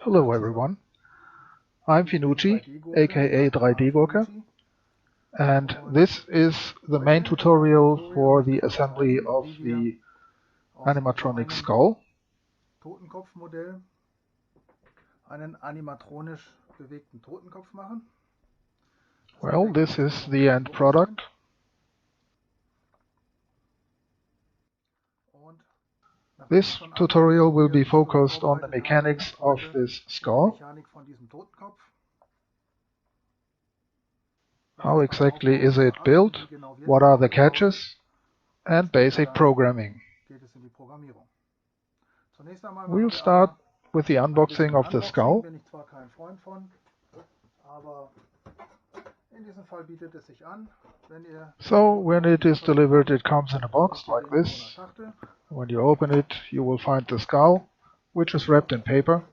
Hello everyone, I'm Finucci, aka 3D Worker, and this is the main tutorial for the assembly of the animatronic skull. Totenkopfmodell einen animatronisch bewegten Totenkopf machen. Well, this is the end product. This tutorial will be focused on the mechanics of this skull. How exactly is it built? What are the catches? And basic programming. We'll start with the unboxing of the skull. So when it is delivered, it comes in a box like this. When you open it, you will find the skull, which is wrapped in paper.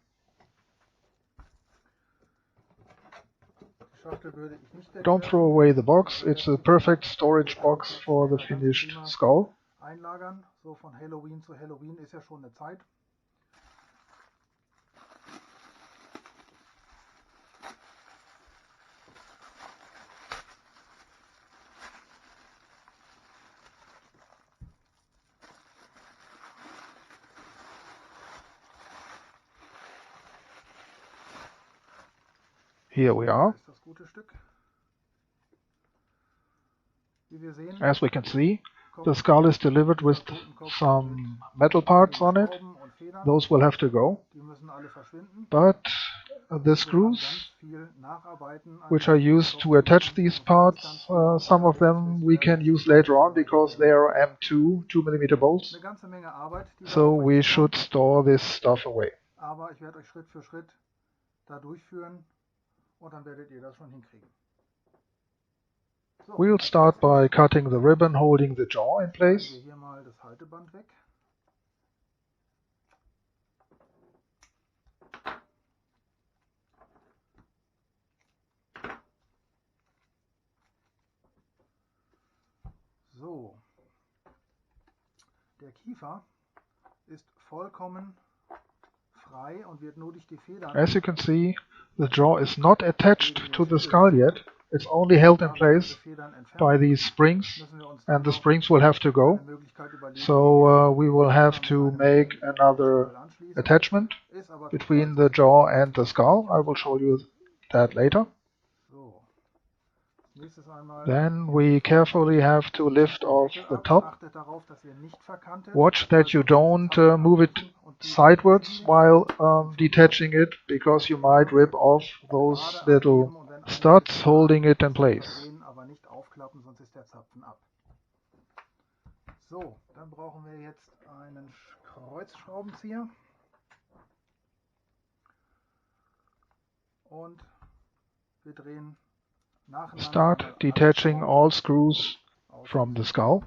Don't throw away the box, it's a perfect storage box for the finished skull. Einlagern, so von Halloween zu Halloween ist ja schon eine Zeit. Here we are. As we can see, the skull is delivered with some metal parts on it. Those will have to go. But the screws, which are used to attach these parts, some of them we can use later on because they are M2 2mm bolts. So we should store this stuff away. We'll start by cutting the ribbon holding the jaw in place. So, der Kiefer ist vollkommen frei und wird nur durch die Federn. As you can see, the jaw is not attached to the skull yet. It's only held in place by these springs, and the springs will have to go. So we will have to make another attachment between the jaw and the skull. I will show you that later. Then we carefully have to lift off the top. Watch that you don't move it sideways while detaching it, because you might rip off those little studs holding it in place. So, dann brauchen wir jetzt einen Kreuzschraubenzieher und wir drehen Start detaching all screws from the skull.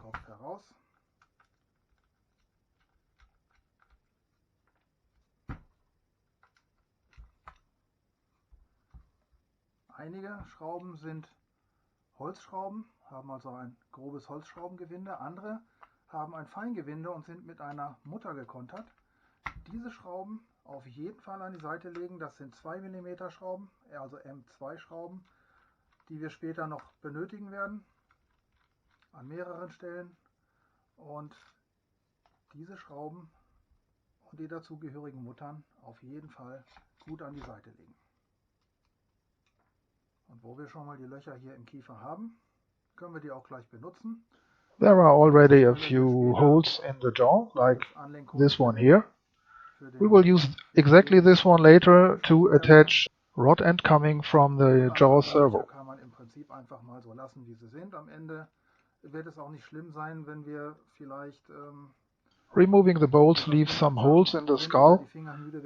Einige Schrauben sind Holzschrauben, haben also ein grobes Holzschraubengewinde. Andere haben ein Feingewinde und sind mit einer Mutter gekontert. Diese Schrauben auf jeden Fall an die Seite legen. Das sind 2 mm Schrauben, also M2 Schrauben, die wir später noch benötigen werden, an mehreren Stellen. Und diese Schrauben und die dazugehörigen Muttern auf jeden Fall gut an die Seite legen. Und wo wir schon mal die Löcher hier im Kiefer haben, können wir die auch gleich benutzen. There are already a few holes in the jaw, like this one here. We will use exactly this one later to attach rod end coming from the jaw servo. Kann man im Prinzip einfach mal so lassen, wie sie sind. Am Ende wird es auch nicht schlimm sein, wenn wir vielleicht removing the bolts leaves some holes in the skull.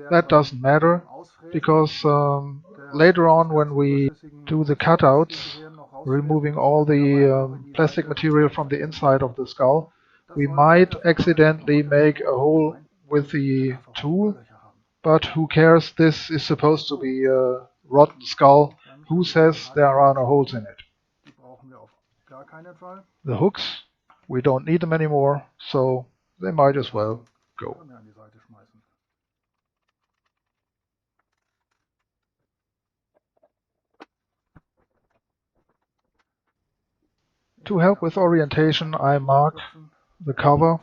That doesn't matter, because later on when we do the cutouts, removing all the plastic material from the inside of the skull, we might accidentally make a hole with the tool, but who cares? This is supposed to be a rotten skull. Who says there are no holes in it? The hooks, we don't need them anymore, so they might as well go. To help with orientation, I mark the cover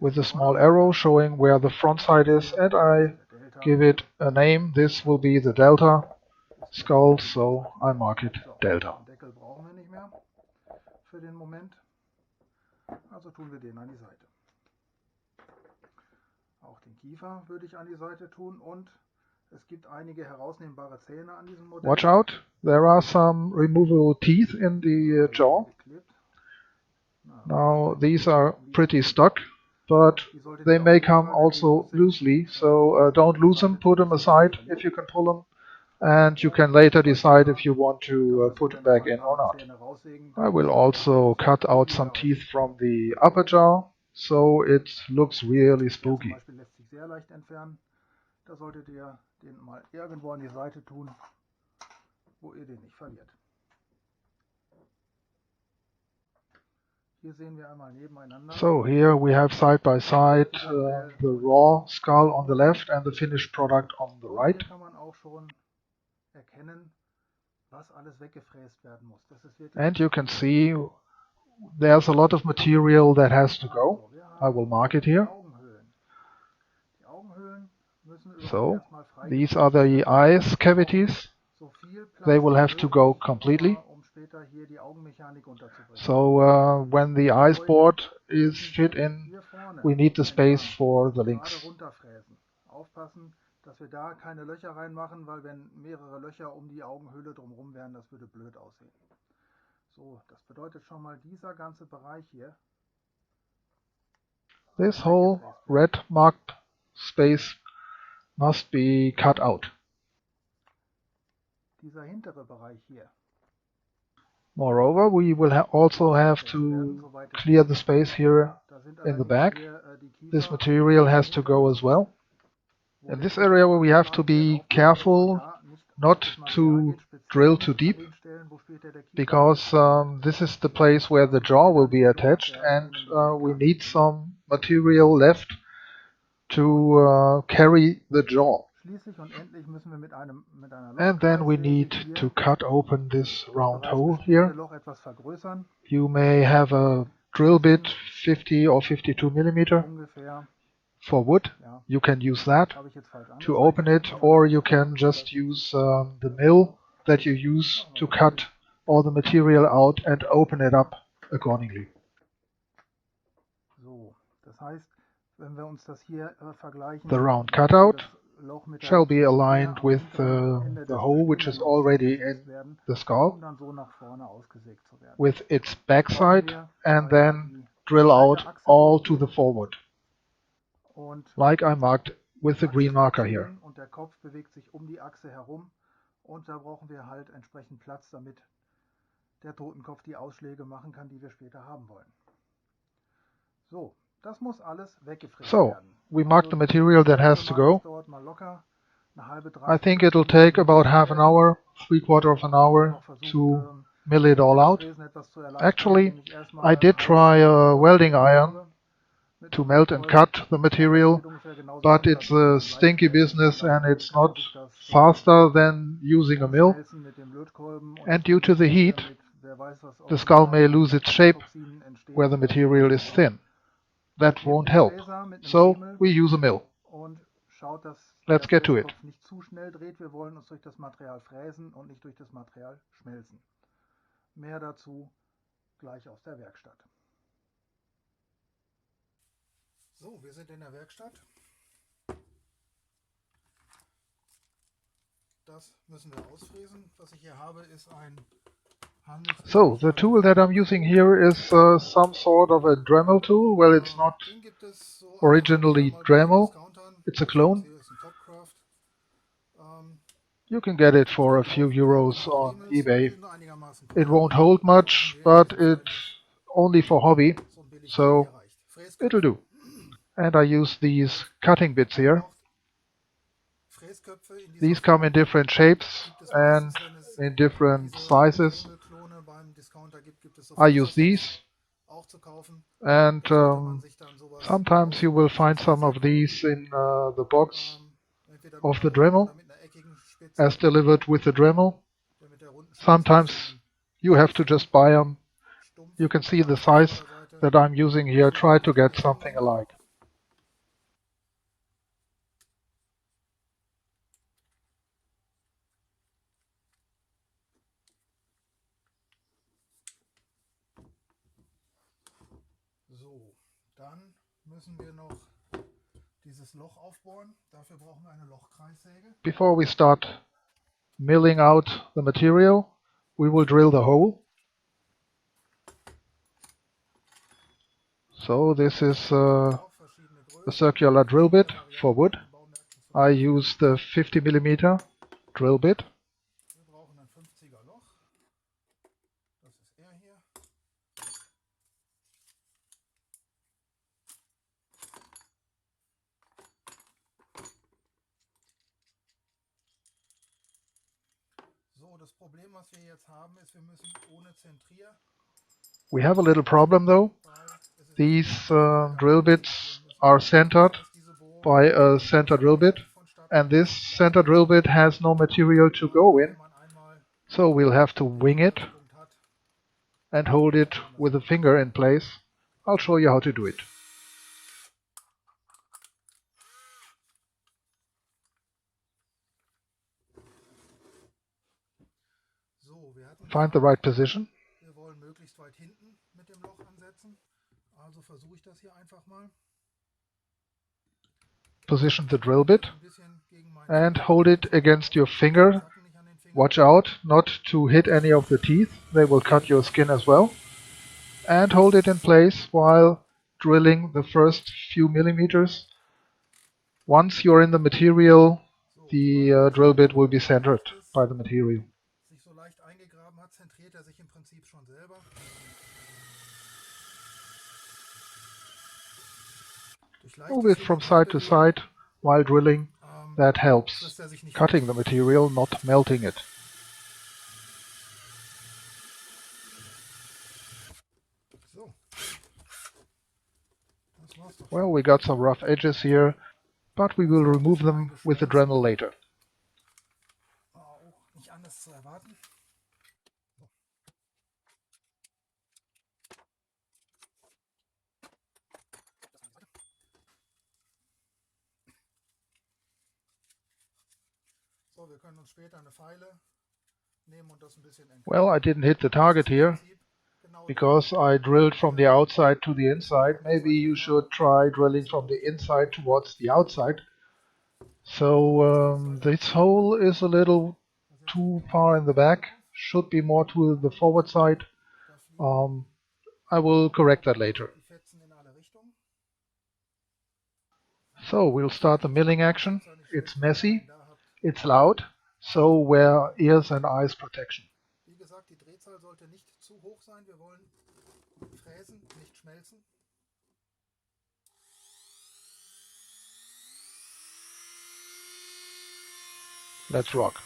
with a small arrow showing where the front side is, and I give it a name. This will be the Delta skull, so I mark it Delta. Den Deckel brauchen wir nicht mehr für den Moment, also tun wir den an die Seite. Auch den Kiefer würde ich an die Seite tun und es gibt einige herausnehmbare Zähne an diesem Modell. Watch out, there are some removable teeth in the jaw. Now these are pretty stuck, but they may come also loosely, so don't lose them, put them aside if you can pull them, and you can later decide if you want to put them back in or not. I will also cut out some teeth from the upper jaw, so it looks really spooky. Da solltet ihr den mal irgendwo an die Seite tun, wo ihr den nicht verliert. Hier sehen wir einmal nebeneinander. So here we have side by side the raw skull on the left and the finished product on the right. Hier kann man auch schon erkennen, was alles weggefräst werden muss. Das ist wirklich And you can see there's a lot of material that has to go. I will mark it here. Die Augenhöhlen müssen So erstmal frei these are the eyes cavities. so viel Platz They will have wie to möglich, go completely. um später hier die Augenmechanik unterzubringen. So when the eyes board is fit in, Hier vorne we need the space for the gerade links. runterfräsen. Aufpassen, dass wir da keine Löcher reinmachen, weil wenn mehrere Löcher um die Augenhöhle drumherum wären, das würde blöd aussehen. So, das bedeutet schon mal dieser ganze Bereich hier. This whole red marked space must be cut out. Dieser hintere Bereich hier. Moreover, we will also have to clear the space here Da sind in the allerdings back. hier, die Kiefer This material has to go as well. wo In wir this area we have to be careful da nicht not das Material to geht, speziell drill nicht too an deep, den Stellen, wo später der Kiefer because this is the place where the jaw will be attached, and we need some material left to carry the jaw. Schließlich und endlich müssen wir mit einer And then we Lochkreissäge need hier to cut open this das round bereits hole gespielte here. Loch etwas vergrößern, You may have a drill bit 50 or 52 millimeter ungefähr. for wood. Ja, You can use that habe ich jetzt falsch to open it, or you can just use the mill that you use to cut all the material out and open it up accordingly. So, das heißt, wenn wir uns das hier vergleichen, The round cutout das Loch mit der shall be Schere aligned am with hinteren Ende the des hole which is bestehenden Lochs already ausgesägt in werden, the skull, um dann so nach vorne ausgesägt zu werden. with its backside, and then drill out all to the forward, Und like I marked with the green marker here. und der Kopf bewegt sich um die Achse herum und da brauchen wir halt entsprechend Platz, damit der Totenkopf die Ausschläge machen kann, die wir später haben wollen. So, das muss alles weggefräst So, werden. we mark the material that has to go. Das dauert mal locker eine halbe, I think it'll take about half an hour, 3/4 of an hour to mill it all out. Actually, I did try a welding iron to melt and cut the material, but it's a stinky business and it's not faster than using a mill. And due to the heat, the skull may lose its shape where the material is thin. That won't help. So we use a mill. Und schaut, dass Let's der get to it. Fräskopf nicht zu schnell dreht. Wir wollen uns durch das Material fräsen und nicht durch das Material schmelzen. Mehr dazu gleich aus der Werkstatt. So, wir sind in der Werkstatt. Das müssen wir ausfräsen. Was ich hier habe, ist ein So, the tool that I'm using here is some sort of a Dremel tool. Well, it's not originally Dremel, it's a clone. You can get it for a few euros on eBay. It won't hold much, but it's only for hobby, so it'll do. And I use these cutting bits here. These come in different shapes and in different sizes. I use these, and sometimes you will find some of these in the box of the Dremel, as delivered with the Dremel. Sometimes You have to just buy them. You can see the size that I'm using here. Try to get something alike. So, dann müssen wir noch dieses Loch aufbohren. Dafür brauchen wir eine Lochkreissäge. Before we start milling out the material, we will drill the hole. So this is a circular drill bit for wood. I use the 50 mm drill bit. Wir brauchen ein 50er Loch. Das ist er hier. So, das Problem, was wir jetzt haben, ist, wir müssen ohne Zentrier. We have a little problem though. These drill bits are centered by a center drill bit, and this center drill bit has no material to go in, so we'll have to wing it and hold it with a finger in place. I'll show you how to do it. Find the right position. Wir wollen möglichst weit hinten mit dem Loch ansetzen. Also versuche ich das hier einfach mal. Position the drill bit and hold it against your finger. Watch out not to hit any of the teeth, they will cut your skin as well. And hold it in place while drilling the first few millimeters. Once you're in the material, the drill bit will be centered by the material. Sich so leicht eingegraben hat, zentriert er sich im Prinzip schon selber. Move it from side to side while drilling. That helps cutting the material, not melting it. Well, we got some rough edges here, but we will remove them with the Dremel later. Well, I didn't hit the target here because I drilled from the outside to the inside. Maybe you should try drilling from the inside towards the outside. So this hole is a little too far in the back, should be more to the forward side. I will correct that later. So we'll start the milling action. It's messy, it's loud, so wear ears and eyes protection. Wie gesagt, die Drehzahl sollte nicht zu hoch sein. Wir wollen fräsen, nicht schmelzen. Let's rock.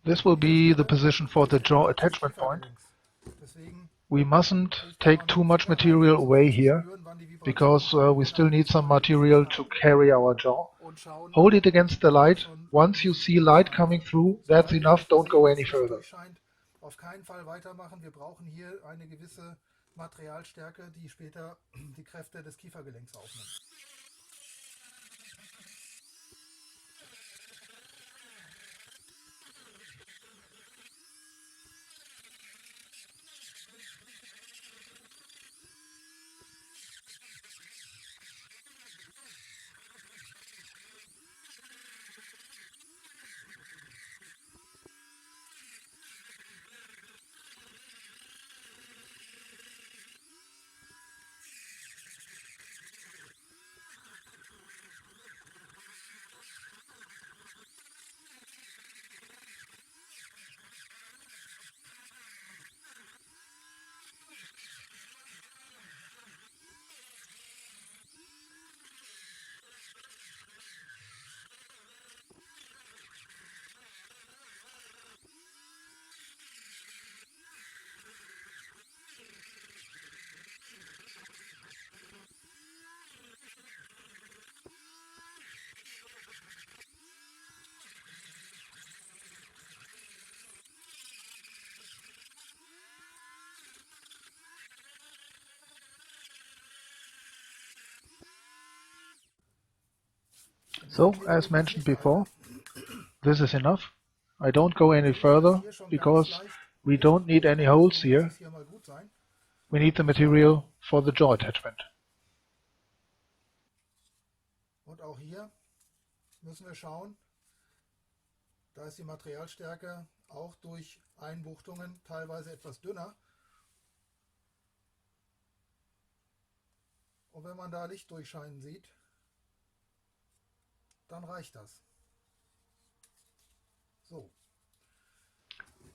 This will be the position for the jaw attachment point. We mustn't take too much material away here, because we still need some material to carry our jaw. Hold it against the light. Once you see light coming through, that's enough, don't go any further. Auf keinen Fall weitermachen. Wir brauchen hier eine gewisse Materialstärke, die später die Kräfte des Kiefergelenks aufnimmt. So, as mentioned before, this is enough. I don't go any further because we don't need any holes here. We need the material for the jaw attachment. Und auch hier müssen wir schauen, da ist die Materialstärke auch durch Einbuchtungen teilweise etwas dünner. Und wenn man da Licht durchscheinen sieht, dann reicht das.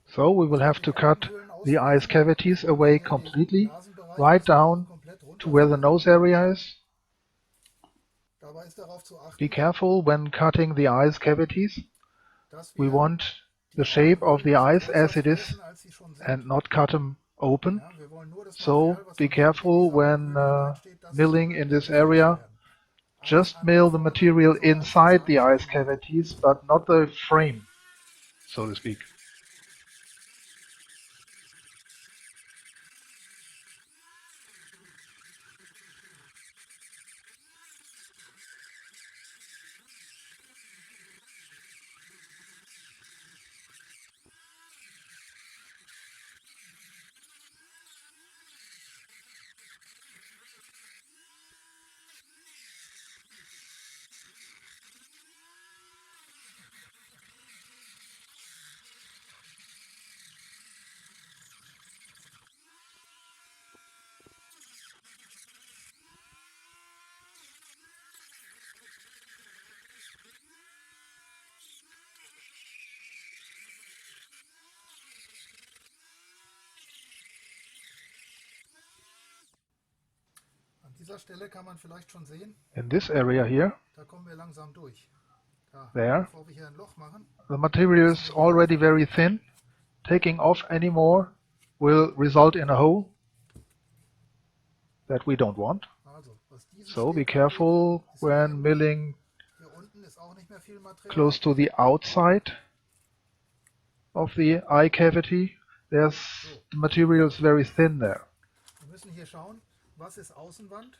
So we will have to cut the eyes cavities away completely, right down to where the nose area is. Be careful when cutting the eyes cavities. We want the shape of the eyes as it is and not cut them open. So be careful when milling in this area. Just mill the material inside the eyes cavities, but not the frame, so to speak. In this area here, there, the material is already very thin. Taking off any more will result in a hole that we don't want. So be careful when milling close to the outside of the eye cavity. The material is very thin there. Was ist Außenwand?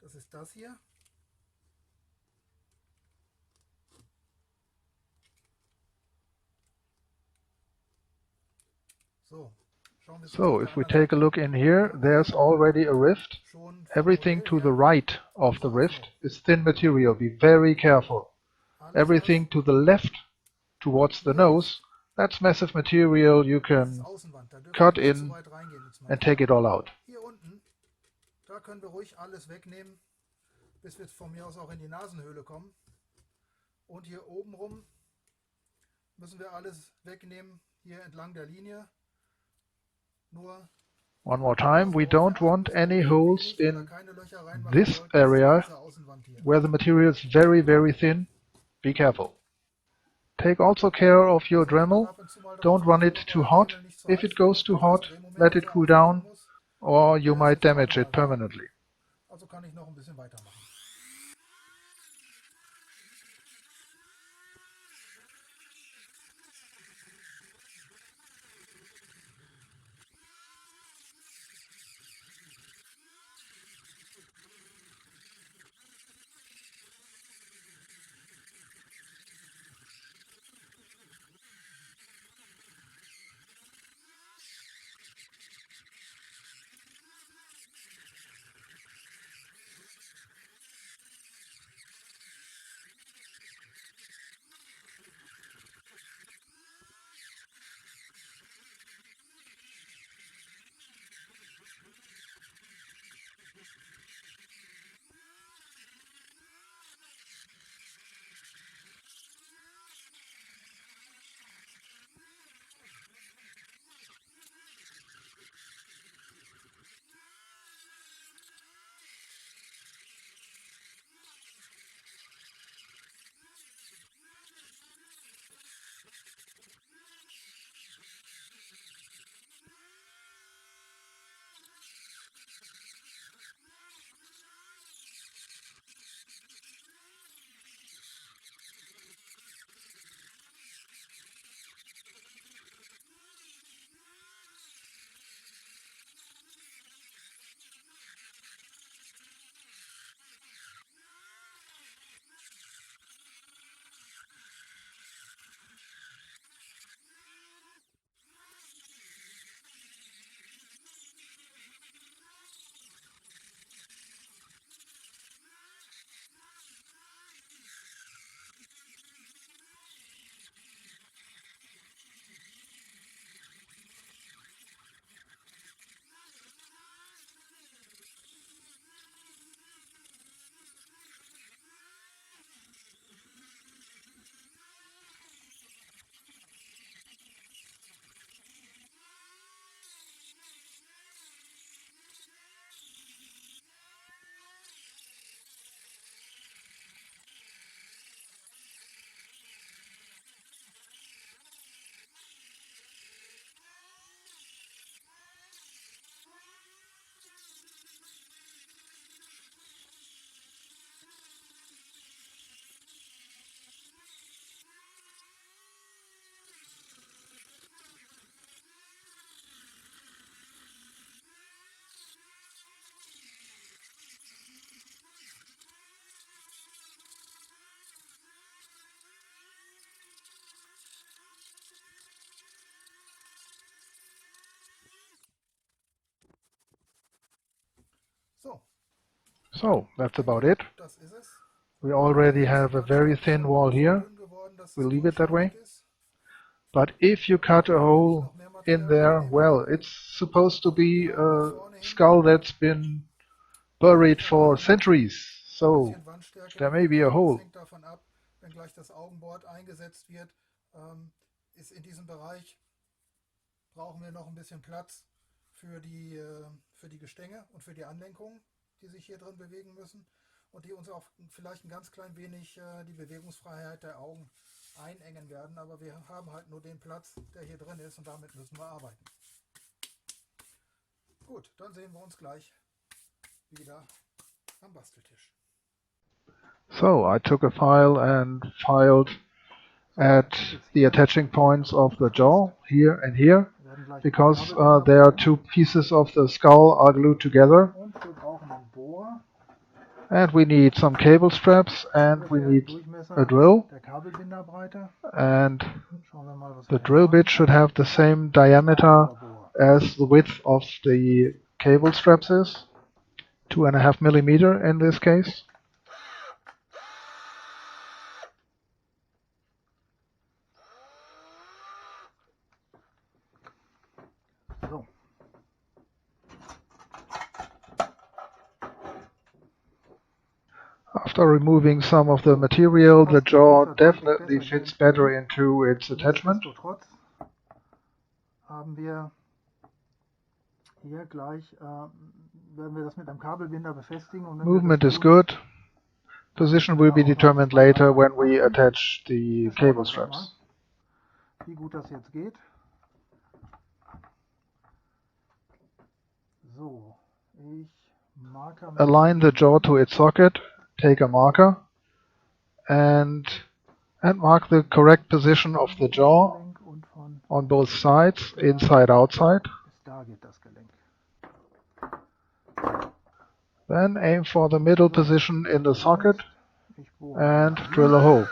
Das ist das hier. So, if we take a look in here, there's already a rift. Everything to the right of the rift is thin material. Be very careful. Everything to the left, towards the nose, that's massive material. You can cut in and take it all out. Da können wir ruhig alles wegnehmen, bis wir von mir aus auch in die Nasenhöhle kommen. Und hier oben rum müssen wir alles wegnehmen, hier entlang der Linie. One more time, we don't want any holes in this area where the material is very, very thin. Be careful. Take also care of your Dremel. Don't run it too hot. If it goes too hot, let it cool down, or you might damage it permanently. Also kann ich noch ein bisschen weitermachen. So, that's about it. Das ist es. We already have a very thin wall here. We'll leave it that way. But if you cut a hole in there, well, it's supposed to be a skull that's been buried for centuries. So there may be a hole. Hängt davon ab, wenn gleich das Augenboard eingesetzt wird, ist in diesem Bereich, brauchen wir noch ein bisschen Platz für die Gestänge und für die Anlenkungen, die sich hier drin bewegen müssen und die uns auch vielleicht ein ganz klein wenig die Bewegungsfreiheit der Augen einengen werden, aber wir haben halt nur den Platz, der hier drin ist und damit müssen wir arbeiten. Gut, dann sehen wir uns gleich wieder am Basteltisch. So I took a file and filed at the attaching points of the jaw, here and here, because there are two pieces of the skull are glued together. And we need some cable straps and we need a drill. And the drill bit should have the same diameter as the width of the cable straps is, 2.5 millimeter in this case. After removing some of the material, the jaw definitely fits better into its attachment. Haben wir hier gleich, werden wir das mit einem Kabelbinder befestigen. Und movement is good. Position will be determined later when we attach the cable straps. Wie gut das jetzt geht. So, ich marker. Align the jaw to its socket. Take a marker and mark the correct position of the jaw on both sides, inside, outside. Then aim for the middle position in the socket and drill a hole.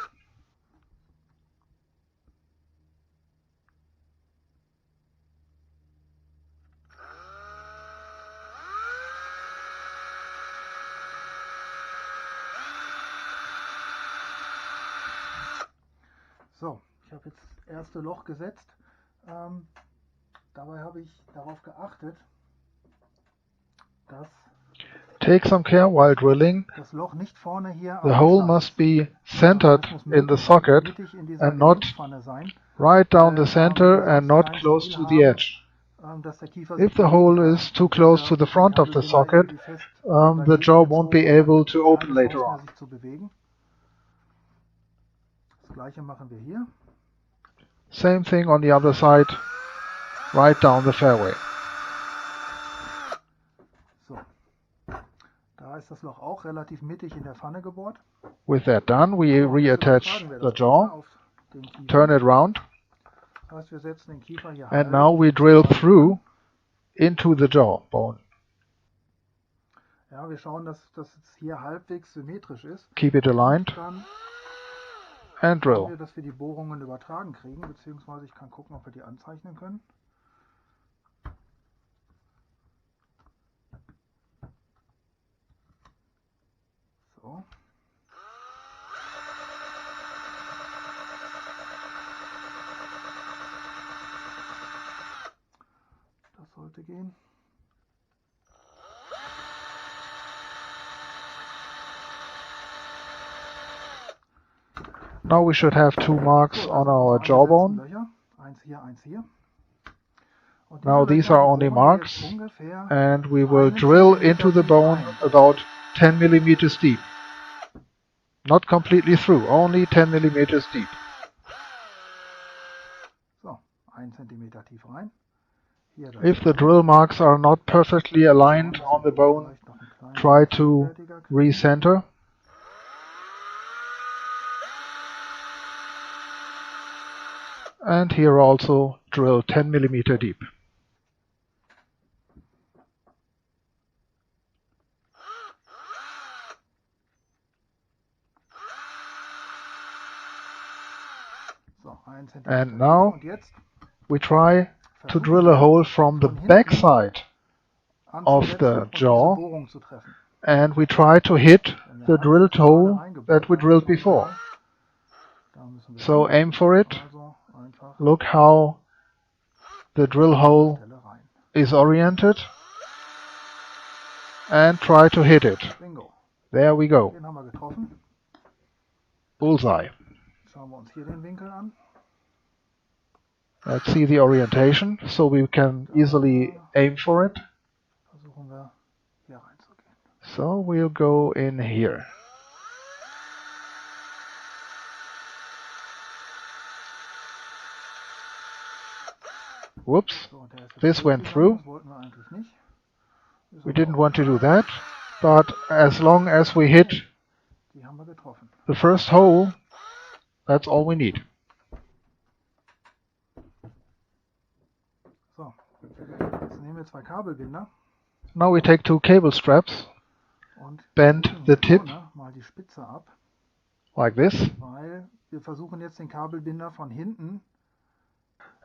So, ich habe jetzt das erste Loch gesetzt. Dabei habe ich darauf geachtet, dass Take some care while drilling. das Loch nicht vorne hier The hole must be centered in the socket and not right down the center and not close to the edge. If the hole is too close to the front of the socket, the jaw won't be able to open later on. Das gleiche machen wir hier. Same thing on the other side, right down the fairway. So, da ist das Loch auch relativ mittig in der Pfanne gebohrt. With that done, we reattach the jaw, turn it round, Das heißt, wir setzen den Kiefer hier and now we drill through into the jawbone. Ja, wir schauen, dass das jetzt hier halbwegs symmetrisch ist. Keep it aligned. Dann and drill. wir, dass wir die Bohrungen übertragen kriegen, beziehungsweise ich kann gucken, ob wir die anzeichnen können. So. Das sollte gehen. Now we should have two marks on our jawbone. Eins hier, eins hier. Now these are only marks, and we will drill into the bone about 10 millimeters deep. Not completely through, only 10 millimeters deep. So, 1 Zentimeter tief rein. If the drill marks are not perfectly aligned on the bone, try to recenter. And here also drill 10 millimeter deep. And now we try to drill a hole from the back side of the jaw and we try to hit the drilled hole that we drilled before. So aim for it, look how the drill hole is oriented, and try to hit it. There we go. Den haben wir getroffen. Bullseye. Schauen wir uns hier den Winkel an. Let's see the orientation, so we can easily aim for it. Versuchen wir hier reinzugehen. So we'll go in here. Whoops, So, und der ist jetzt this went durchgegangen. through. Das wollten wir eigentlich nicht. Ist We aber didn't auch want to do egal. that, but as long as we hit Die haben wir getroffen. the first hole, that's all we need. So, jetzt nehmen wir zwei Kabelbinder Now we take two cable straps, und bend drücken the hier tip vorne mal die Spitze ab, like this, weil wir versuchen jetzt den Kabelbinder von hinten,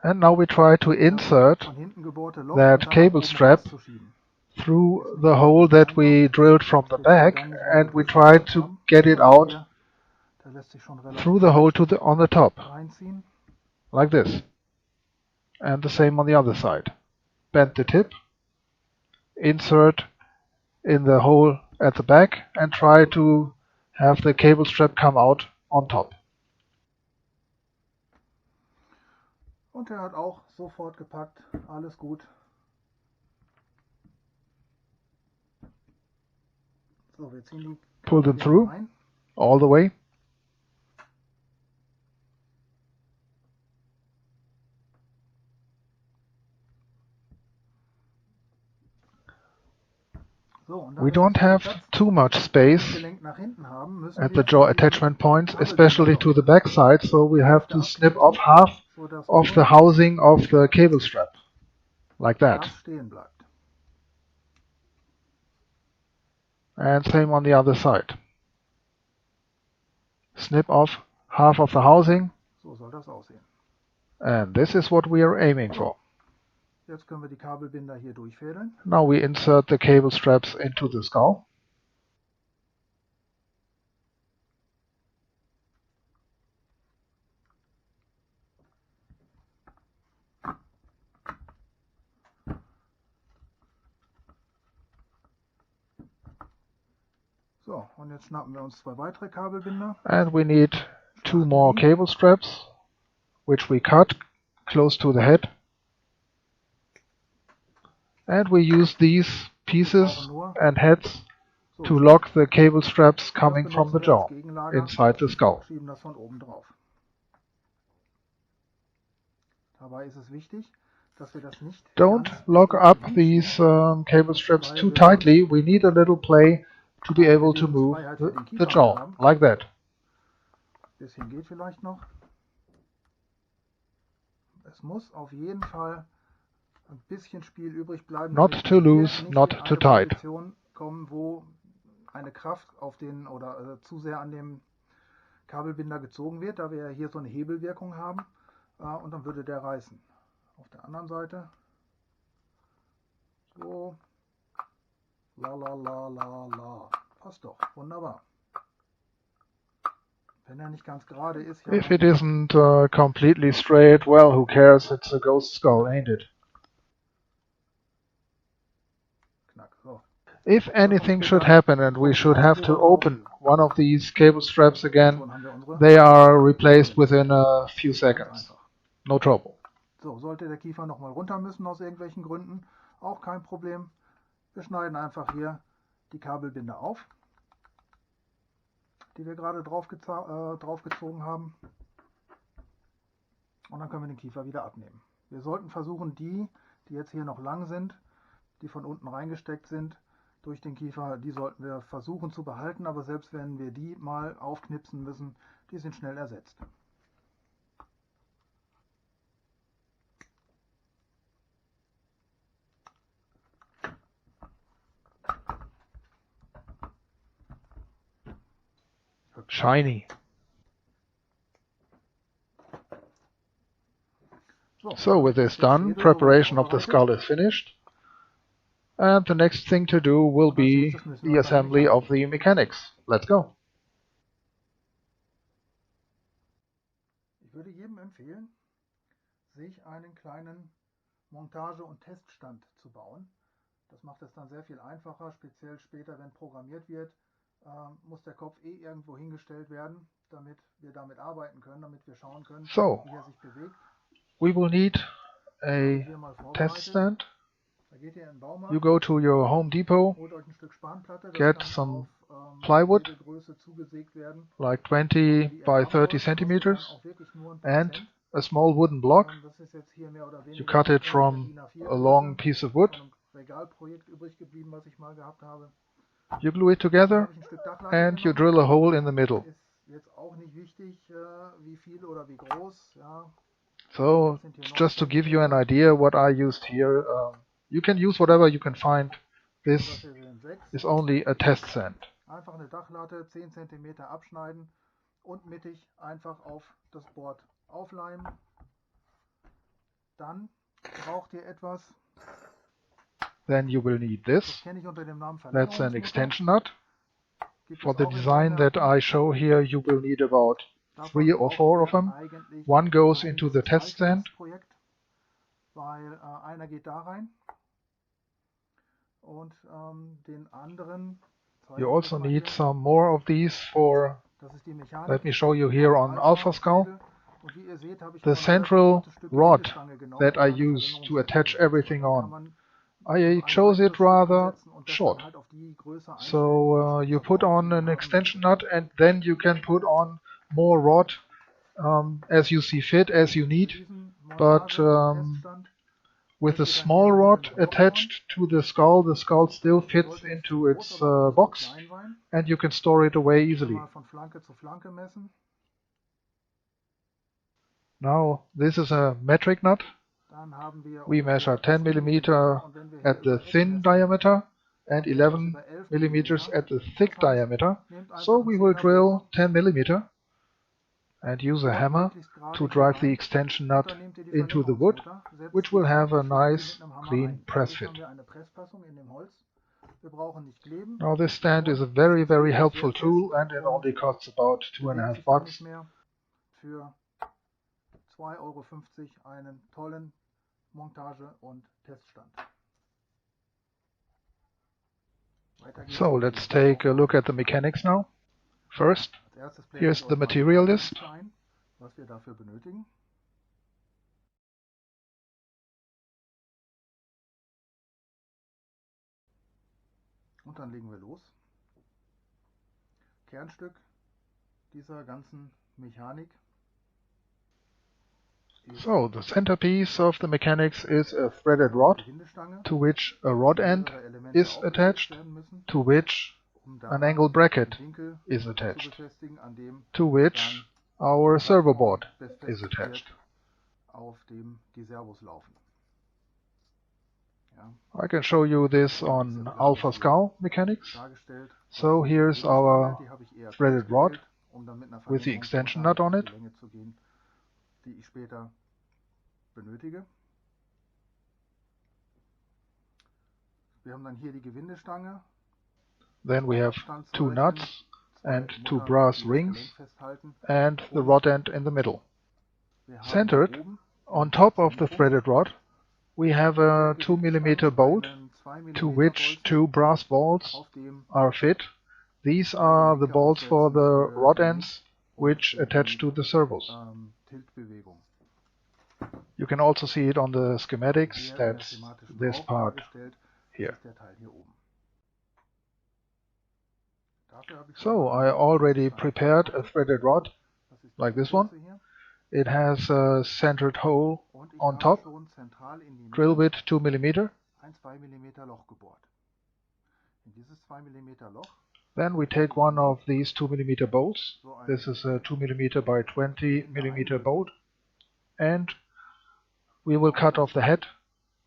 and now we try to insert von hinten gebohrte Loch that und dann cable oben strap rauszuschieben. through the hole that we drilled from the back, and we try to get it out Hier, der lässt sich schon relativ through the hole on the top, reinziehen. like this. And the same on the other side. Bend the tip, insert in the hole at the back, and try to have the cable strap come out on top. Und er hat auch sofort gepackt. Alles gut. So, wir ziehen die Pull them Kabelbinder through rein. all the way. So, und da We wir don't nicht viel have Platz too much im space Gelenk nach hinten haben, müssen at wir the jaw die attachment points, Kabelbinder especially to the back side, so we have to snip off half sodass of nur the housing of the cable strap, like that. das stehen bleibt. And same on the other side. Snip off half of the housing, So soll das aussehen. and this is what we are aiming for. Jetzt können wir die Kabelbinder hier durchfädeln. Now we insert the cable straps into the skull. So, und jetzt schnappen wir uns zwei weitere Kabelbinder. And we need two more cable straps, which we cut close to the head. And we use these pieces and heads So, to lock the cable straps coming das from the benutzen wir jaw als Gegenlager. inside the skull. Schieben das von oben drauf. Dabei ist es wichtig, dass wir das nicht Don't ganz lock so up links these schieben, cable straps weil too wir tightly. We need a little play to be able to move Bewegungsfreiheit für den the Kiefer jaw, haben. like that. Bisschen geht vielleicht noch. Es muss auf jeden Fall ein bisschen Spiel übrig bleiben, Not damit too wir hier loose, nicht not in too eine tight. Position kommen, wo eine Kraft auf den oder zu sehr an dem Kabelbinder gezogen wird, da wir ja hier so eine Hebelwirkung haben, und dann würde der reißen. Auf der anderen Seite so, la la la la la, passt doch, wunderbar. Wenn er nicht ganz gerade ist, ja, If it isn't completely straight, well, who cares? It's a ghost skull, ain't it? knack, so. If anything should happen and we should have to open one of these cable straps again, Schon haben wir unsere. they are replaced within a few Ganz seconds. einfach. No trouble. So, sollte der Kiefer nochmal runter müssen aus irgendwelchen Gründen, auch kein Problem. Wir schneiden einfach hier die Kabelbinder auf, die wir gerade draufgezogen haben. Und dann können wir den Kiefer wieder abnehmen. Wir sollten versuchen, die jetzt hier noch lang sind, die von unten reingesteckt sind, durch den Kiefer, die sollten wir versuchen zu behalten, aber selbst wenn wir die mal aufknipsen müssen, die sind schnell ersetzt. Shiny. So with this done, preparation of the skull is finished. And the next thing to do will be the assembly of the mechanics. Let's go. Ich würde jedem empfehlen, sich einen kleinen Montage- und Teststand zu bauen. Das macht es dann sehr viel einfacher, speziell später, wenn programmiert wird, muss der Kopf irgendwo hingestellt werden, damit wir damit arbeiten können, damit wir schauen können, So, wie er sich bewegt. we will need a test stand. Da geht ihr in den Baumarkt, You go to your Home Depot, holt euch ein Stück Spanplatte, das get kann some auf plywood, jede Größe zugesägt werden. like 20 by 30 centimeters, and a small wooden block. Das ist jetzt hier mehr oder You weniger cut it ungefähr from DIN A4 a long piece of wood. von einem Regalprojekt übrig geblieben, was ich mal gehabt habe. You glue it Dann together habe ich ein Stück Dachlatte and you genommen. drill a hole in the middle. Ist jetzt auch nicht wichtig, wie viel oder wie groß. Ja. So, just to give you an idea what I used here, you can use whatever you can find. This is only a test stand. Einfach eine Dachlatte 10 cm abschneiden und mittig einfach auf das Board aufleimen. Dann braucht ihr etwas, Then you will need das this. kenne ich unter dem Namen That's an Verlängerungsmutter. extension nut. Gibt For es the auch in design that I show here, you will need about 3 or 4 of them. One goes into the test stand. Weil einer geht da rein und den anderen. You also need some more of these for, Das ist die Mechanik. let me show you here on Alpha Skull. Und wie ihr seht, habe ich The immer ein central relativ großes Stück rod Gewindestange genommen, that I um eine use to attach Verlängerungsmutter everything zu setzen. Dann kann on. man I ein chose it weiteres Stück rather ansetzen und das short. dann halt auf die Größe einstellen, So wie you das put Rohr on an haben extension möchte. nut and then you can put on more rod as you see fit, as you Für need. diesen But Montage-Teststand with a könnt ihr dann small gerne rod mit dem Rohr attached to the skull still fits sollte into nicht its groß, aber auch nicht box klein sein. and you can store it away Wenn wir easily. mal von Flanke zu Flanke messen, Now this is a metric nut. dann haben wir We measure ungefähr 10 10 millimeter und wenn wir hier at the über Ecken thin messen, diameter and haben wir etwas 11 über 11 millimeters Millimeter. at the thick Das heißt, diameter. nehmt So einfach we einen will 10er drill Bohrer, 10 millimeter and use a bohrt hammer möglichst gerade to hier drive the rein extension und nut dann nehmt ihr die into the wood, Verlängerungsmutter, setzt which die will an have a und schlägt sie nice mit einem Hammer clean ein. press Dadurch fit. haben wir eine Presspassung in dem Holz. Wir brauchen nicht kleben. Now this stand is a Und very, es ist very wirklich helpful sehr tool fest and it und only costs about bewegt 2.5 sich dann bucks. nicht mehr. Für 2,50 € einen tollen Montage- und Teststand. Weiter geht's So mit let's dem take a Aufbau. look at the mechanics now. First, Als erstes blende here's ich the euch mal die material list. Parameter ein, was wir dafür benötigen. Und dann legen wir los. Kernstück dieser ganzen Mechanik ist So the centerpiece of the mechanics is a threaded eine rod Gewindestange, to which a rod end mehrere Elemente is aufgelegt attached, werden müssen, to which um an daran angle bracket den Winkel is zu attached, befestigen, an dem to which dann our die servo Plattform board is befestigt wird, attached. auf dem die Servos laufen. Ja, I can show you this on Alpha Skull mechanics. dargestellt. So Das ist die here's our Gewindestange, die habe ich eher threaded rod festgedrillt, um dann mit einer with the extension Verlängerungsmutter nut on auf it. die Länge zu gehen, die ich später benötige. Wir haben dann hier die Gewindestange, Then we have Abstand zu two rechnen, nuts zwei and two Muttern, brass die das rings Gelenk festhalten. and the Und rod end in the middle. wir haben Centered hier oben on im top of the Zentrum threaded rod, we have a der 2 mm Gewindestange bolt einen 2 to mm which Bolzen, two brass balls auf dem are fit. These zwei are the Gelenke balls for aufsetzen the für rod die ends und which für attach die to the servos. Tiltbewegung. You can also see it on the schematics. Hier in der That's schematischen this auch part dargestellt, here. ist der Teil hier oben. Dafür habe ich schon So mal I einen already Teststand prepared a vorbereitet. threaded rod Das ist like diese this one. Größe hier. It has a centered hole Und ich on habe top, schon zentral in die drill Mitte bit 2 mm. ein 2 mm Loch gebohrt. In dieses 2 mm Loch Then we take one of these 2 mm bolts. so ein This is a 2 mm by 20 Gewinde mm eindrücken. bolt. And we will cut off the head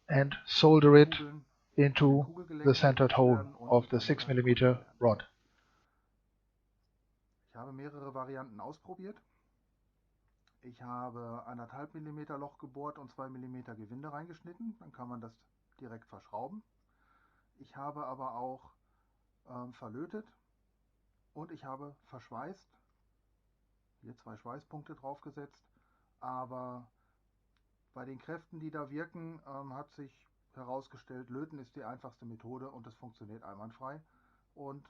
and solder it Kugeln into Kugelgelenk the centered gesetzt hole werden und of die the können 6 dann mm gebunden werden. rod. Ich habe mehrere Varianten ausprobiert. Ich habe 1,5 mm Loch gebohrt und 2 mm Gewinde reingeschnitten. Dann kann man das direkt verschrauben. Ich habe aber auch verlötet und ich habe verschweißt. Hier 2 Schweißpunkte draufgesetzt, aber bei den Kräften, die da wirken, hat sich herausgestellt, Löten ist die einfachste Methode und es funktioniert einwandfrei. Und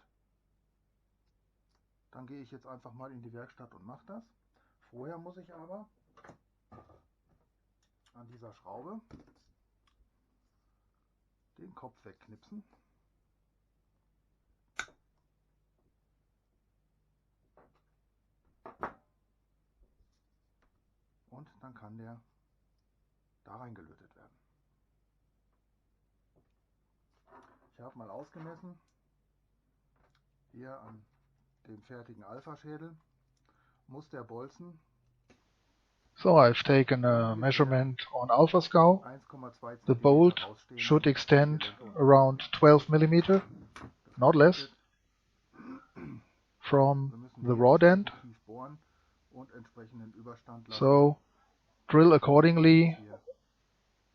dann gehe ich jetzt einfach mal in die Werkstatt und mache das. Vorher muss ich aber an dieser Schraube den Kopf wegknipsen. Und dann kann der da reingelötet werden. Ich habe mal ausgemessen, hier an dem fertigen Alpha-Schädel muss der Bolzen So I've taken a measurement on Alpha Skull. 1,2 The cm bolt rausstehen. should extend around 12 mm, not less, from the rod end. Tief bohren und entsprechenden Überstand lassen. So drill accordingly Hier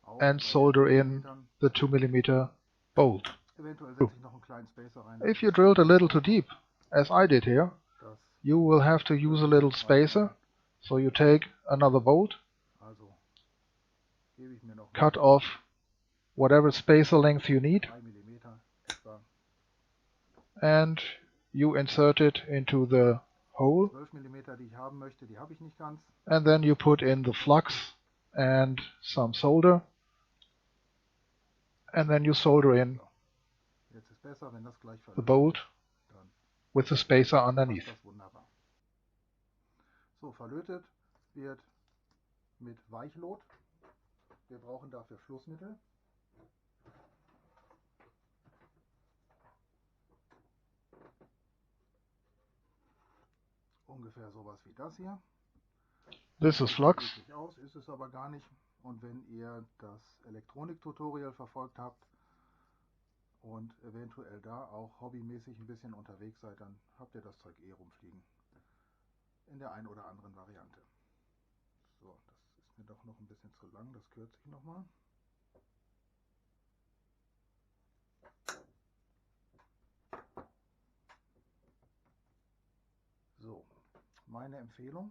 auf and 3 solder in Zentimetern. the 2 mm bolt. Eventuell setze ich noch einen kleinen Spacer rein. If you drilled a little too deep, as I did here, Das you will have to use a little spacer. So you take another bolt, also gebe ich mir noch cut off whatever spacer length you need, 3 Millimeter etwa. and you insert it into the hole, 12 Millimeter, die ich haben möchte, die habe ich nicht ganz. and then you put in the flux and some solder, and then you solder in Jetzt ist besser, wenn das gleich the verlötet bolt ist, dann with the spacer passt underneath. das wunderbar. So, verlötet wird mit Weichlot. Wir brauchen dafür Flussmittel. Ungefähr sowas wie das hier. This is flux. Sieht eklig aus, ist es aber gar nicht. Und wenn ihr das Elektronik-Tutorial verfolgt habt und eventuell da auch hobbymäßig ein bisschen unterwegs seid, dann habt ihr das Zeug eh rumfliegen. In der einen oder anderen Variante. So, das ist mir doch noch ein bisschen zu lang, das kürze ich nochmal. So, meine Empfehlung.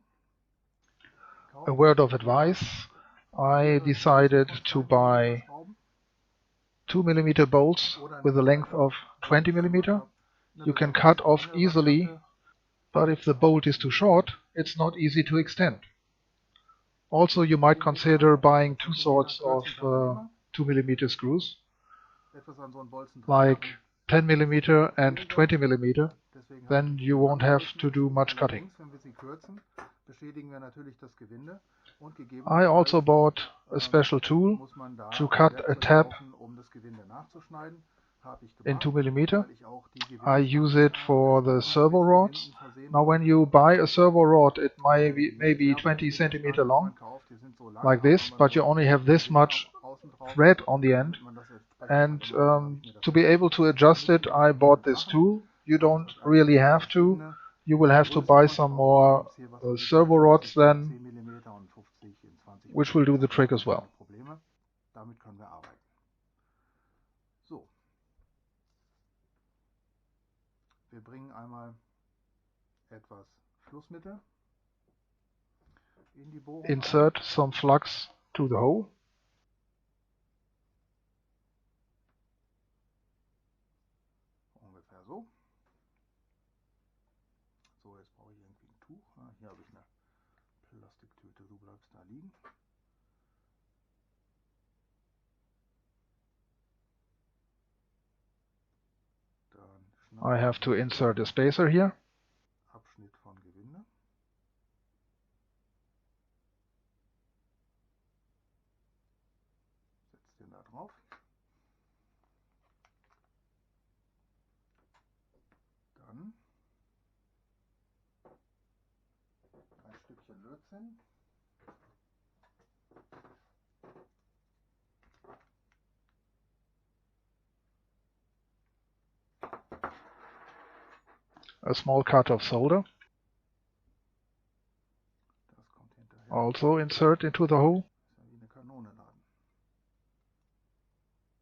A word of advice, I decided to buy 2 mm bolts with a length of 20 mm. You can cut off easily, but if the bolt is too short, it's not easy to extend. Also, you might consider buying two sorts of 2 mm screws, like 10 mm and 20 mm. Then you won't have to do much cutting. I also bought a special tool to cut a tab in 2 mm. I use it for the servo rods. Now when you buy a servo rod, it may be 20 centimeter long, like this, but you only have this much thread on the end. And to be able to adjust it, I bought this tool. You don't really have to. You will have to buy some more servo rods then, which will do the trick as well. Damit können wir arbeiten. So. Wir bringen einmal etwas Flussmittel in die Bohrung. Insert some flux to the hole. Ungefähr so. So, jetzt brauche ich irgendwie ein Tuch. Hier habe ich eine Plastiktüte, du bleibst da liegen. I have to insert a spacer here. Abschnitt von Gewinde. Setz den da drauf. Dann ein Stückchen Lötzinn. A small cut of solder. Das kommt hinterher. Also insert into the hole. Das ist ja wie eine Kanone laden.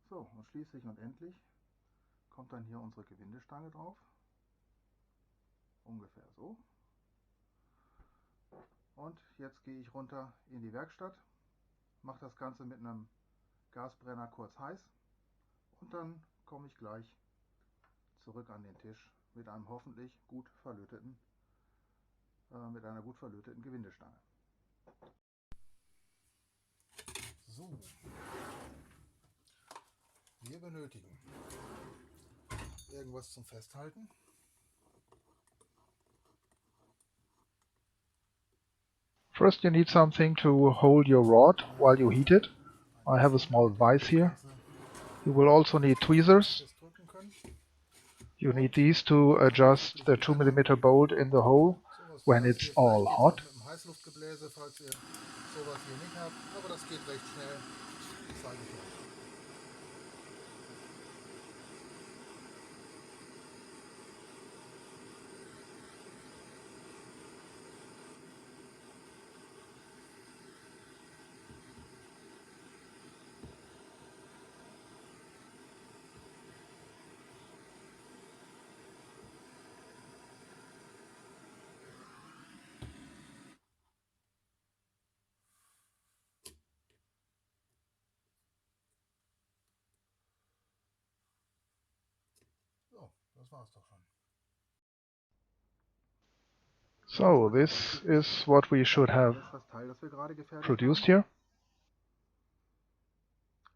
So, und schließlich und endlich kommt dann hier unsere Gewindestange drauf. Ungefähr so. Und jetzt gehe ich runter in die Werkstatt, mache das Ganze mit einem Gasbrenner kurz heiß und dann komme ich gleich zurück an den Tisch mit einem hoffentlich gut verlöteten, mit einer gut verlöteten Gewindestange. So, wir benötigen irgendwas zum Festhalten. First you need something to hold your rod while you heat it. I have a small vise here. You will also need tweezers. You need these to adjust the 2mm bolt in the hole when it's all hot. Mit dem Heißluftgebläse, falls ihr sowas hier nicht habt, aber das geht recht schnell. Das zeige ich euch. So, das war's doch schon. So this is what we should have Hier ist das Teil, das wir gerade gefertigt produced haben. here.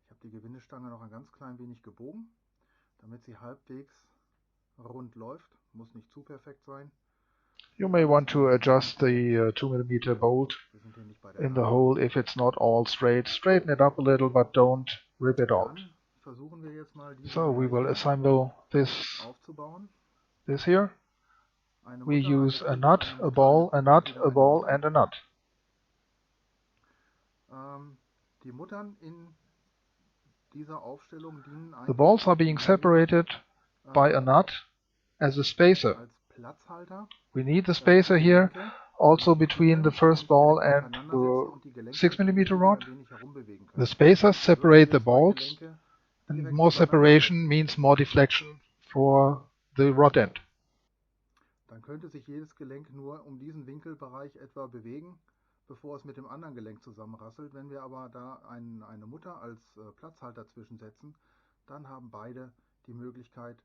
Ich habe die Gewindestange noch ein ganz klein wenig gebogen, damit sie halbwegs rund läuft. Muss nicht zu perfekt sein. You may want to adjust the 2mm bolt Wir sind hier nicht bei der in the Nadel. hole if it's not all straight. Straighten it up a little, but don't rip it out. Dann versuchen wir jetzt mal diese So we will Bereiche assemble this aufzubauen. here. Eine We Mutter, use eine a Kugel, nut, eine a Mutter, ball, a eine nut, Kugel, a wieder ball eine and a nut. Mutter. Die Muttern in dieser Aufstellung dienen The eigentlich balls are being separated by a nut as a spacer. als Platzhalter. We need the spacer here also between the first ball and the 6mm rod. The spacers separate the balls, and more separation means more deflection for the rod end. Dann könnte sich jedes Gelenk nur um diesen Winkelbereich etwa bewegen, bevor es mit dem anderen Gelenk zusammenrasselt. Wenn wir aber da eine Mutter als Platzhalter zwischensetzen, dann haben beide die Möglichkeit,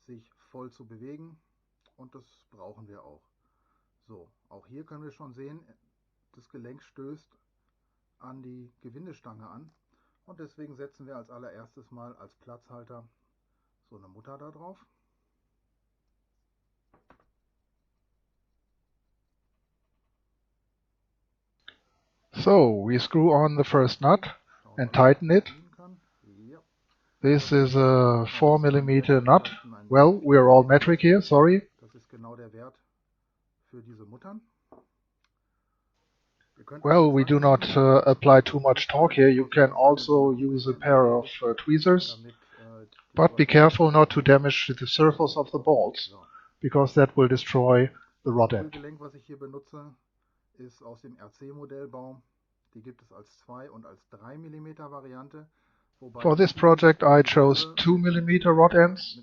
sich voll zu bewegen, und das brauchen wir auch. So, auch hier können wir schon sehen, das Gelenk stößt an die Gewindestange an, und deswegen setzen wir als allererstes mal als Platzhalter so eine Mutter da drauf. So we screw on the first nut and tighten it. This is a 4mm nut. Well, we are all metric here, sorry. Das ist genau der Wert für diese Muttern. Well, we do not apply too much torque here. You can also use a pair of tweezers, but be careful not to damage the surface of the balls, because that will destroy the rod end. Das Gelenk, was ich hier benutze, ist aus dem RC-Modellbau. Die gibt es als 2 und als 3 mm Variante. For this project I chose 2mm rod ends.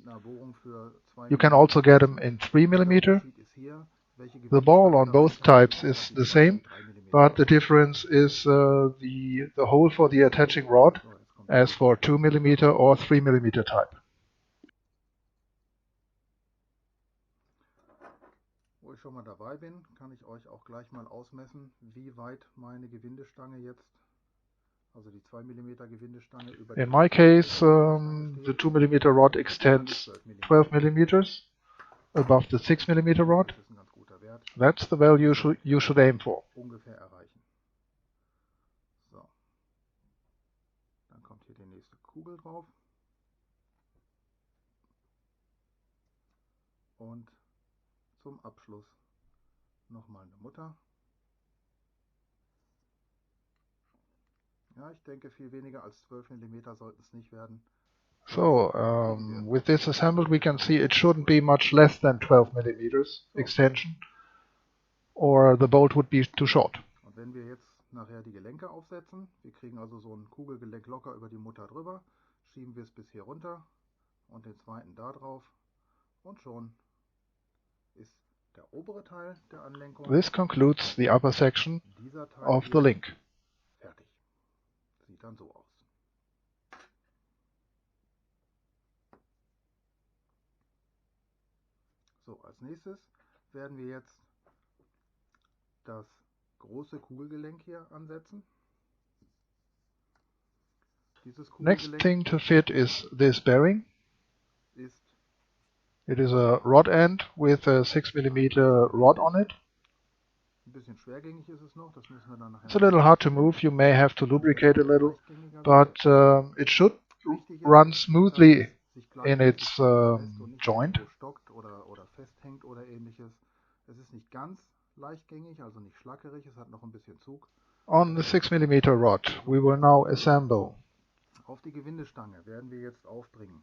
You can also get them in 3mm. The ball on both types is the same, but the difference is the hole for the attaching rod, as for 2mm or 3mm type. Wo ich schon mal dabei bin, kann ich euch auch gleich mal ausmessen, wie weit meine Gewindestange jetzt, also die 2 mm Gewindestange über In my case, the 2mm rod extends 12 mm above the 6mm rod. Das ist ein ganz guter Wert. That's the value you should aim for. Ungefähr erreichen. So. Dann kommt hier die nächste Kugel drauf. Und zum Abschluss nochmal eine Mutter. Ja, ich denke, viel weniger als 12 mm sollten es nicht werden. So, with this assembled we can see it shouldn't be much less than 12mm extension, or the bolt would be too short. Und wenn wir jetzt nachher die Gelenke aufsetzen, wir kriegen also so ein Kugelgelenk locker über die Mutter drüber, schieben wir es bis hier runter und den zweiten da drauf und schon ist der obere Teil der Anlenkung, This concludes the upper section dieser Teil of the hier, link. fertig. Sieht dann so aus. So, als nächstes werden wir jetzt das große Kugelgelenk hier ansetzen. Dieses Next Kugelgelenk thing to fit is this bearing. ist It is a rod end with a 6mm rod on it. ein bisschen schwergängig, ist es noch. Das müssen wir dann nachher It's a little hard to move. You may have to lubricate a little, but it should run smoothly in its joint. Stockt oder festhängt oder ähnliches. Es ist nicht ganz leichtgängig, also nicht schlackerig. Es hat noch ein bisschen Zug. On the 6mm rod, we will now assemble Auf die Gewindestange werden wir jetzt aufbringen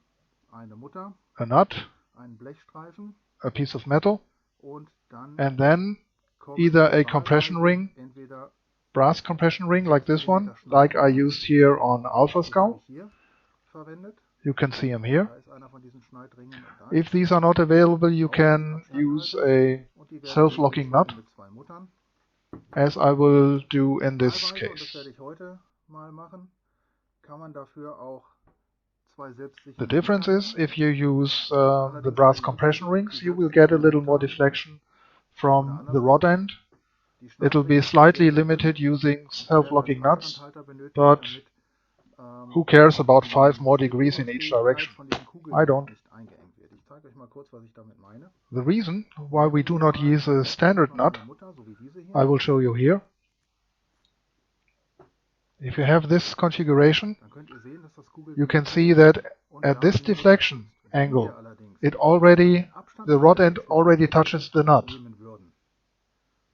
eine Mutter, a nut, einen Blechstreifen a piece of metal, und dann and then kommen either a compression ring, entweder brass compression ring like this one, like I used here on Alpha Scout. hier verwendet. You can see them here. Da ist einer von diesen Schneidringen. Und da If these are not available, you can use a und die werden self-locking nut, mit zwei Muttern. as I will do in this Teilweise, und das case. werde ich heute mal machen, kann man dafür auch zwei selbstsichere The difference Muttern is, if you use the brass compression rings, you will get a little more deflection from the rod end. die It will be slightly limited using self-locking nuts, Schneidringhalter benötigen, but damit, who cares about 5 more degrees in each direction? von diesen Kugeln I don't. nicht eingeengt wird. Ich zeige euch mal kurz, was ich damit meine. The reason why we do not use a standard nut, Eine Mutter, so wie diese hier, I will show you here. If you have this configuration, dann könnt ihr sehen, dass das you can see that und at this deflection Wenn angle, wir allerdings the rod end already touches the nut. nehmen würden,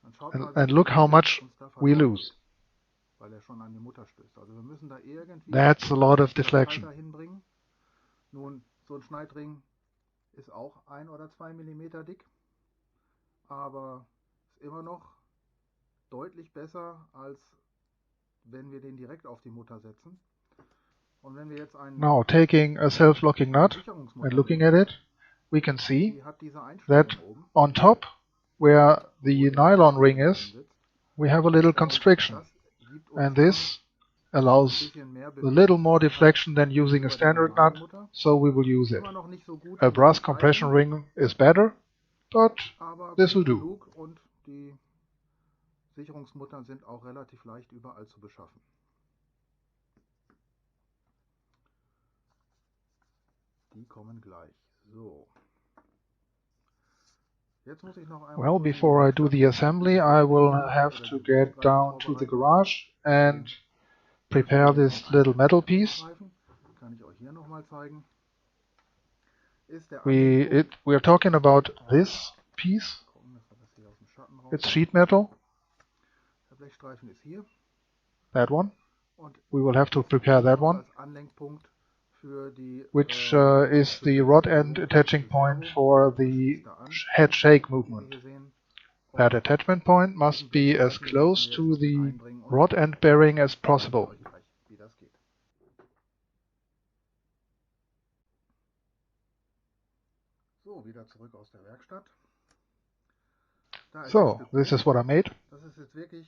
dann schaut mal, And look how much uns da we verloren lose. geht, weil er schon an die Mutter stößt. Also wir müssen da irgendwie That's a lot of den deflection. Schalter hinbringen. Nun, so ein Schneidring ist auch 1 oder 2 Millimeter dick, aber ist immer noch deutlich besser, als wenn wir den direkt auf die Mutter setzen. Und wenn wir jetzt einen Now, taking a self-locking nut Sicherungsmutter and looking at it, we can see die hat diese that Einstellung oben, on top, where the nylon ring is, sitzt. we have a little constriction. Das gibt uns And this allows ein bisschen mehr a little more deflection than using a standard nut, so we will use it. immer noch nicht so gut A wie brass die compression Reifen, ring is better, but aber this gut will do. genug und die Sicherungsmuttern sind auch relativ leicht überall zu beschaffen. Die kommen gleich. So. Jetzt muss ich noch einmal Well, before I do the assembly, I will have to get down to the garage and prepare this little metal piece. Kann ich euch hier noch mal zeigen. Ist der We are talking about this piece. Gucken, dass wir das hier aus dem Schatten raus. It's sheet metal, Der Blechstreifen ist hier that one. und We will have to prepare that one, als Anlenkpunkt für die which is the rod end attaching point for the head shake movement. hier sehen. That attachment point must be as close to the rod end bearing as possible. Wie das geht. So, wieder zurück aus der Werkstatt. Da ist So, das Stück this Blech. is what I made. Das ist jetzt wirklich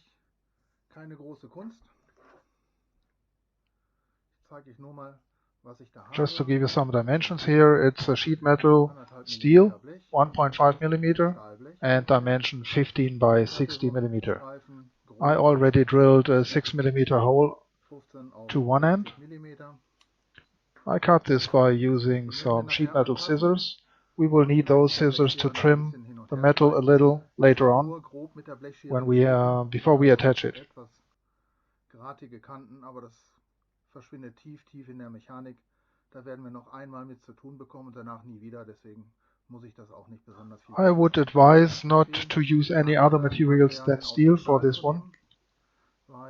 keine große Kunst. Ich zeige euch nur mal, was ich da habe. Just to give you some dimensions here, it's a sheet metal 1,5 steel, Millimeter Blech, 1.5 millimeter, Stahlblech, and dimension 15 by 60 millimeter. Streifen, grob I already drilled a 6 millimeter hole 15 auf to one end. 60 Millimeter. I cut this by using some sheet metal scissors. We will need those scissors to trim the metal a little later on, Nur grob mit der Blechschere when we before we attach it. etwas gratige Kanten, aber das verschwindet tief in der Mechanik. Da werden wir noch einmal mit zu tun bekommen und danach nie wieder, deswegen muss ich das auch nicht besonders viel. I would advise not to use any other materials than steel for this one.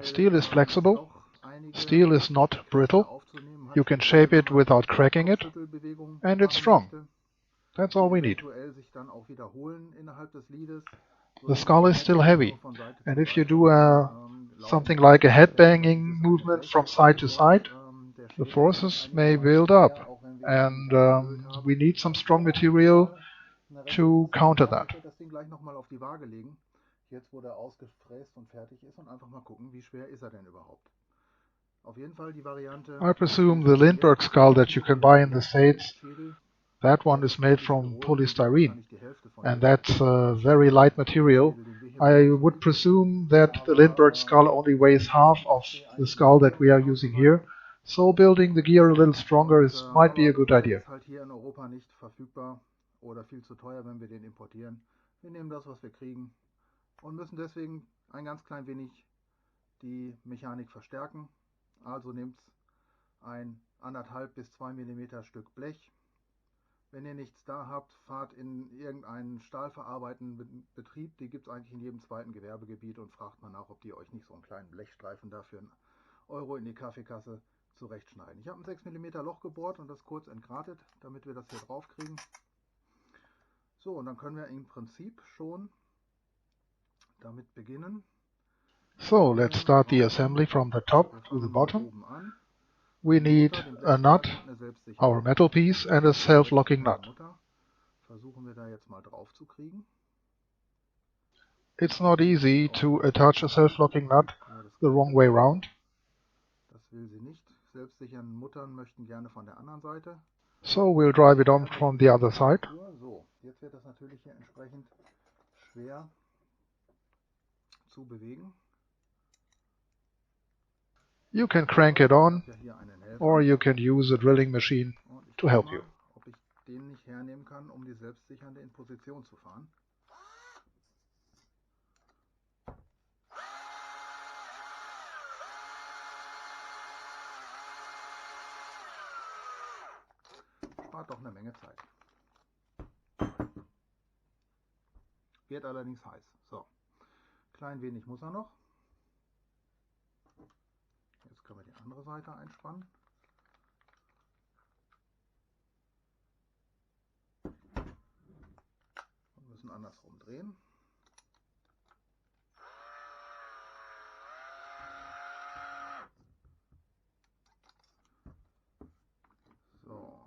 Steel is flexible. Steel is not brittle. You can shape it without cracking it, and it's strong. That's all we need. The skull is still heavy, and if you do something like a head banging movement from side to side, the forces may build up, and we need some strong material to counter that. Ich werde das Ding gleich nochmal auf die Waage legen, jetzt wo der ausgefräst und fertig ist, und einfach mal gucken, wie schwer ist er denn überhaupt. Auf jeden Fall die Variante. I presume the Lindbergh skull that you can buy in the States, that one is made from polystyrene, and that's a very light material. I would presume that the Lindbergh skull only weighs half of the skull that we are using here, so building the gear a little stronger might be a good idea. Ist halt hier in Europa nicht verfügbar oder viel zu teuer, wenn wir den importieren. Wir nehmen das, was wir kriegen, und müssen deswegen ein ganz klein wenig die Mechanik verstärken. Also nehmt ein 1,5 bis 2 mm Stück Blech. Wenn ihr nichts da habt, fahrt in irgendeinen stahlverarbeitenden Betrieb, die gibt es eigentlich in jedem zweiten Gewerbegebiet, und fragt mal nach, ob die euch nicht so einen kleinen Blechstreifen dafür einen Euro in die Kaffeekasse zurechtschneiden. Ich habe ein 6 mm Loch gebohrt und das kurz entgratet, damit wir das hier drauf kriegen. So, und dann können wir im Prinzip schon damit beginnen. So let's start the assembly from the top to the bottom. We need a nut, our metal piece, and a self-locking nut. Versuchen wir da jetzt mal drauf zu kriegen. It's not easy to attach a self-locking nut the wrong way round. Das will sie nicht. Selbstsichernde Muttern möchten gerne von der anderen Seite. So we'll drive it on from the other side. So, jetzt wird das natürlich hier entsprechend schwer zu bewegen. You can crank it on, or you can use a drilling machine to help you. Ob ich den nicht hernehmen kann, um die selbstsichernde in Position zu fahren. Spart doch eine Menge Zeit. Wird allerdings heiß. So, klein wenig muss er noch. Jetzt können wir die andere Seite einspannen. Und müssen andersrum drehen. So.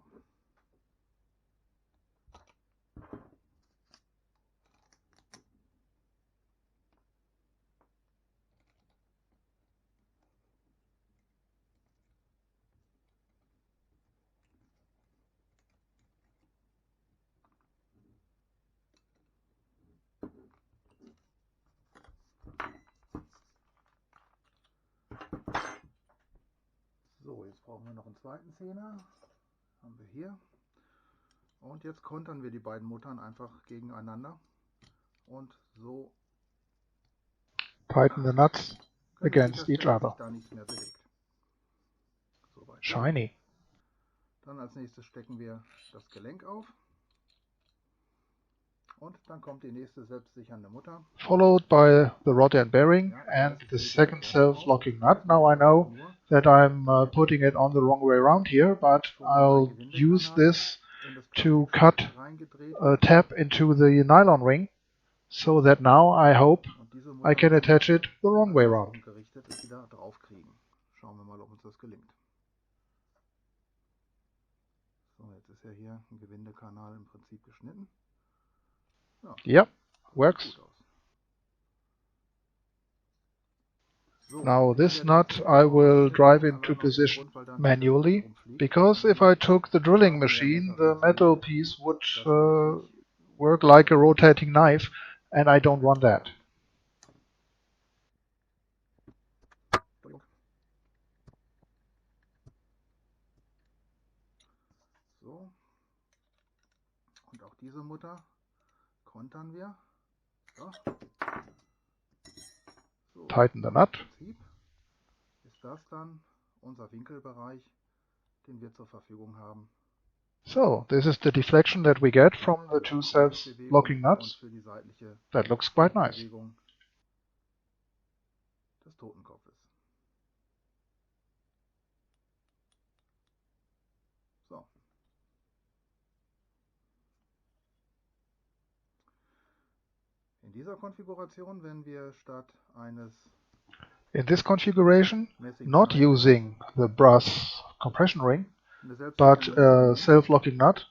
So, jetzt brauchen wir noch einen zweiten Zehner. Haben wir hier. Und jetzt kontern wir die beiden Muttern einfach gegeneinander. Und so Tighten the nuts against each other. da nichts mehr bewegt. Soweit. Shiny. Dann als nächstes stecken wir das Gelenk auf. Und dann kommt die nächste selbstsichernde Mutter. Followed by the rod and bearing and the second self-locking nut. Now I know that I'm putting it on the wrong way around here, but I'll use this to cut a tab into the nylon ring, so that now I hope I can attach it the wrong way around. Wieder drauf kriegen. Schauen wir mal, ob uns das gelingt. So, jetzt ist ja hier ein Gewindekanal im Prinzip geschnitten. Ja, yep, works. Now this nut I will drive into position manually, because if I took the drilling machine, the metal piece would work like a rotating knife, and I don't want that. So, und auch diese Mutter kontern wir. So. So, tighten the nut. Ist das dann unser Winkelbereich, den wir zur Verfügung haben? So, this is the deflection that we get from the two self-locking nuts. That looks quite nice. Des Totenkopfes. So. In dieser Konfiguration, wenn wir statt eines in this configuration, not using the brass compression ring, But a self-locking nut,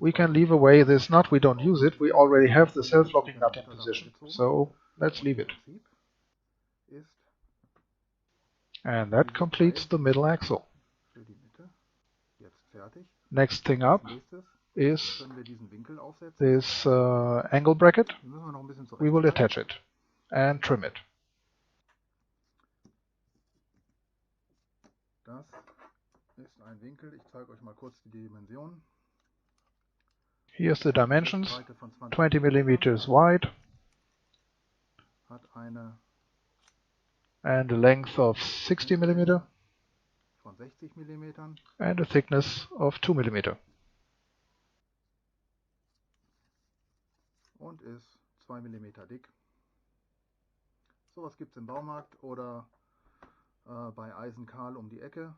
we can leave away this nut. We don't use it. We already have the self-locking nut in position. So let's leave it. And that completes the middle axle. Next thing up is this angle bracket. We will attach it and trim it. Das ist ein Winkel. Ich zeige euch mal kurz die Dimensionen. Here's the dimensions. 20 millimeters wide hat eine and a length of 60 millimeter von 60 Millimetern and a thickness of 2 millimeter. Und ist 2 Millimeter dick. Sowas gibt es im Baumarkt oder bei Eisenkahl um die Ecke,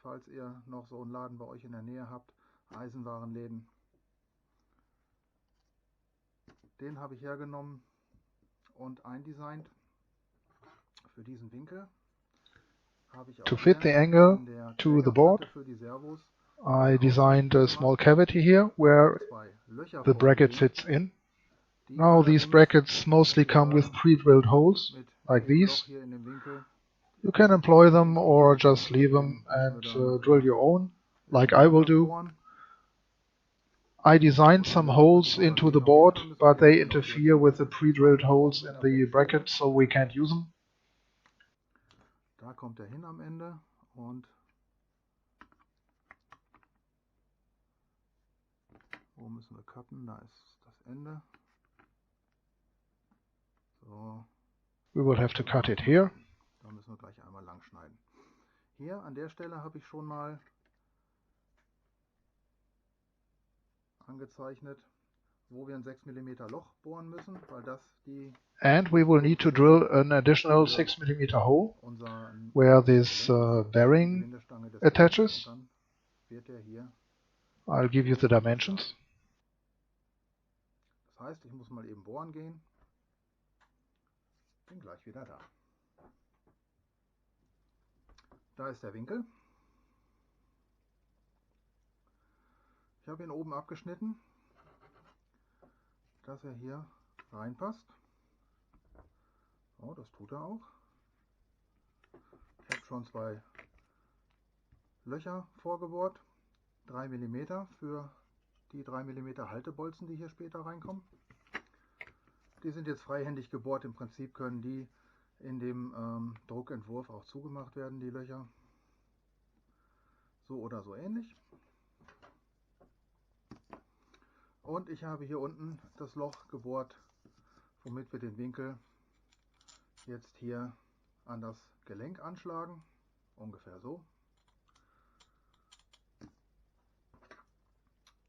falls ihr noch so einen Laden bei euch in der Nähe habt, Eisenwarenläden. Den habe ich hergenommen und eindesignt für diesen Winkel. To fit the angle to the board, I designed a small cavity here where the bracket fits in. Now these brackets mostly come with pre-drilled holes, like these. You can employ them or just leave them and drill your own, like I will do. I designed some holes into the board, but they interfere with the pre-drilled holes in the bracket, so we can't use them. Da kommt er hin am Ende und wo müssen wir cutten? Da ist das Ende. So. We will have to cut it here. Da müssen wir gleich einmal lang schneiden. Hier an der Stelle habe ich schon mal angezeichnet, wo wir ein 6 mm Loch bohren müssen, weil das die And we will need to drill an additional 6 mm hole where this bearing attaches. I'll give you the dimensions. Das heißt, ich muss mal eben bohren gehen. Bin gleich wieder da. Da ist der Winkel. Ich habe ihn oben abgeschnitten, dass er hier reinpasst. Oh, das tut er auch. Ich habe schon 2 Löcher vorgebohrt, 3 mm für die 3 mm Haltebolzen, die hier später reinkommen. Die sind jetzt freihändig gebohrt, im Prinzip können die in dem Druckentwurf auch zugemacht werden, die Löcher. So oder so ähnlich. Und ich habe hier unten das Loch gebohrt, womit wir den Winkel jetzt hier an das Gelenk anschlagen. Ungefähr so.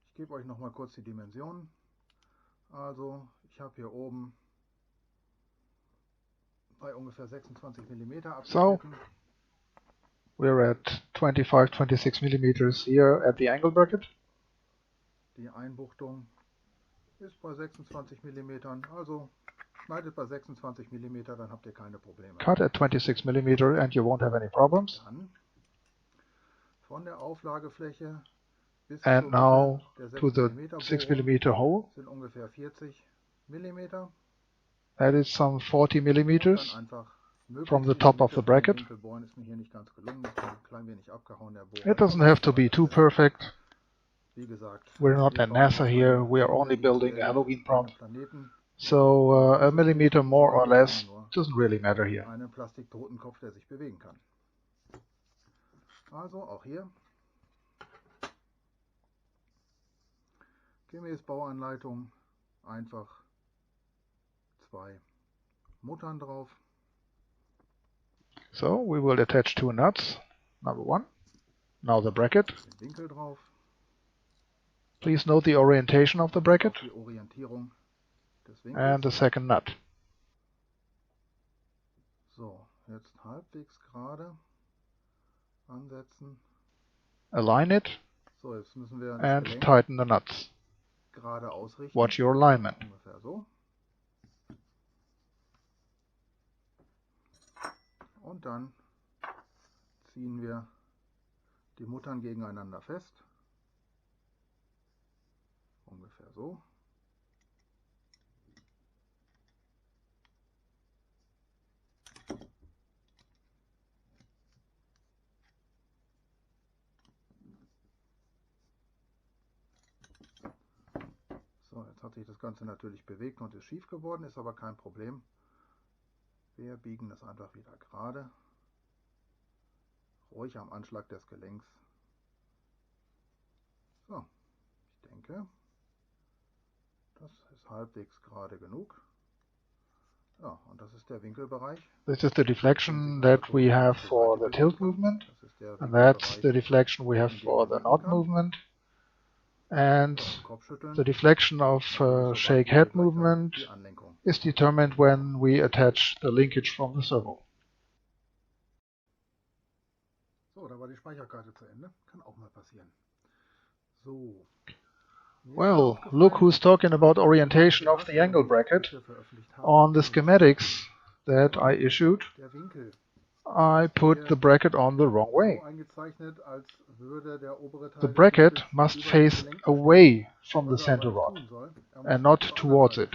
Ich gebe euch noch mal kurz die Dimensionen. Also ich habe hier oben bei ungefähr 26 mm abgeschnitten. So, we're at 26 millimeters here at the angle bracket. Die Einbuchtung ist bei 26 mm, also schneidet bei 26 mm, dann habt ihr keine Probleme. Cut at 26 millimeter and you won't have any problems. Dann von der Auflagefläche bis And now to the 6 6 millimeter hole. sind ungefähr 40 mm. That is some 40 millimeters Dann einfach from the top of the bracket. Ist mir hier nicht ganz gelungen, ist ein klein wenig abgehauen, der Bohren. It doesn't have to be too perfect. Wie gesagt, We're not at NASA here, we are only building a Halloween prop. So a millimeter more or less doesn't really matter here. Einen Plastiktotenkopf, der sich bewegen kann. Also auch hier. Gemäß Bauanleitung einfach 2 Muttern drauf. So we will attach 2 nuts. Number 1. Now the bracket. Den Winkel drauf. Please note the orientation of the bracket. Die Orientierung des Winkels. And the second nut. So, jetzt halbwegs gerade ansetzen. Align it So, jetzt müssen wir das and Gelenk tighten the nuts. gerade ausrichten. Watch your alignment. Ungefähr so. Und dann ziehen wir die Muttern gegeneinander fest. Ungefähr so. So, jetzt hat sich das Ganze natürlich bewegt und ist schief geworden, ist aber kein Problem. Wir biegen das einfach wieder gerade. Ruhig am Anschlag des Gelenks. So, ich denke, das ist halbwegs gerade genug. Ja, und das ist der Winkelbereich. This is the deflection that we have for the tilt movement, and that's the deflection we have for the nod movement. And the deflection of shake head movement is determined when we attach the linkage from the servo. So, da war die Speicherkarte zu Ende. Kann auch mal passieren. So. Well, look who's talking about orientation of the angle bracket. On the schematics that I issued, I put the bracket on the wrong way. The bracket must face away from the center rod and not towards it.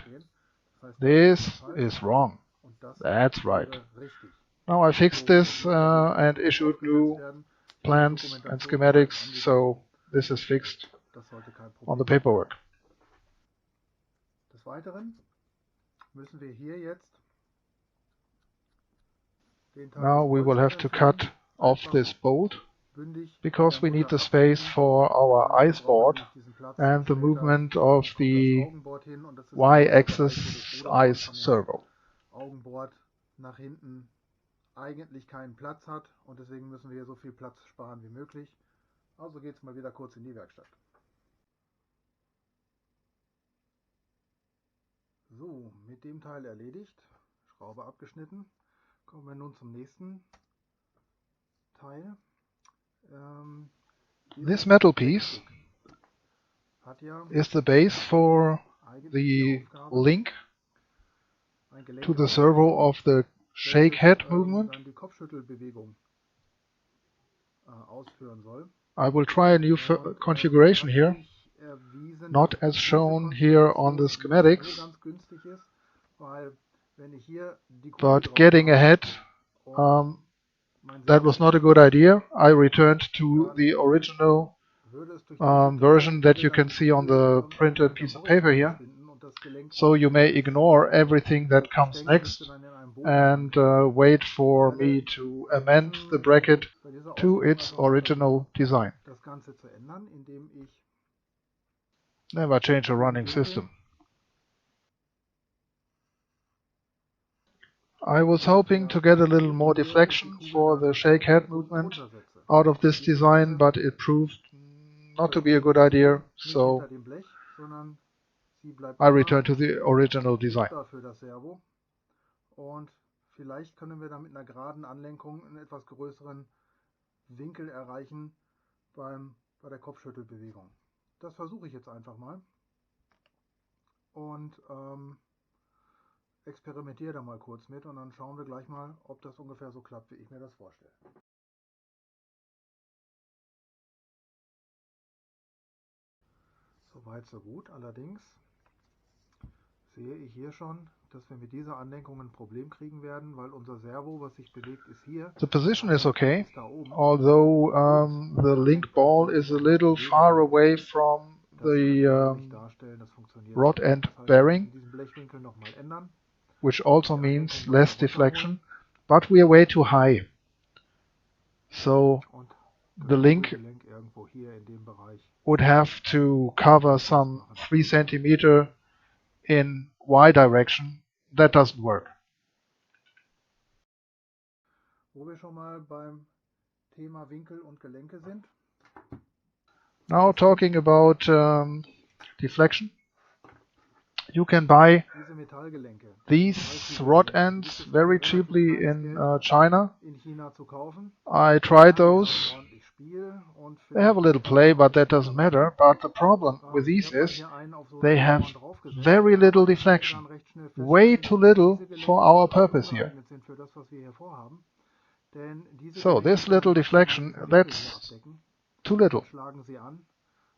This is wrong. That's right. Now I fixed this and issued new plans and schematics, so this is fixed on the paperwork. Des Weiteren müssen wir hier jetzt Now we will have to cut off this bolt because we need the space for our ice board and the movement of the y-axis ice servo. Augenboard nach hinten eigentlich keinen Platz hat und deswegen müssen wir hier so viel Platz sparen wie möglich. Also geht's mal wieder kurz in die Werkstatt. So, mit dem Teil erledigt, Schraube abgeschnitten, kommen wir nun zum nächsten Teil. This metal piece is the base for the link to the servo of the shake head movement. I will try a new configuration here, not as shown here on the schematics, but getting ahead, that was not a good idea. I returned to the original version that you can see on the printed piece of paper here. So you may ignore everything that comes next and wait for me to amend the bracket to its original design. Never change a running system. I was hoping to get a little more deflection for the shake head movement out of this design, but it proved not to be a good idea, so I returned to the original design. Und vielleicht können wir dann mit einer geraden Anlenkung einen etwas größeren Winkel erreichen bei der Kopfschüttelbewegung. Das versuche ich jetzt einfach mal und experimentiere da mal kurz mit und dann schauen wir gleich mal, ob das ungefähr so klappt, wie ich mir das vorstelle. Soweit so gut, allerdings sehe ich hier schon, dass wir mit dieser Anlenkung ein Problem kriegen werden, weil unser Servo, was sich bewegt, ist hier. The position is okay, although the link ball is a little far away from the rod end bearing, which also means less deflection, but we are way too high. So the link would have to cover some 3 cm in Y direction. That doesn't work. Wo wir schon mal beim Thema Winkel und Gelenke sind. Now talking about deflection. You can buy these rod ends very cheaply in China. I tried those. They have a little play, but that doesn't matter. But the problem with these is they have very little deflection. Way too little for our purpose here. So this little deflection, that's too little. schlagen sie an.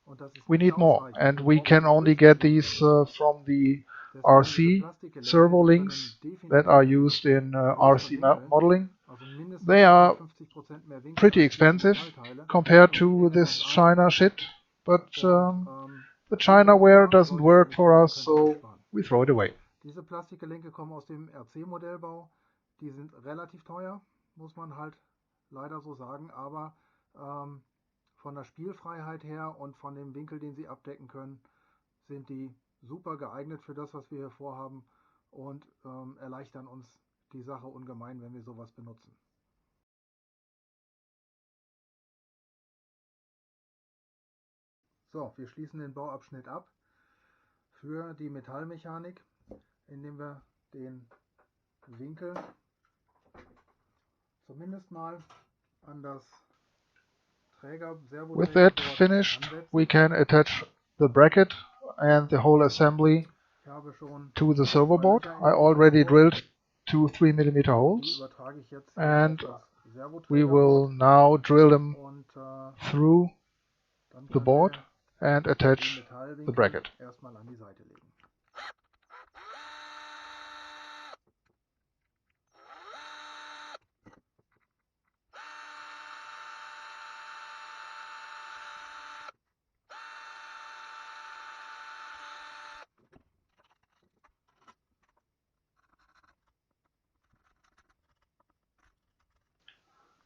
Und das ist We nicht need more, ausreichend. and Wir we brauchen can only get these from the Deswegen diese RC Plastikgelenke, servo die links können that are definitiv used in größere RC Winkel, modeling. also mindestens They are 50% mehr Winkel pretty als diese expensive Metallteile. compared Und die to engen this uns ein. China shit, but Und the das bringt China uns ware aber doesn't deutlich work in for die us, Kosten, können wir so sparen. we throw it away. Diese Plastikgelenke kommen aus dem RC-Modellbau. Die sind relativ teuer, muss man halt leider so sagen, aber von der Spielfreiheit her und von dem Winkel, den sie abdecken können, sind die super geeignet für das, was wir hier vorhaben und erleichtern uns die Sache ungemein, wenn wir sowas benutzen. So, wir schließen den Bauabschnitt ab für die Metallmechanik, indem wir den Winkel zumindest mal an das With that Servo-Trägerboard finished, ansetzen. we can attach the bracket and the whole assembly Ich habe schon to the servo zwei board. Löcher in I den already Winkel gebohrt. drilled 2 3mm Die holes, übertrage ich jetzt hier and auf das we will Servo-Trägerboard now drill them und through dann the können board wir and die attach the Metallwinkel bracket. erstmal an die Seite legen.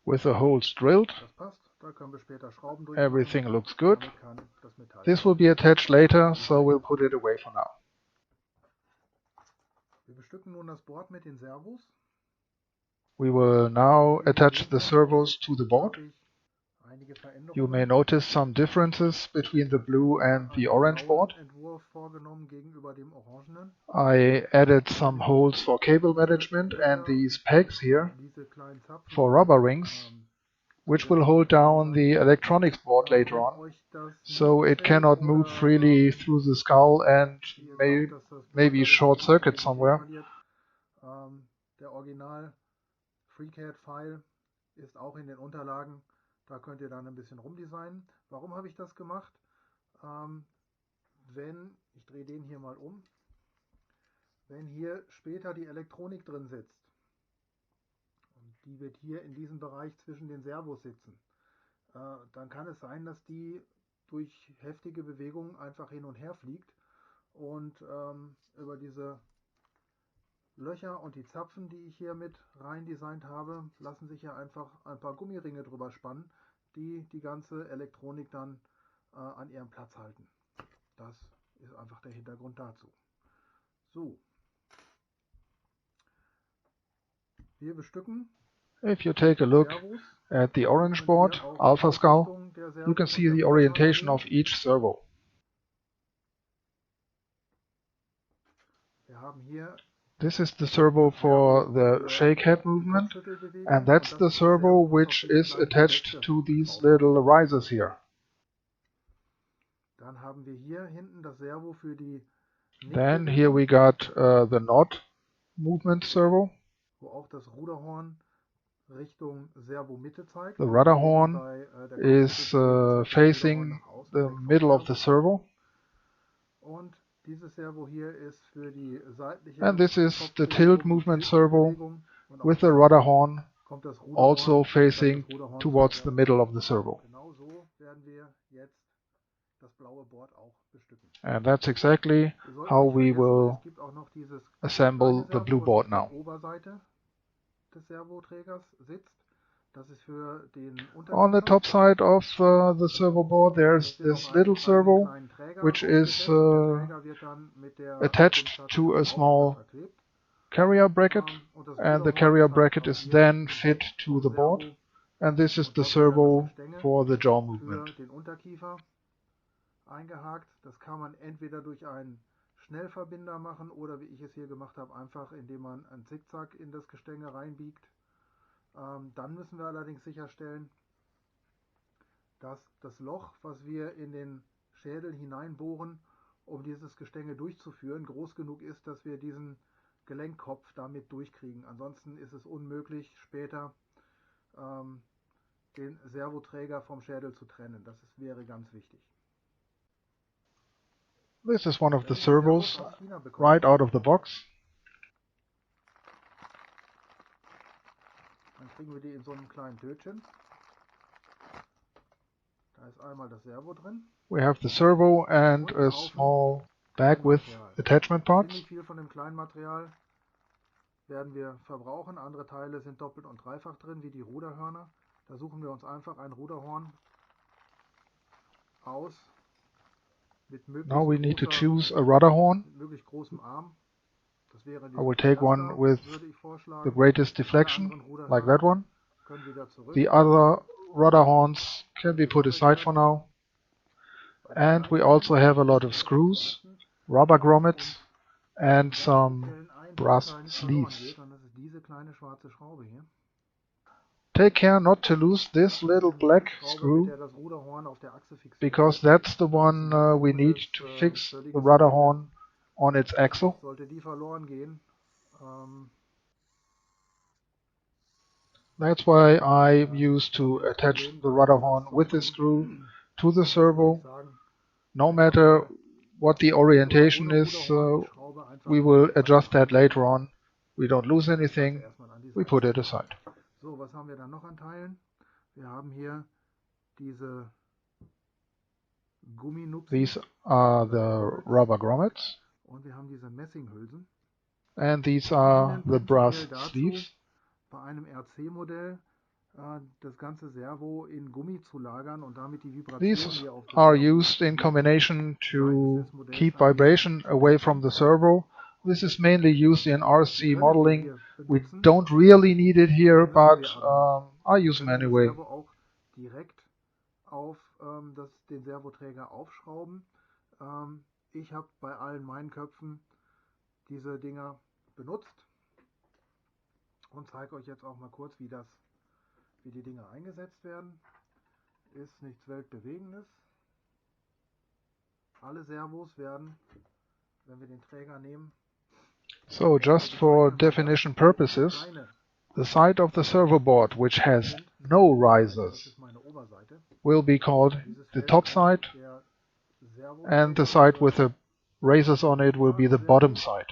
With the holes drilled, Das passt, da können wir später Schrauben durchmachen. everything looks good. Damit kann das Metall. This will be attached later, so we'll put it away for now. Wir bestücken nun das Board mit den Servos. We will now attach the servos to the board. Habe ich einige Veränderungen. You may notice some differences between the blue and the orange board. Entwurf vorgenommen gegenüber dem orangenen. I added some holes for cable management and these pegs here Diese kleinen Zapfen, for rubber rings, which will hold down the electronics board later on, so it cannot move freely through the skull and maybe short circuit somewhere. Der Original FreeCAD-File ist auch in den Unterlagen. Da könnt ihr dann ein bisschen rumdesignen. Warum habe ich das gemacht? Ich drehe den hier mal um, wenn hier später die Elektronik drin sitzt, und die wird hier in diesem Bereich zwischen den Servos sitzen, dann kann es sein, dass die durch heftige Bewegungen einfach hin und her fliegt und über diese Löcher und die Zapfen, die ich hier mit rein designt habe, lassen sich ja einfach ein paar Gummiringe drüber spannen, die die ganze Elektronik dann an ihrem Platz halten. Das ist einfach der Hintergrund dazu. So. Wir bestücken. If you take a look at the orange board, Alpha Skull, you can see the orientation of each servo. Wir haben hier This is the servo for the shake head movement, and that's the servo which is attached to these little risers here. Dann haben wir hier hinten das Servo für die Then here we got the nod movement servo. Wo auch das Ruderhorn Richtung Servo-Mitte zeigt. The rudder horn is facing the middle of the servo. Und dieses Servo hier ist für die seitliche And this is the tilt movement servo with the rudder horn also facing towards the middle of the servo. Genau so werden wir jetzt das blaue Board auch bestücken. And that's exactly how we will assemble the blue board now. Oberseite des Servoträgers sitzt. Das ist für den On the top side of the servo board there's this little servo which is attached to a small carrier bracket, and the carrier bracket is then fit to the board, and this is the servo for the jaw movement. Den Unterkiefer eingehakt. Das kann man entweder durch einen Schnellverbinder machen oder wie ich es hier gemacht habe, einfach indem man einen Zickzack in das Gestänge reinbiegt. Dann müssen wir allerdings sicherstellen, dass das Loch, was wir in den Schädel hineinbohren, um dieses Gestänge durchzuführen, groß genug ist, dass wir diesen Gelenkkopf damit durchkriegen. Ansonsten ist es unmöglich, später den Servoträger vom Schädel zu trennen. Das wäre ganz wichtig. This is one of the servos right out of the box. Dann kriegen wir die in so einem kleinen Tötchen. Da ist einmal das Servo drin. We have the servo and a small bag with attachment parts. Ziemlich viel von dem kleinen Material werden wir verbrauchen. Andere Teile sind doppelt und dreifach drin, wie die Ruderhörner. Da suchen wir uns einfach ein Ruderhorn aus mit Now we need to möglichst choose a rudder horn. großem Arm. Das wäre I will take one with würde ich vorschlagen. the greatest deflection, like that one. Können wieder zurück. The other rudder horns can be put aside for now. And we also have a lot of screws, rubber grommets, and some brass sleeves. Und das ist diese kleine schwarze Schraube hier. Take care not to lose this little black screw, Das Ruderhorn auf der Achse fixiert. because that's the one we need to fix the rudder horn on its axle. Sollte die verloren gehen, That's why I used to attach the rudder horn with the screw to the servo. No matter what the orientation is, we will adjust that later on. We don't lose anything, we put it aside. So, was haben wir dann noch an Teilen? Wir haben hier diese Gumminupsen These are the rubber grommets, und wir haben diese Messinghülsen. and these are the brass sleeves. Bei einem RC-Modell das ganze Servo in Gummi zu lagern und damit die Vibration These hier auf are used in combination to keep vibration away from the servo. This is mainly used in RC modeling. We don't really need it here, but I use them anyway. Das Servo auch direkt auf den Servoträger aufschrauben. Ich habe bei allen meinen Köpfen diese Dinger benutzt und zeige euch jetzt auch mal kurz, wie die Dinger eingesetzt werden. Ist nichts Weltbewegendes. Alle Servos werden, wenn wir den Träger nehmen, So just for definition purposes, the side of the servo board which has no das risers ist meine Oberseite, will be called the top side, der Servo and the side with the risers on it will be the bottom side.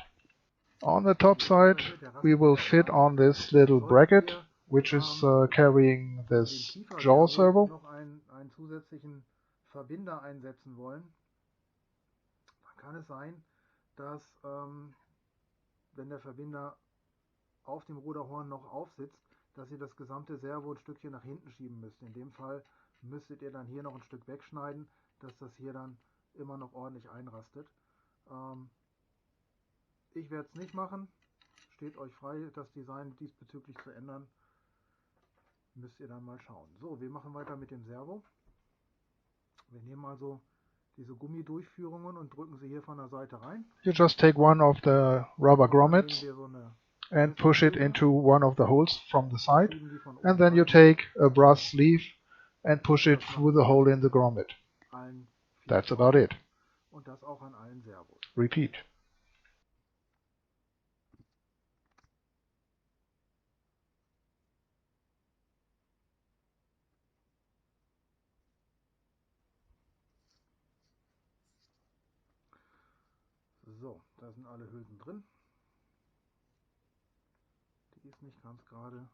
On the top side we will fit on this little bracket which is carrying this jaw servo. noch einen zusätzlichen Verbinder einsetzen wollen, dann kann es sein, dass wenn der Verbinder auf dem Ruderhorn noch aufsitzt, dass ihr das gesamte Servo ein Stückchen nach hinten schieben müsst. In dem Fall müsstet ihr dann hier noch ein Stück wegschneiden, dass das hier dann immer noch ordentlich einrastet. Ich werde es nicht machen. Steht euch frei, das Design diesbezüglich zu ändern. Müsst ihr dann mal schauen. So, wir machen weiter mit dem Servo. Wir nehmen also diese Gummidurchführungen und drücken sie hier von der Seite rein. You just take one of the rubber Dann nehmen grommets wir so eine and push it into one of the holes from the side, schieben die von oben and then you rein. take a brass sleeve and push it through the hole in the grommet. Allen vier That's about it. Und das auch an allen Servos. Repeat. So, da sind alle Hülsen drin. Die ist nicht ganz gerade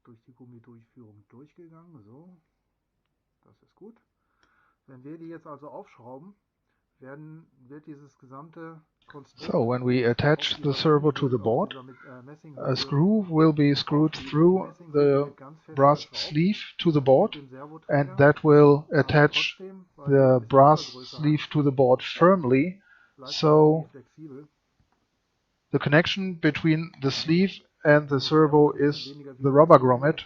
durch die Gummidurchführung durchgegangen. So, das ist gut. Wenn wir die jetzt also aufschrauben, wird dieses gesamte Konstrukt So when we attach the servo to the board, a screw will be screwed through the brass sleeve to the board, and that will attach the brass sleeve to the board firmly, so the connection between the sleeve and the servo is the rubber grommet,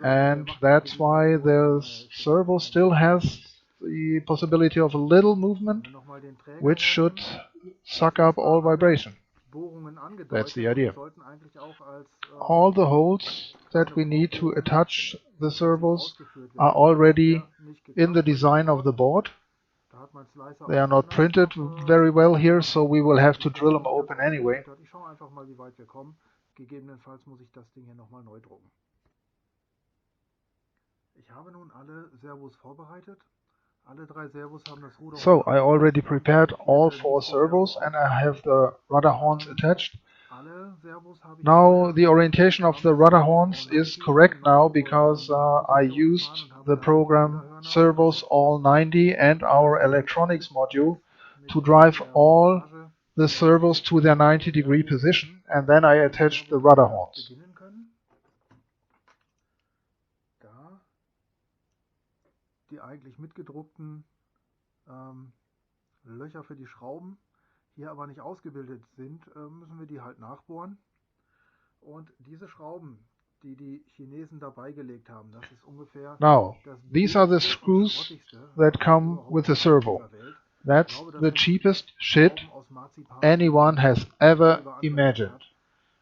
and that's why the servo still has the possibility of a little movement, which should suck up all vibration. That's the idea. All the holes that we need to attach the servos are already in the design of the board. They are not printed very well here, so we will have to drill them open anyway. Ich schaue einfach mal, wie weit wir kommen. Gegebenenfalls muss ich das Ding hier nochmal neu drucken. Ich habe nun alle Servos vorbereitet. Alle 3 Servos haben das Ruder. So I already prepared all 4 servos and I have the rudder horns attached. Alle Servos habe ich Now the orientation of the rudder horns is correct now because I used the program Servos All 90 and our electronics module to drive all the servos to their 90-degree position, and then I attached the rudder horns. beginnen können. Da die eigentlich mitgedruckten Löcher für die Schrauben hier aber nicht ausgebildet sind, müssen wir die halt nachbohren. Und diese Schrauben, die die Chinesen dabei gelegt haben, das ist ungefähr Now, das these are the billigste und screws schrottigste, that was come überhaupt with the auf servo. dieser Welt. Ich That's glaube, das the sind cheapest shit Schrauben aus Marzipan, anyone has die ever über andere imagined. hat.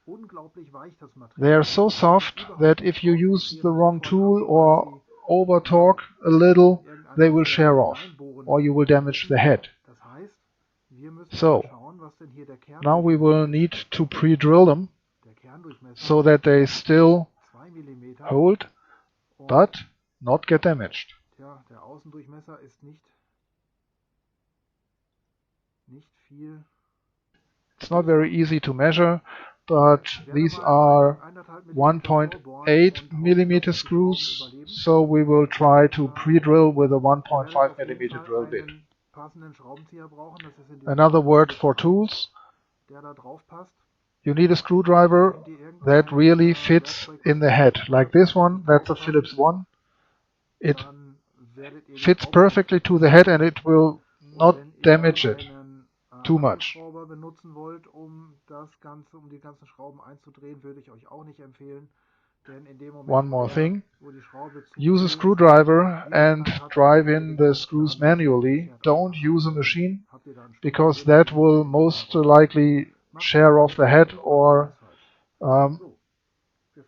Unglaublich weich das Material. They are so soft that if you use the wrong tool or over torque a little, they will shear off or you will damage the head. Das heißt, wir müssen So, schauen, was denn hier der now we will need to pre-drill them Der Kerndurchmesser so that they still 2 mm hold but not get damaged. Tja, der Außendurchmesser ist nicht viel. It's not very easy to measure, but these are 1.8 millimeter screws, so we will try to pre-drill with a 1.5 millimeter drill bit. Passenden Schraubenzieher brauchen, das ist in diesem Another word for tools, der da drauf passt. you need a screwdriver that really fits in the head. Like this one, that's a Phillips one. It Dann werdet ihr fits perfectly to the head and it will not damage it too much. Akkuschrauber benutzen wollt, um die ganzen Schrauben einzudrehen, würde ich euch auch nicht empfehlen. Denn in dem Moment, One more thing, wo die Schraube use a screwdriver and drive in the screws manually. Don't use a machine because that will most likely shear off the head or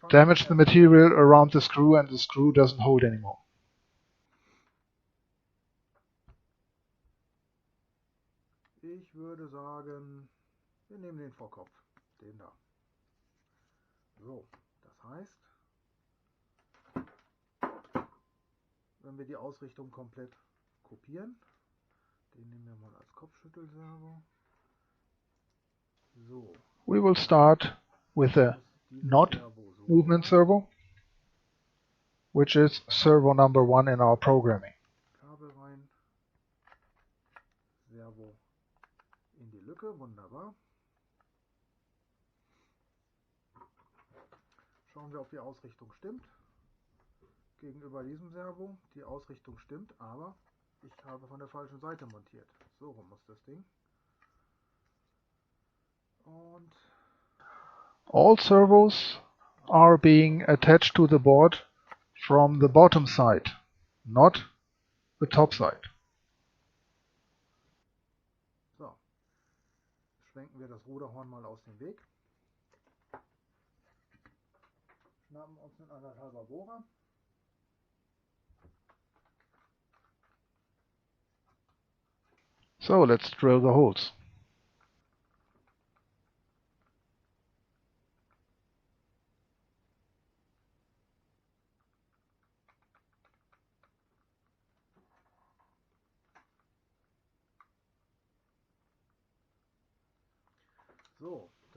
damage the material around the screw and the screw doesn't hold anymore. Ich würde sagen, wir nehmen den Vorkopf, den da. So, das heißt, wenn wir die Ausrichtung komplett kopieren, den nehmen wir mal als Kopfschüttelservo. So. We will start with the not movement servo, which is servo number 1 in our programming. Kabel rein, Servo in die Lücke, wunderbar. Schauen wir, ob die Ausrichtung stimmt. Gegenüber diesem Servo, die Ausrichtung stimmt, aber ich habe von der falschen Seite montiert. So rum muss das Ding. Und all servos are being attached to the board from the bottom side, not the top side. so, schwenken wir das Ruderhorn mal aus dem Weg. Schnappen uns einen 1,5er Bohrer. So let's drill the holes.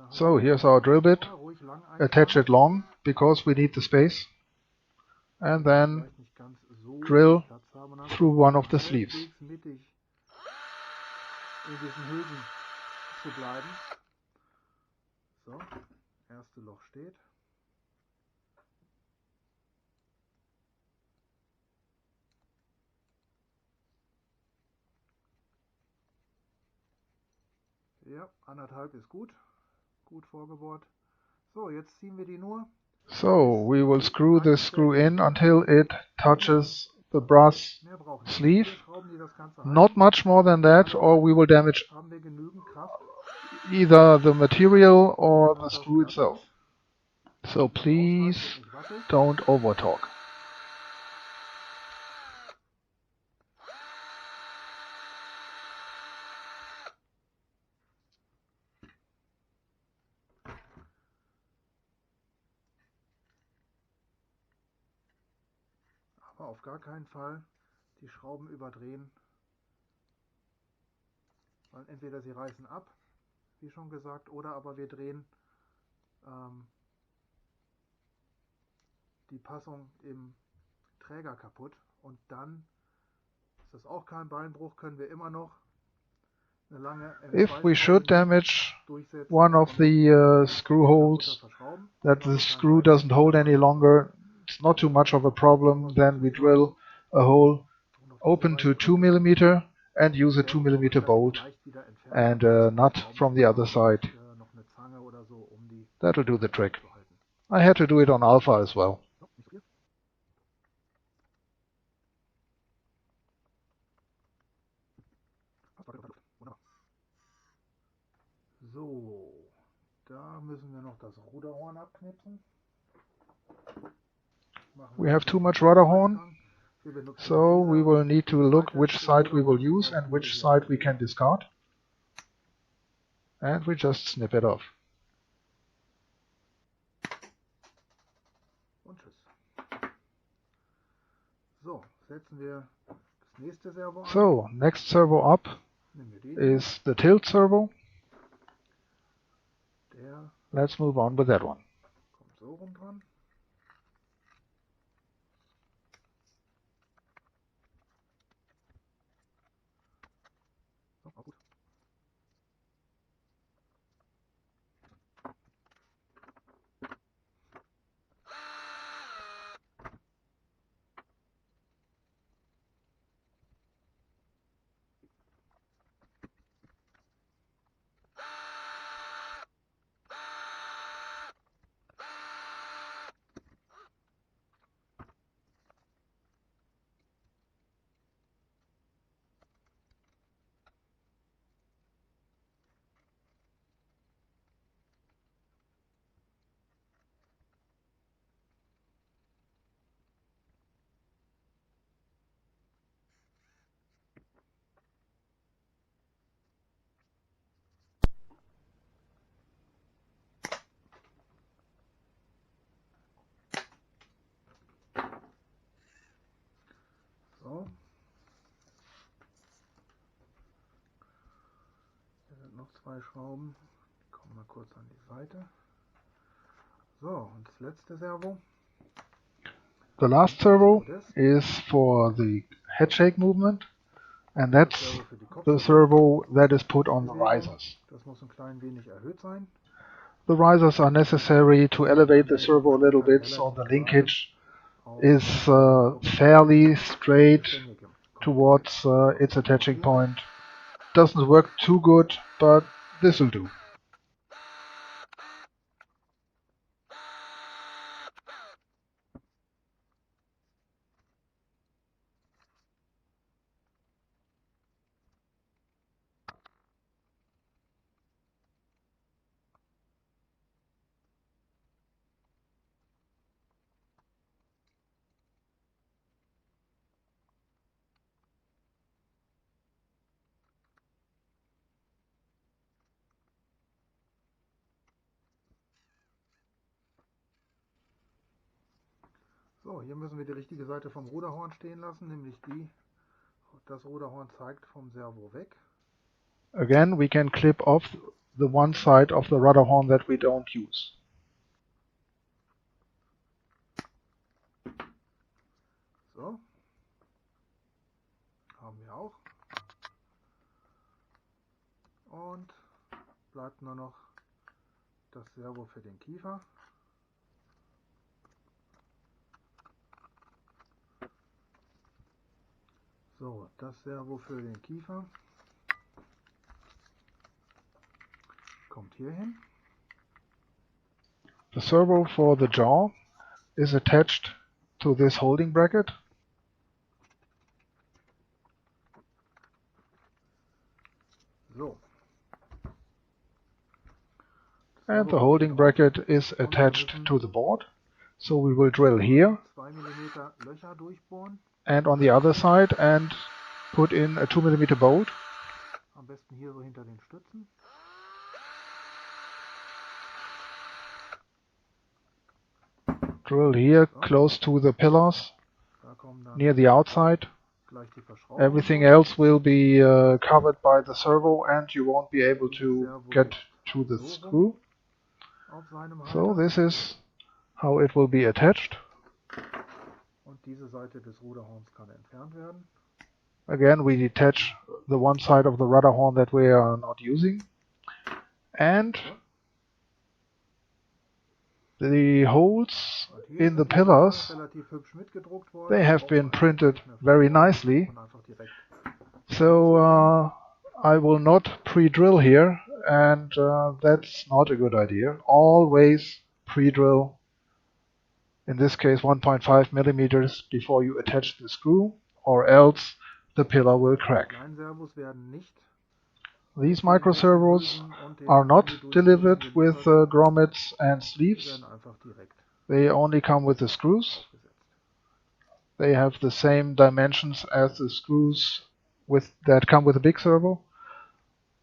So here's our drill bit. Attach it long because we need the space. And then drill through one of the sleeves. In diesen Hülsen zu bleiben. So, erste Loch steht. Ja, 1,5 ist gut. Gut vorgebohrt. So, jetzt ziehen wir die nur. So we will screw this screw in until it touches the brass sleeve. Not much more than that, or we will damage either the material or the screw itself. So please don't over talk. Auf gar keinen Fall die Schrauben überdrehen, weil entweder sie reißen ab, wie schon gesagt, oder aber wir drehen die Passung im Träger kaputt und dann ist das auch kein Beinbruch, können wir immer noch eine lange If we should damage one of the screw holes that the screw doesn't hold any longer, it's not too much of a problem. Then we drill a hole open to 2 mm and use a 2 mm bolt and a nut from the other side. That'll do the trick. I had to do it on alpha as well. So, da müssen wir noch das Ruderhorn abknipsen. We have too much rudder horn, so we will need to look which side we will use and which side we can discard. And we just snip it off. Und tschüss. So, setzen wir das nächste Servo an. So, next servo up is the tilt servo. Let's move on with that one. Kommt so rum dran. So, auch gut. So. Hier sind noch zwei Schrauben. Die kommen mal kurz an die Seite. So, und das letzte Servo. The last servo is for the head shake movement, and that's the servo that is put on the risers. Das muss ein klein wenig erhöht sein. The risers are necessary to elevate the servo a little bit so the linkage is fairly straight towards its attaching point. Doesn't work too good, but this will do. So, hier müssen wir die richtige Seite vom Ruderhorn stehen lassen, nämlich die, das Ruderhorn zeigt vom Servo weg. Again, we can clip off the one side of the rudder horn that we don't use. So, haben wir auch. Und bleibt nur noch das Servo für den Kiefer. So, das Servo für den Kiefer kommt hier hin. The servo for the jaw is attached to this holding bracket. So. And the holding bracket is attached to the board. So we will drill here 2 mm Löcher durchbohren. and on the other side and put in a 2 mm bolt. Am besten hier so hinter den Stützen. Drill here close to the pillars. Da kommen near the outside. gleich die Verschraubung Everything durch. else will be covered by the servo, and you won't be able to get to the screw. Auf seinem So Halter. this is how it will be attached. Und diese Seite des Ruderhorns kann entfernt werden. Again, we detach the one side of the rudder horn that we are not using. And the holes in the pillars, Relativ hübsch mitgedruckt worden. they have been printed very nicely. Und einfach direkt. So I will not pre-drill here, and that's not a good idea. Always pre-drill, in this case 1.5 millimeters, before you attach the screw, or else the pillar will crack. Kleinservos werden nicht These microservos are not delivered with grommets and sleeves. werden einfach direkt They only come with the screws. gesetzt. They have the same dimensions as the screws that come with a big servo.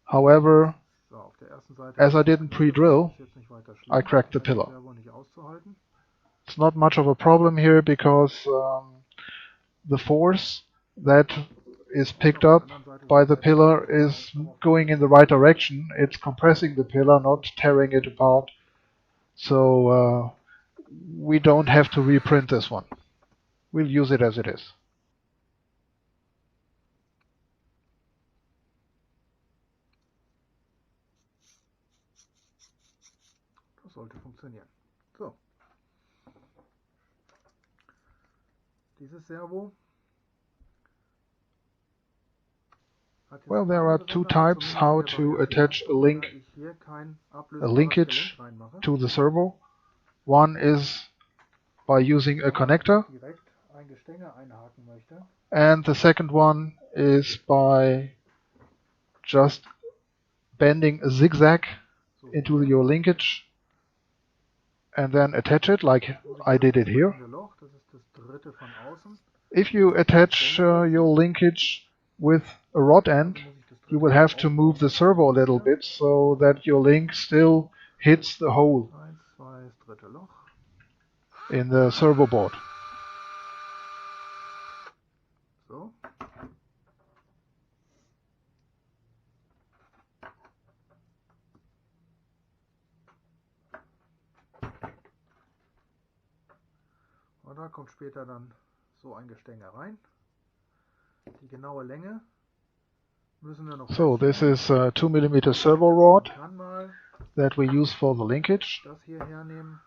However, So, auf der ersten Seite as I didn't pre-drill, ist jetzt nicht weiter schlimm. I cracked the Das pillar. Servo nicht auszuhalten. It's not much of a problem here because the force that is picked up by the pillar is going in the right direction. It's compressing the pillar, not tearing it apart. So we don't have to reprint this one. We'll use it as it is. Das sollte funktionieren. So. Dieses Servo hat jetzt Well, there eine are two Besonderheit, types zumindest how in der to Variante, attach a da link, ich hier kein a ablösbares linkage Gelenk reinmache. to the servo. One is by using a connector, Direkt ein Gestänge einhaken möchte. and the second one is by just bending a zigzag So into hier. your linkage and then attach it like I did it here. Loch, das ist das dritte von außen. If you attach your linkage with a rod end, you will have to move the servo a little bit so that your link still hits the hole 1, 2, das dritte Loch. in the servo board. So. Und da kommt später dann so ein Gestänge rein. Die genaue Länge müssen wir noch So this feststellen. is a 2 mm servo rod Ich kann mal that we use for the linkage. das hier hernehmen.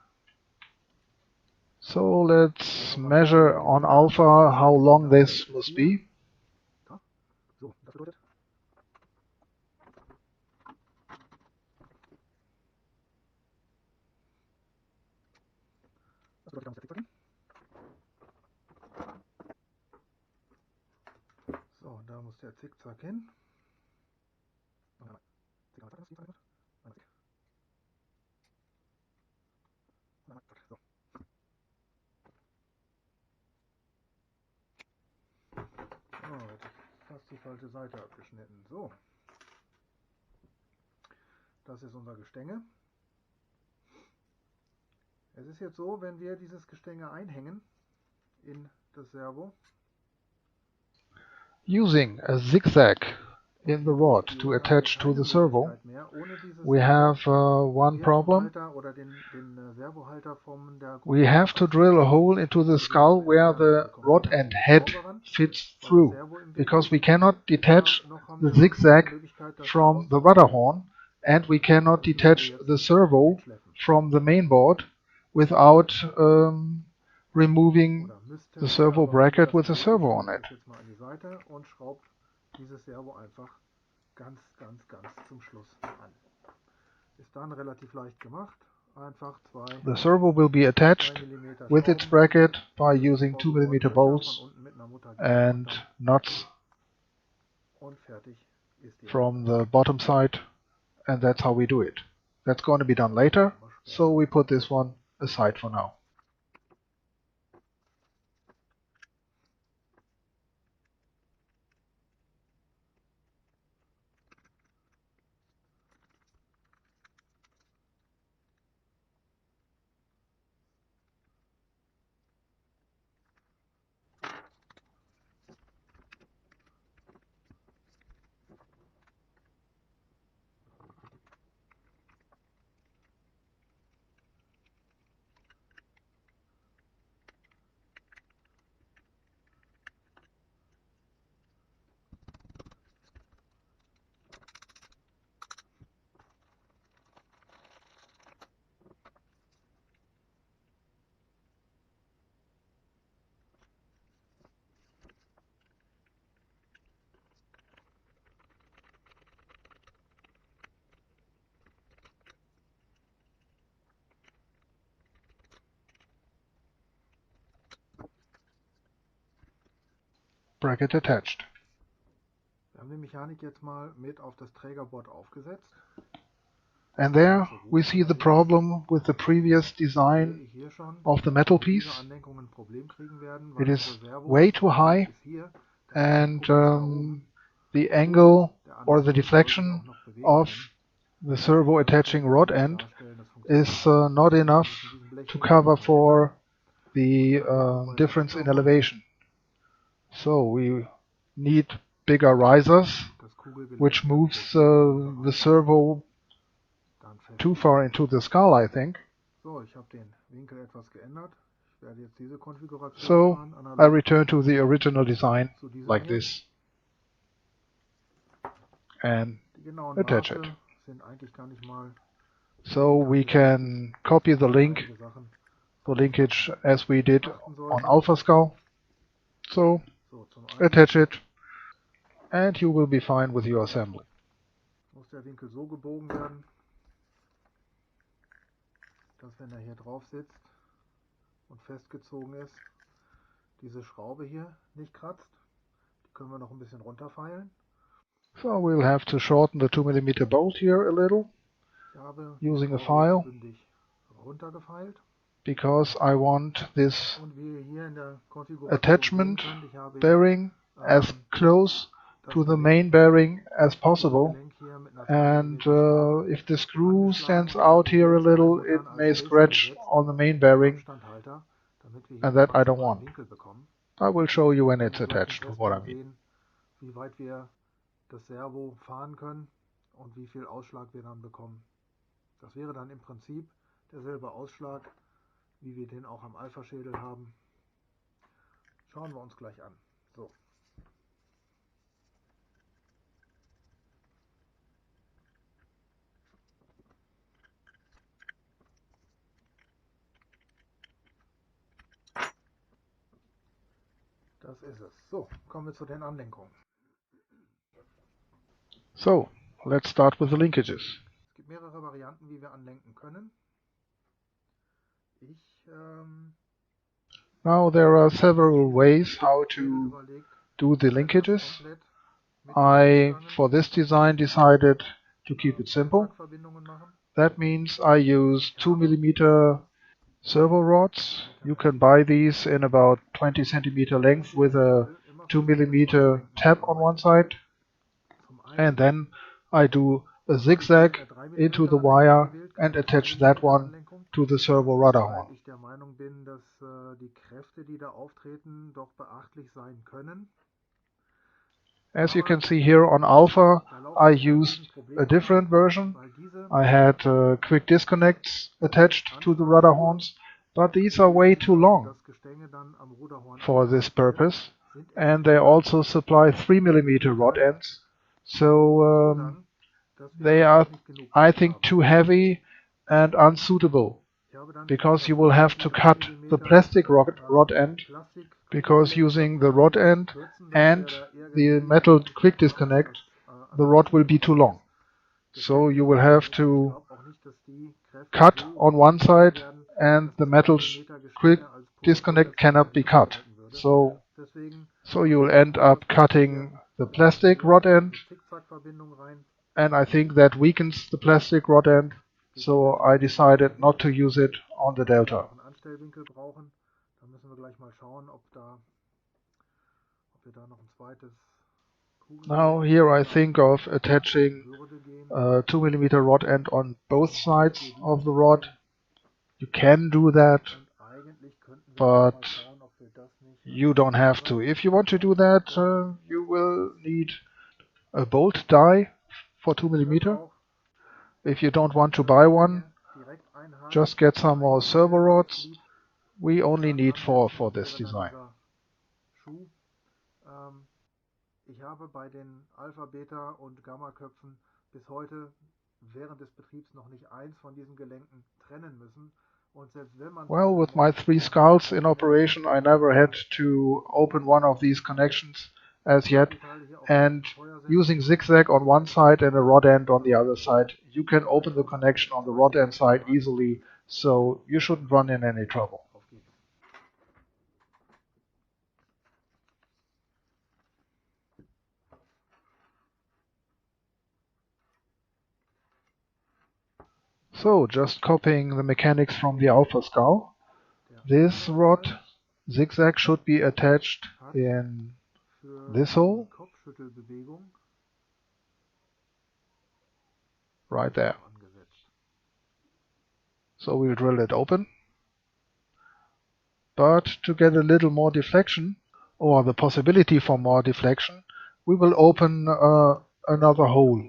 So let's measure on alpha how long this must be. So, das bedeutet. Da muss der Zickzack hin. So, da muss der Zickzack hin. So. Oh, jetzt ist fast die falsche Seite abgeschnitten. So. Das ist unser Gestänge. Es ist jetzt so, wenn wir dieses Gestänge einhängen in das Servo, Using a zigzag in the rod to attach to the servo, we have one problem. We have to drill a hole into the skull where the rod end head fits through, because we cannot detach the zigzag from the rudder horn, and we cannot detach the servo from the main board without removing the servo bracket with a servo on it. Und schraubt dieses Servo einfach ganz zum Schluss an. Ist dann relativ leicht gemacht. Einfach The servo will be attached with its bracket by using 2 mm bolts and nuts from the bottom side, and that's how we do it. That's going to be done later, so we put this one aside for now. bracket attached. Wir haben die Mechanik jetzt mal mit auf das Trägerboard aufgesetzt. And there we see the problem with the previous design of the metal piece. It is way too high, and the angle or the deflection of the servo attaching rod end is not enough to cover for the difference in elevation. So we need bigger risers, which moves the servo too far into the skull, I think. So I return to the original design like this and attach it. So we can copy the linkage as we did on Alpha Skull. So attach it and you will be fine with your assembly. Muss der Winkel so gebogen werden, dass wenn er hier drauf sitzt und festgezogen ist, diese Schraube hier nicht kratzt. Die können wir noch ein bisschen runterfeilen. So we'll have to shorten the 2mm bolt here a little using a file, because I want this attachment bearing as close to the main bearing as possible, and if the screw stands out here a little, it may scratch on the main bearing, and that I don't want. I will show you when it's attached what I mean. Wie weit wir das Servo fahren können und wie viel Ausschlag wir dann bekommen. Das wäre dann im Prinzip derselbe Ausschlag, wie wir den auch am Alpha-Schädel haben. Schauen wir uns gleich an. So. Das ist es. So, kommen wir zu den Anlenkungen. So, let's start with the linkages. Es gibt mehrere Varianten, wie wir anlenken können. Now there are several ways how to do the linkages. I, for this design, decided to keep it simple. That means I use 2mm servo rods. You can buy these in about 20 cm length with a 2mm tab on one side. And then I do a zigzag into the wire and attach that one to the servo rudder horn. Ich der Meinung bin, dass die Kräfte, die da auftreten, doch beachtlich sein können. As you can see here on Alpha, I used a different version. I had quick disconnects attached to the rudder horns, but these are way too long for this purpose, and they also supply 3mm rod ends, so they are, I think, too heavy and unsuitable, because you will have to cut the plastic rod end, because using the rod end and the metal quick disconnect, the rod will be too long. So you will have to cut on one side and the metal quick disconnect cannot be cut. So you will end up cutting the plastic rod end, and I think that weakens the plastic rod end, so I decided not to use it on the Delta. Now here I think of attaching a 2mm rod end on both sides of the rod. You can do that, but you don't have to. If you want to do that, you will need a bolt die for 2mm. If you don't want to buy one, just get some more servo rods. We only need 4 for this design. Ich habe bei den Alpha, Beta und Gamma Köpfen bis heute während des Betriebs noch nicht eins von diesen Gelenken trennen müssen. Und selbst wenn man Well, with my 3 skulls in operation, I never had to open one of these connections as yet. And using zigzag on one side and a rod end on the other side, you can open the connection on the rod end side easily, so you shouldn't run in any trouble. So, just copying the mechanics from the alpha skull. This rod zigzag should be attached in this hole, right there. So we'll drill it open. But to get a little more deflection, or the possibility for more deflection, we will open another hole.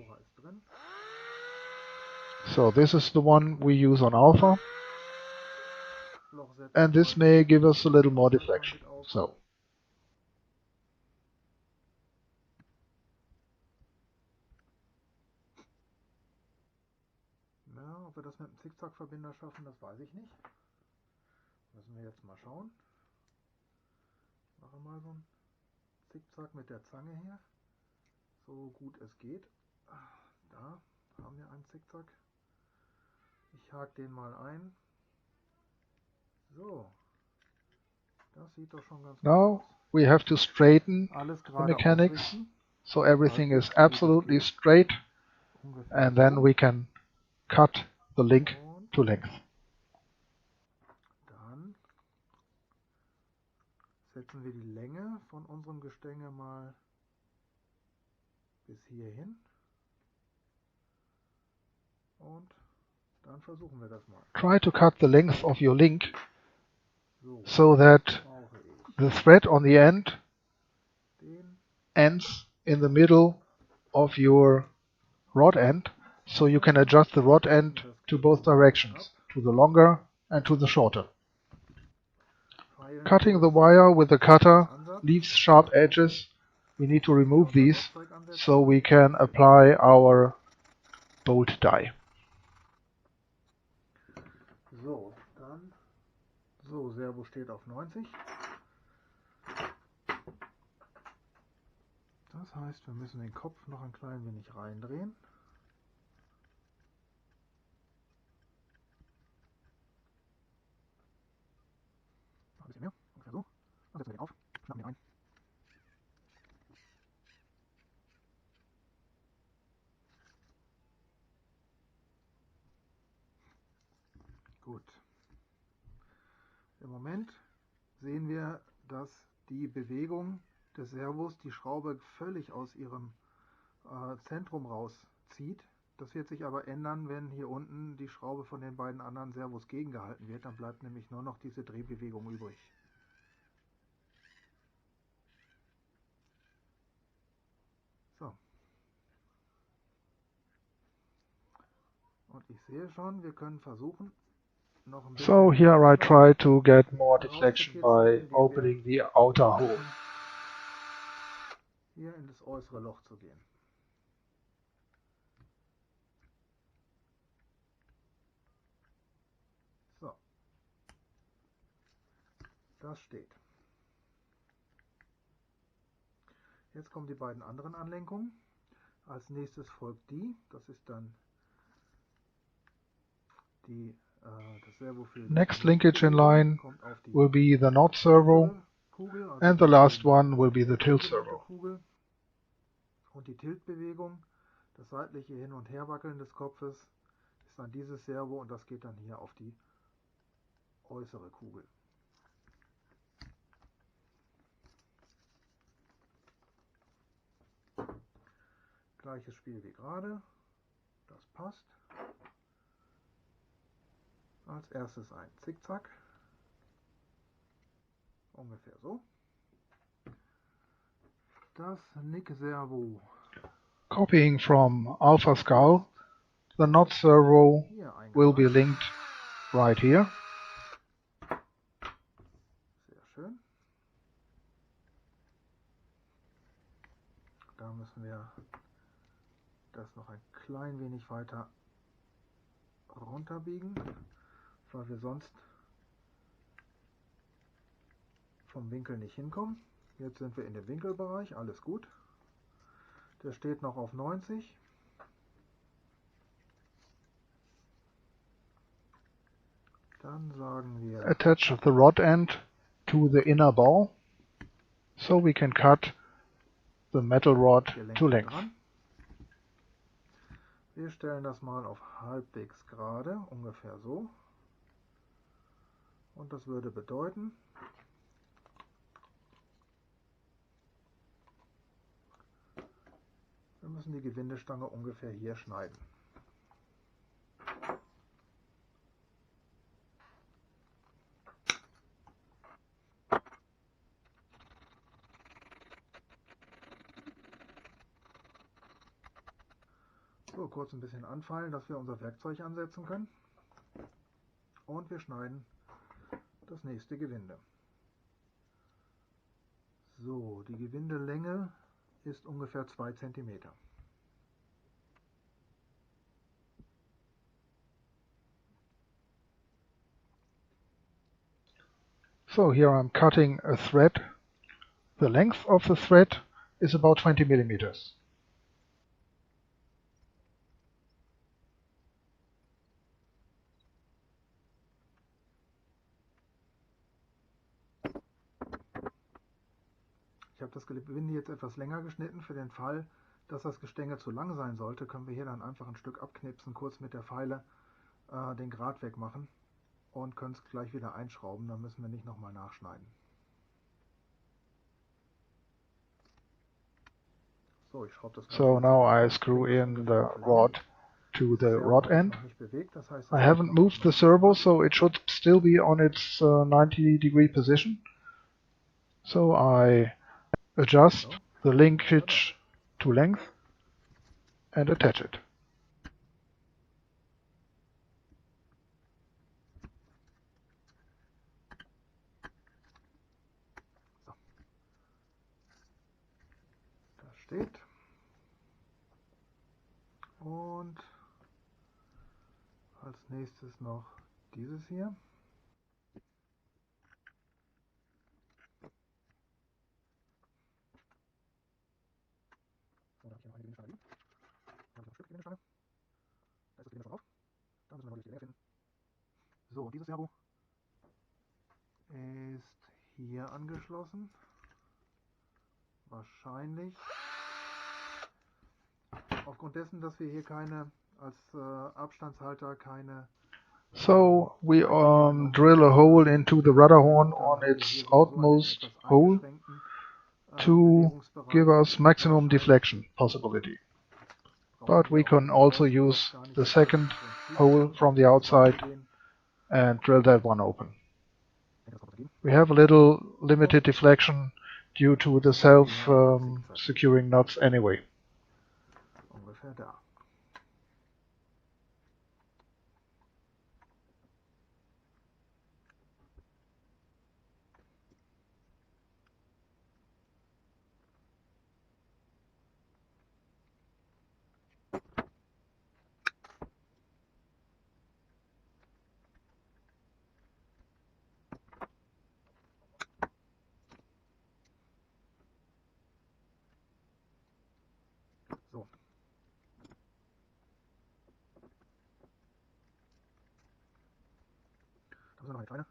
So this is the one we use on alpha, and this may give us a little more deflection. So. Ja, ob wir das mit dem Zickzackverbinder schaffen, das weiß ich nicht. Müssen wir jetzt mal schauen. Ich mache mal so ein Zickzack mit der Zange hier, so gut es geht. Da haben wir einen Zickzack. Ich hake den mal ein. So, das sieht doch schon ganz gut aus. Now we have to straighten the mechanics, so everything is absolutely straight, and then we can cut the link to length. Dann setzen wir die Länge von unserem Gestänge mal bis hierhin. Und dann versuchen wir das mal. Try to cut the length of your link so that the thread on the end ends in the middle of your rod end, so you can adjust the rod end to both directions, to the longer and to the shorter. Cutting the wire with the cutter leaves sharp edges. We need to remove these so we can apply our bolt die. So, Servo steht auf 90. Das heißt, wir müssen den Kopf noch ein klein wenig reindrehen. Ein bisschen mehr, ungefähr so. Und setzen wir den auf, schnappen den ein. Gut. Im Moment sehen wir, dass die Bewegung des Servos die Schraube völlig aus ihrem Zentrum rauszieht. Das wird sich aber ändern, wenn hier unten die Schraube von den beiden anderen Servos gegengehalten wird. Dann bleibt nämlich nur noch diese Drehbewegung übrig. So. Und ich sehe schon, wir können versuchen, noch ein bisschen... So here I try to get more deflection by opening the outer hole. Hier in das äußere Loch zu gehen. So. Das steht. Jetzt kommen die beiden anderen Anlenkungen. Als nächstes folgt die. Das ist dann die, das Servo für die Next linkage in line will be the knot servo, and the last one will be the tilt servo. Und die Tiltbewegung, das seitliche Hin- und Herwackeln des Kopfes, ist dann dieses Servo und das geht dann hier auf die äußere Kugel. Gleiches Spiel wie gerade, das passt. Als erstes ein Zickzack, ungefähr so. Das Nick-Servo. Copying from Alpha Skull, the knot servo will be linked right here. Sehr schön. Da müssen wir das noch ein klein wenig weiter runterbiegen, weil wir sonst vom Winkel nicht hinkommen. Jetzt sind wir in dem Winkelbereich, alles gut. Der steht noch auf 90. Dann sagen wir attach the rod end to the inner ball so we can cut the metal rod to length. Wir stellen das mal auf halbwegs gerade, ungefähr so. Und das würde bedeuten, wir müssen die Gewindestange ungefähr hier schneiden. So, kurz ein bisschen anfeilen, dass wir unser Werkzeug ansetzen können. Und wir schneiden das nächste Gewinde. So, die Gewindelänge ist ungefähr 2 cm. So here I'm cutting a thread. The length of the thread is about 20 millimeters. Ich habe das Gewinde jetzt etwas länger geschnitten. Für den Fall, dass das Gestänge zu lang sein sollte, können wir hier dann einfach ein Stück abknipsen, kurz mit der Feile den Grat wegmachen und können es gleich wieder einschrauben. Dann müssen wir nicht nochmal nachschneiden. So, ich schraube das So now I screw in the rod to the rod end. I haven't moved the servo, so it should still be on its 90-degree position. So I adjust the linkage to length and attach it. Das steht. Und als nächstes noch dieses hier. So, da habe ich hier noch eine Gewindestange liegen. Da habe ich noch ein Stück Gewindestange. Da ist das Gewinde schon drauf. Da müssen wir noch die Länge finden. So, und dieses Servo ist hier angeschlossen. Wahrscheinlich. Aufgrund dessen, dass wir hier keine, als Abstandshalter keine... So we drill a hole into the rudder horn on its outmost hole to give us maximum deflection possibility. But we can also use the second hole from the outside and drill that one open. We have a little limited deflection due to the self-securing nuts anyway. Ungefähr da. So. Da müssen wir noch eine kleine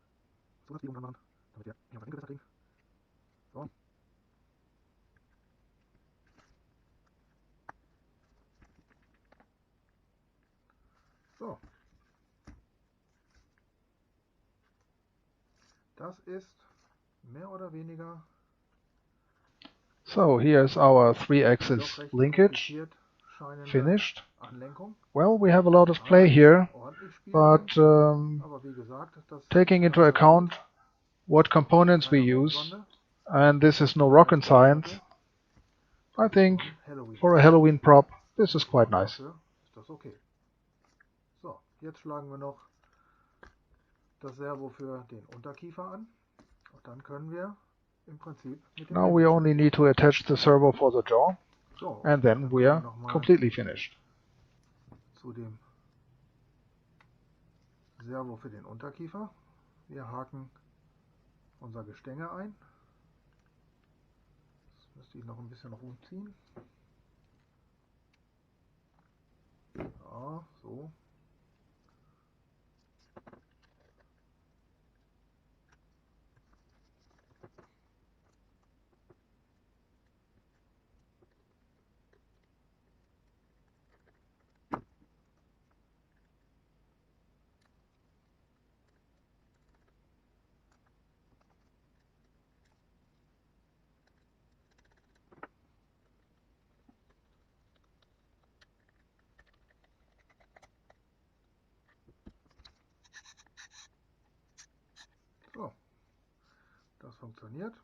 Zusatzbiegung dran machen, damit wir hier auf den Winkel besser kriegen. So. So. Das ist mehr oder weniger... So here's our 3-axis linkage finished. Well, we have a lot of play here, but taking into account what components we use, and this is no rocket science, I think for a Halloween prop this is quite nice. So, jetzt schlagen wir noch das Servo für den Unterkiefer an und dann können wir im Prinzip mit dem Now we only need to attach the servo for the jaw, and then we are completely finished. Zu dem Servo für den Unterkiefer. Wir haken unser Gestänge ein. Das müsste ich noch ein bisschen rumziehen. Ja, so. funktioniert.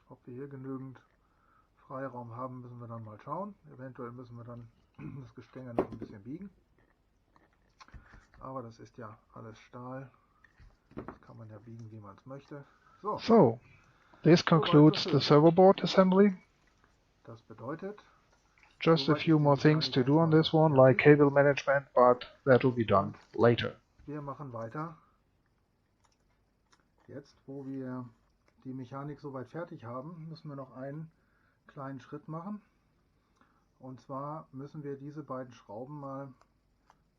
Ob wir hier genügend Freiraum haben, müssen wir dann mal schauen. Eventuell müssen wir dann das Gestänge noch ein bisschen biegen. Aber das ist ja alles Stahl. Das kann man ja biegen, wie man es möchte. So, this concludes the servo board assembly. Das bedeutet, Just a few more things to do on this one, like cable management, but that will be done later. Wir machen weiter. Jetzt, wo wir die Mechanik soweit fertig haben, müssen wir noch einen kleinen Schritt machen. Und zwar müssen wir diese beiden Schrauben mal ein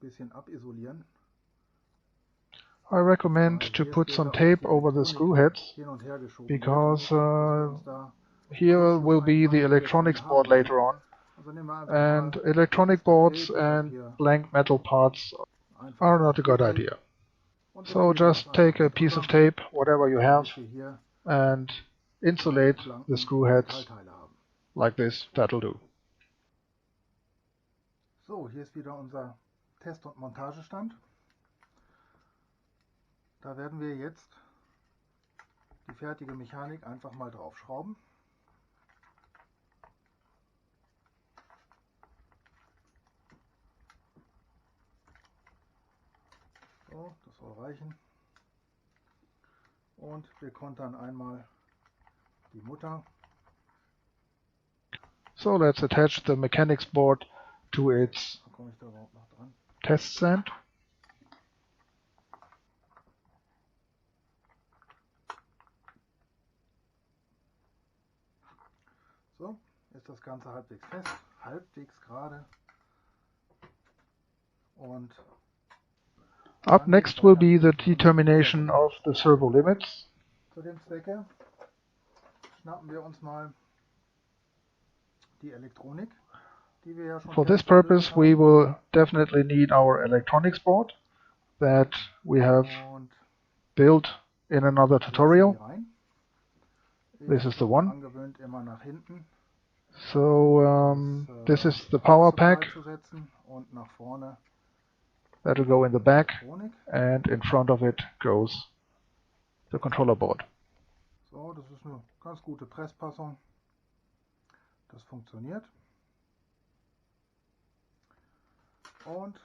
bisschen abisolieren. I recommend to put some tape over the screw heads, because here will be the electronics board later on, and electronic boards and blank metal parts are not a good idea. So just take a piece of tape, whatever you have, and insulate the screw heads like this. That'll do. So, hier ist wieder unser Test- und Montagestand. Da werden wir jetzt die fertige Mechanik einfach mal draufschrauben. So, das soll reichen. Und wir kontern einmal die Mutter. So let's attach the mechanics board to its Da komme ich da überhaupt noch dran? test stand. So, ist das Ganze halbwegs fest, halbwegs gerade. Und Up next will be the determination of the servo limits. zu dem Zwecke schnappen wir uns mal die Elektronik, die wir ja schon For this purpose we will definitely need our electronics board that we have und built in another lassen tutorial. die rein. This is the one. Angewöhnt immer nach hinten. So this is the power pack Zu setzen und nach vorne that will go in the back, Elektronik. and in front of it goes the controller board. So, das ist eine ganz gute Presspassung. Das funktioniert. Und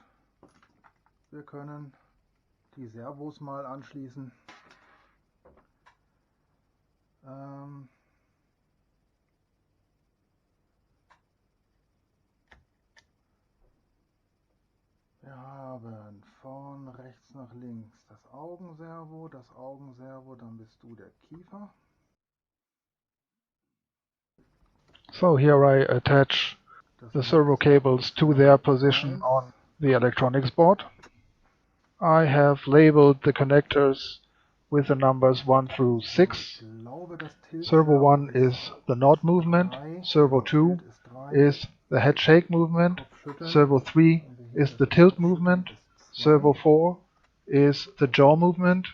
wir können die Servos mal anschließen. Wir haben von rechts nach links das Augenservo, dann bist du der Kiefer. So here I attach the servo cables to their position on the electronics board. I have labeled the connectors with the numbers 1 through 6. Servo 1 is the nod movement, servo 2 is the head shake movement, servo 3 is the tilt movement, servo 4 is the jaw movement,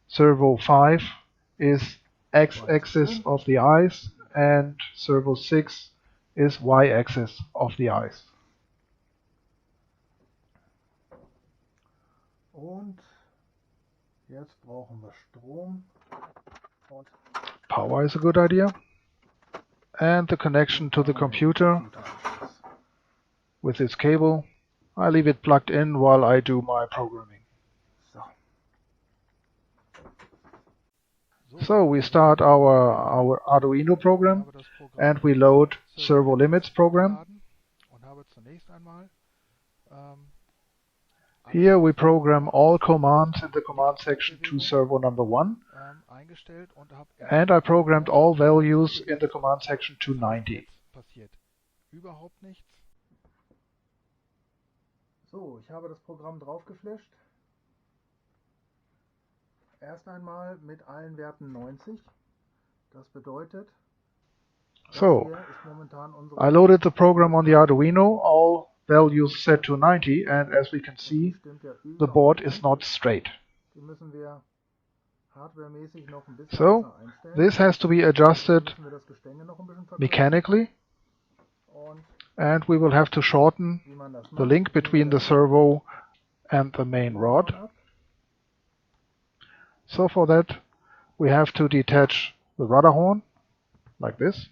servo 5 is x-axis of the eyes, and servo 6 is y-axis of the eyes. Und jetzt brauchen wir Strom und Power is a good idea. And the connection to the computer with its cable. I leave it plugged in while I do my programming. So we start our Arduino program and we load servo limits program. Here we program all commands in the command section to servo number 1, and I programmed all values in the command section to 90. So, ich habe das Programm draufgeflasht. Erst einmal mit allen Werten 90. Das bedeutet, So, hier ist momentan unsere I loaded the program on the Arduino, all values set to 90, and as we can see, the board is not straight. Die müssen wir hardwaremäßig noch ein bisschen So, besser einstellen. this has to be adjusted Müssen wir das Gestänge noch ein bisschen vergrößern. mechanically, Und and we will have to shorten wie man das the macht, link between the servo and the main rod. So for that, we have to detach the rudder horn, like this,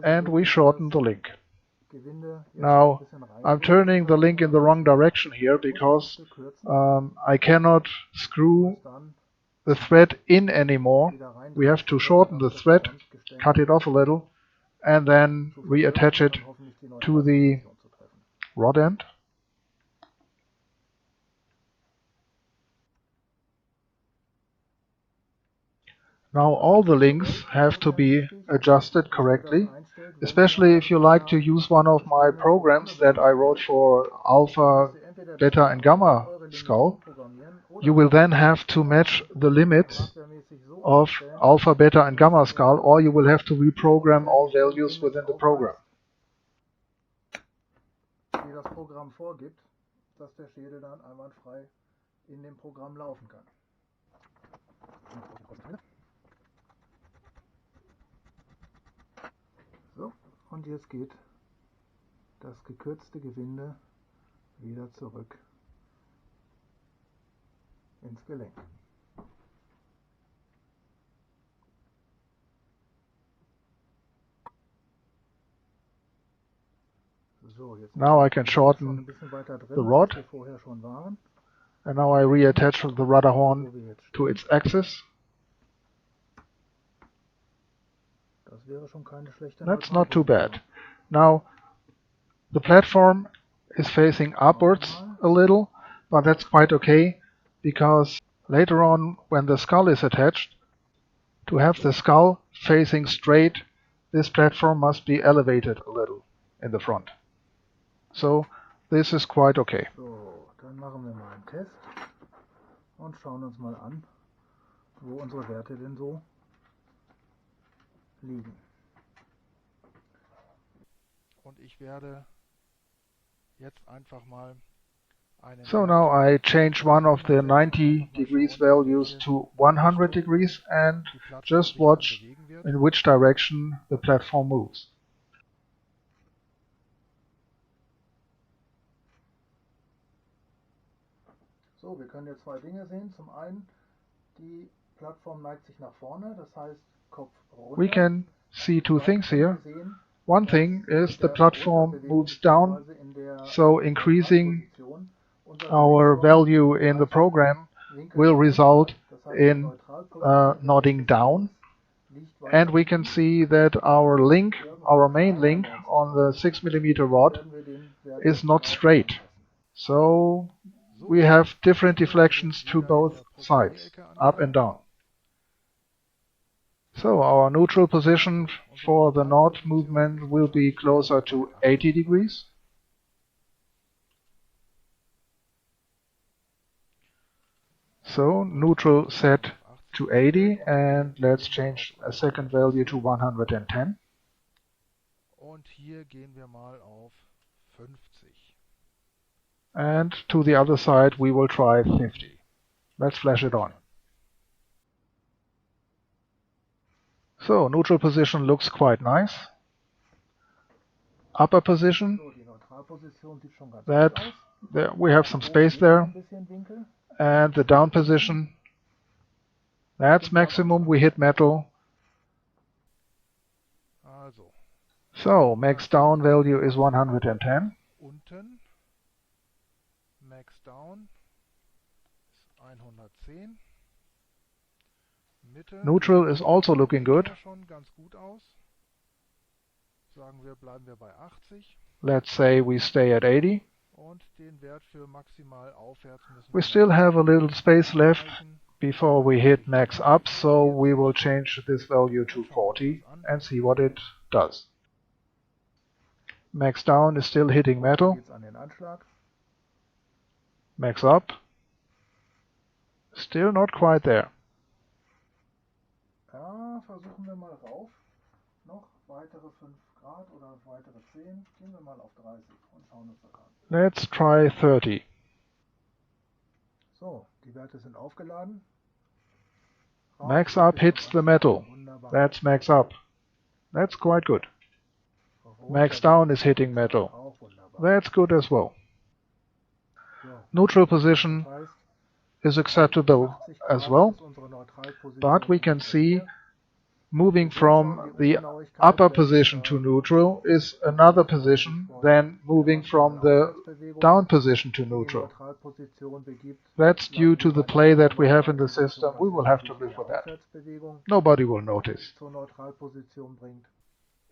and we shorten the link. Now, I'm turning the link in the wrong direction here because I cannot screw the thread in anymore. We have to shorten the thread, cut it off a little, and then reattach it to the rod end. Now all the links have to be adjusted correctly, especially if you like to use one of my programs that I wrote for alpha, beta and gamma skull. You will then have to match the limits of alpha, beta and gamma skull, or you will have to reprogram all values within the program. Wie das Programm vorgibt, dass der Schädel dann einwandfrei in dem Programm laufen kann. So, und jetzt geht das gekürzte Gewinde wieder zurück ins Gelenk. Now I can shorten the rod, and now I reattach the rudder horn to its axis. That's not too bad. Now the platform is facing upwards a little, but that's quite okay, because later on when the skull is attached, to have the skull facing straight, this platform must be elevated a little in the front. So this is quite okay. So, dann machen wir mal einen Test und schauen uns mal an, wo unsere Werte denn so liegen. Und ich werde jetzt einfach mal So now I change one of the 90 degrees values to 100 degrees and just watch in which direction the platform moves. So, wir können jetzt zwei Dinge sehen. Zum einen, die Plattform neigt sich nach vorne, das heißt Kopf runter. We can see two things here. One thing is the platform moves down, so increasing our value in the program will result in nodding down. And we can see that our link, our main link on the 6mm rod is not straight. So we have different deflections to both sides, up and down. So our neutral position for the nod movement will be closer to 80 degrees. So neutral set to 80, and let's change a second value to 110. Und hier gehen wir mal auf 50. And to the other side we will try 50. Let's flash it on. So neutral position looks quite nice. Upper position, that there we have some space there. And the down position, that's maximum, we hit metal. So max down value is 110. Unten, max down ist 110. Mitte, Neutral is also looking good. schon ganz gut aus. Sagen wir, bleiben wir bei 80. Let's say we stay at 80. Und den Wert für maximal aufwärts müssen We still have a little space left before we hit max up, so we will change this value to 40 and see what it does. Max down is still hitting metal. Max up, still not quite there. Ja, versuchen wir mal rauf. Noch weitere 5 Grad oder weitere 10. Gehen wir mal auf 30 und schauen uns das an. Let's try 30. So, die Werte sind aufgeladen. Max up hits the metal. That's max up. That's quite good. Max down is hitting metal. That's good as well. Neutral position is acceptable as well. but we can see moving from the upper position to neutral is another position than moving from the down position to neutral. That's due to the play that we have in the system. We will have to live with that. Nobody will notice.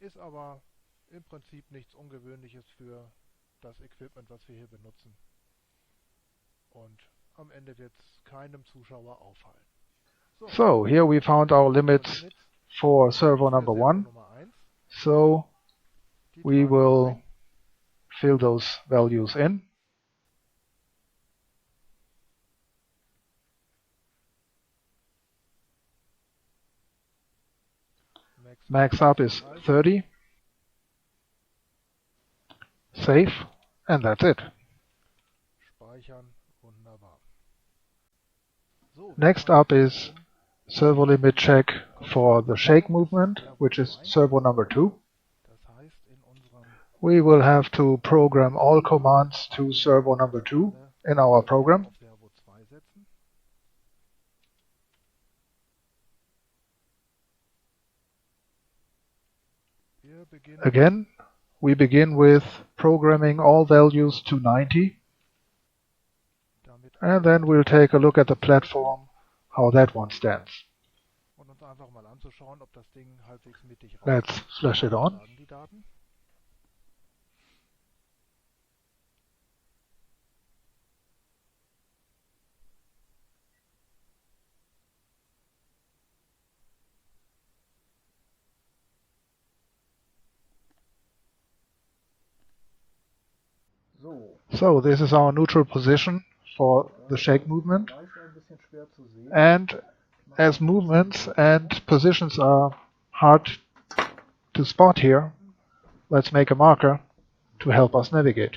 Ist aber im Prinzip nichts Ungewöhnliches für das Equipment, was wir hier benutzen. Und am Ende wird es keinem Zuschauer auffallen. So, here we found our limits for servo number 1. So, we will fill those values in. Max up is 30. Save, and that's it. Speichern, wunderbar. Next up is servo limit check for the shake movement, which is servo number 2. Das heißt, in unserem We will have to program all commands to servo number 2 in our program. auf Servo 2 setzen. Wir beginnen Again, we begin with programming all values to 90, damit and then we'll take a look at the platform, how that one stands. und uns einfach mal anzuschauen, ob das Ding halbwegs mittig Let's flash it on. sagen die Daten. So this is our neutral position for the shake movement. And as movements and positions are hard to spot here, let's make a marker to help us navigate.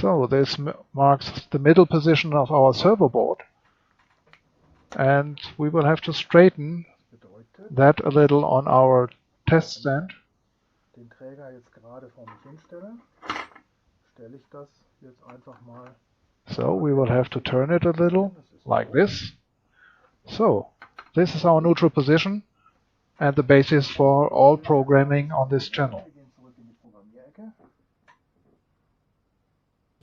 So this marks the middle position of our servo board. And we will have to straighten that a little on our test stand. Den Träger jetzt gerade vor mich hinstelle, stelle ich das jetzt einfach mal. So we will have to turn it a little, like this. So this is our neutral position and the basis for all programming on this channel. Wir gehen zurück in die Programmierecke.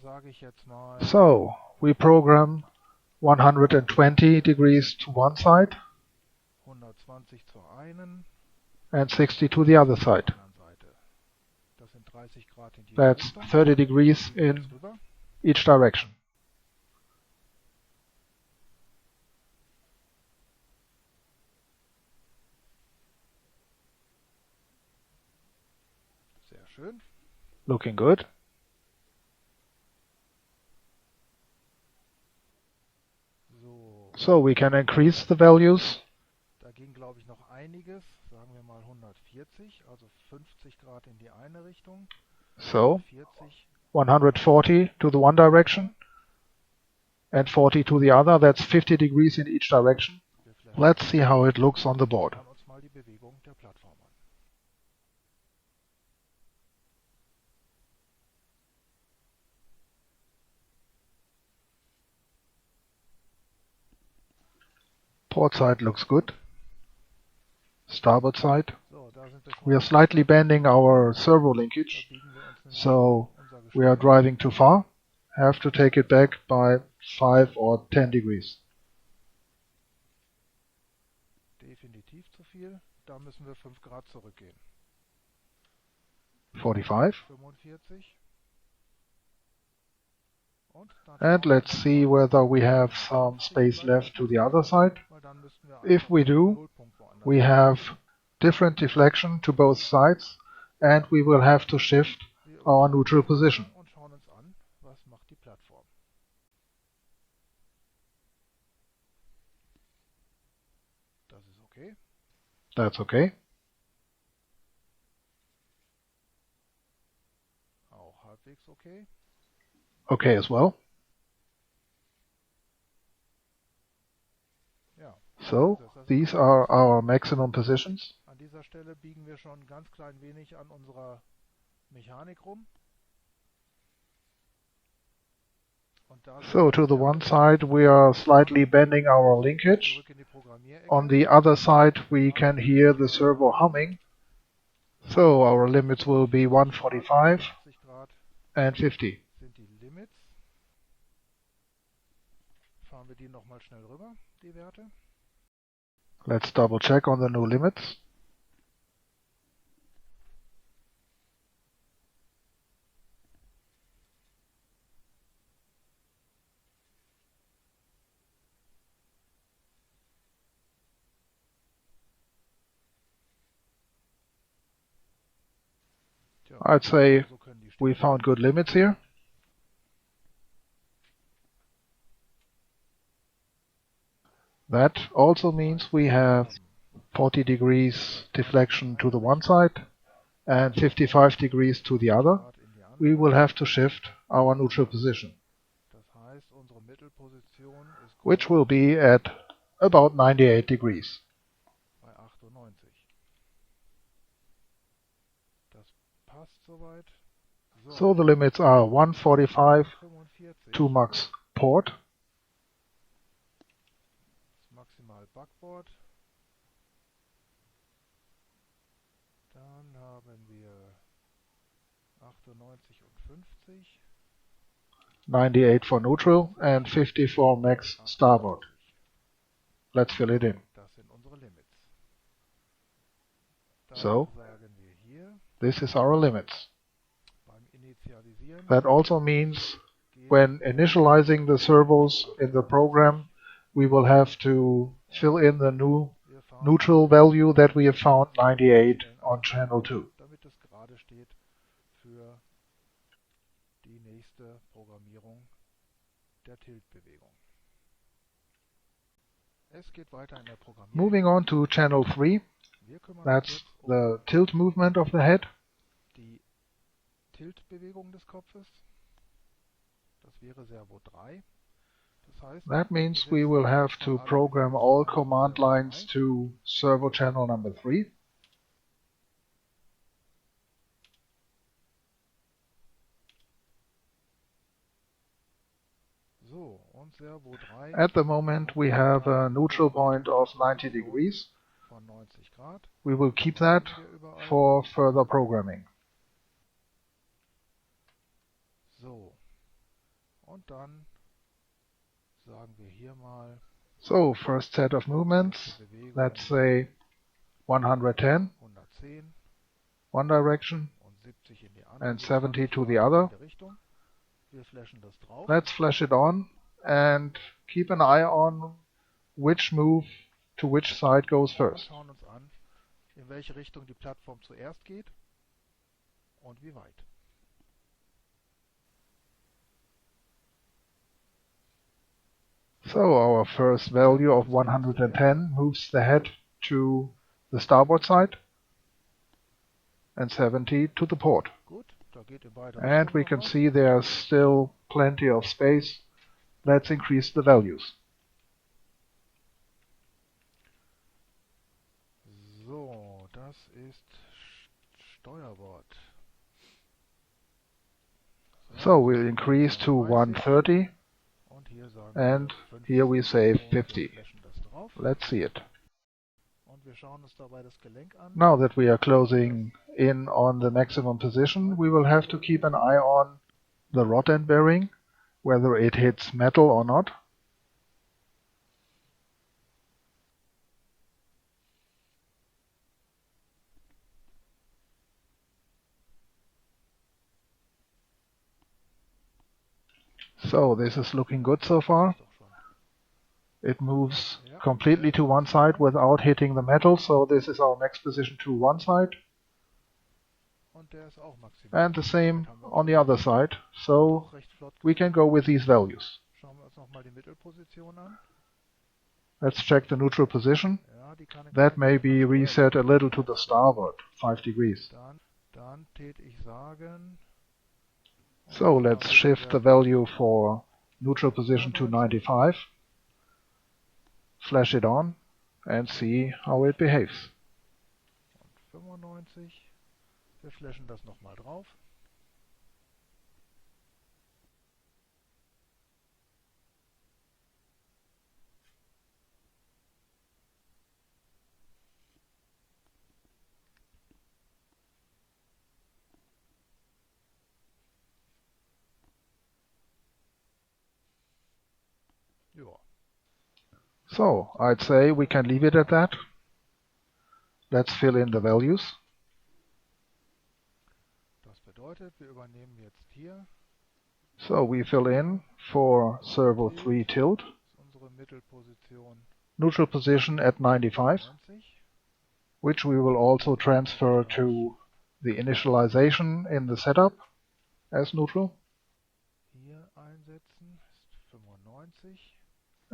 Sage ich jetzt mal So we program 120 degrees to one side 120 zur einen, and 60 to the other side. anderen Seite. Das sind 30 Grad in die That's Richtung. 30 degrees in Jetzt rüber. each direction. Sehr schön. Looking good. So, So we can increase the values. da ging glaube ich noch einiges. Sagen wir mal 140, also 50 Grad in die eine Richtung, So 40 140 to the one direction and 40 to the other. That's 50 degrees in each direction. Wir flashen. Let's see how it looks on the board. Schauen uns mal die Bewegung der Plattform an. Port side looks good. Starboard side. So, da sind wir schon. We are slightly bending our servo linkage, Da biegen wir uns nämlich so unser we are Gestell. driving too far. Have to take it back by 5 or 10 degrees. Definitiv zu viel. Da müssen wir 5 Grad zurückgehen. 45. 45. Und dann And schauen wir let's see whether we have some space left to the other side. weil dann müssten wir If einfach we den do, Nullpunkt woanders we have different deflection to both sides, and we will have to shift Wir our neutral position. und schauen uns an, was macht die Plattform. Das ist okay. That's okay. Auch halbwegs okay. Okay as well. Ja. So these are our maximum positions. An dieser Stelle biegen wir schon ein ganz klein wenig an unserer Mechanik rum. So to the one side we are slightly bending our linkage. Zurück in die Programmierecke. On the other side we can hear the servo humming. So our limits will be 145 80 Grad and 50. sind die Limits. Fahren wir die nochmal schnell rüber, die Werte. Let's double check on the new limits. Tja, I'd say so können die we stehen. found good limits here. That also means we have 40 degrees deflection to the one side and 55 degrees to the other. Grad in die andere. We will have to shift our neutral position, Das heißt, unsere Mittelposition ist which grob will be at about 98 degrees. bei 98. Das passt soweit. So the limits are 145 45 to max port, ist maximal Backbord. Dann haben wir 98 und 50. 98 for neutral and 50 for max starboard. 98. Let's fill it in. Das sind unsere Limits. Dann So, sagen wir hier this is our limits. beim Initialisieren That also means gehen when initializing the servos in the program, we will have to fill in the new wir fahren neutral value that we have found, 98 on channel 2. damit es gerade steht für die nächste Programmierung der Tiltbewegung. Es geht weiter in der Programmierung. Moving on to channel 3, Wir kümmern uns that's jetzt the tilt movement of the head. die Tiltbewegung des Kopfes. Das wäre Servo 3. Das heißt, That wir means we setzen will have jetzt to mal alle program Befehle all auf command Servo lines 3. to servo channel number 3. So, und Servo 3 At the moment we have a neutral point of 90 degrees. von 90 Grad. We will keep that Hier überall. for further programming. So, und dann sagen wir hier mal So first set of movements, die Bewegung let's say 110, 110 one direction, und 70 in die andere. and so 70 to 20 the Grad other. in jede Richtung. Wir flashen das drauf. Let's flash it on and keep an eye on which move to which side goes Und first. schauen uns an, in welche Richtung die Plattform zuerst geht und wie weit. So our first value of 110 moves the head to the starboard side and 70 to the port. Gut, da geht in beide And we Richtungen can noch was. see there's still plenty of space. Let's increase the values. So, das ist Steuerbord. So we'll increase to 130 Und hier sagen and wir 50 here we say und wir 50. flashen das drauf. Let's see it. Und wir schauen uns dabei das Gelenk an. Now that we are closing in on the maximum position, we will have to keep an eye on the rod end bearing, whether it hits metal or not. So this is looking good so far. Doch schon. It moves completely to one side without hitting the metal, so this is our max position to one side. Und der ist auch maximal. And the same Haben wir on the other side, so auch recht flott we can go with these values. Schauen wir uns nochmal die Mittelposition an. Let's check the neutral position. Ja, die kann ich That gleich may be mal reset a steuern. little to the starboard, 5 degrees. Dann tät ich sagen, So let's shift the value for neutral position to 95, flash it on, and see how it behaves. und 95. Wir flashen das nochmal drauf. So, I'd say we can leave it at that. Let's fill in the values. Das bedeutet, wir übernehmen jetzt hier So we fill in for Servo 3 tilt, unsere Mittelposition neutral position at 95, 90. which we will also transfer to the initialization in the setup as neutral. Hier einsetzen ist 95.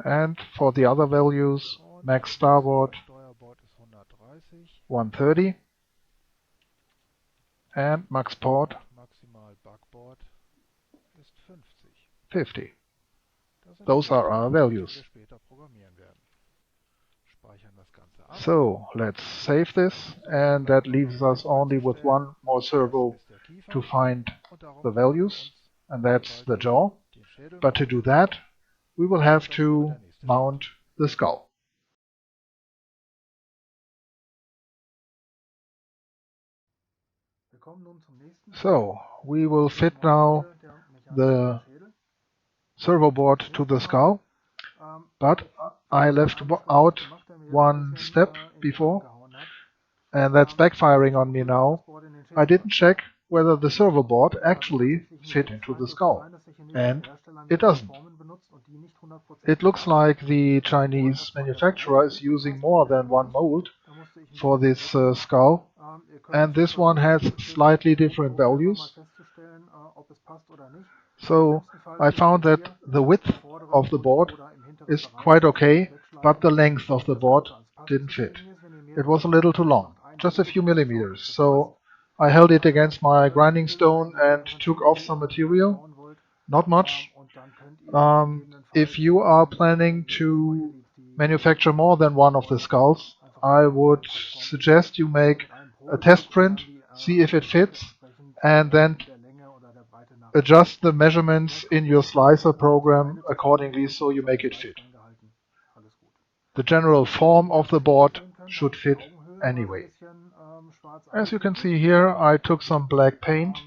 And for the other values, Und max starboard Steuerbord ist 130. 130 and max port Maximal Backbord ist 50. 50. Das sind Those die are our Werte, values. die wir später programmieren werden. Speichern das Ganze ab. So let's save this, and that leaves us only with one more servo Das ist der Kiefer. to find Und darum the können wir values, uns and that's the jaw. den Schädel But to machen. do that, we will have to mount the skull. Wir kommen nun zum nächsten. So we will fit now the servo board to the skull, but I left out one step before, and that's backfiring on me now. I didn't check whether the servo board actually fit into the skull, and it doesn't. It looks like the Chinese manufacturer is using more than one mold for this skull, and this one has slightly different values. So I found that the width of the board is quite okay, but the length of the board didn't fit. It was a little too long, just a few millimeters. So I held it against my grinding stone and took off some material, not much. If you are planning to manufacture more than one of the skulls, I would suggest you make a test print, see if it fits, and then adjust the measurements in your slicer program accordingly so you make it fit. The general form of the board should fit anyway. As you can see here, I took some black paint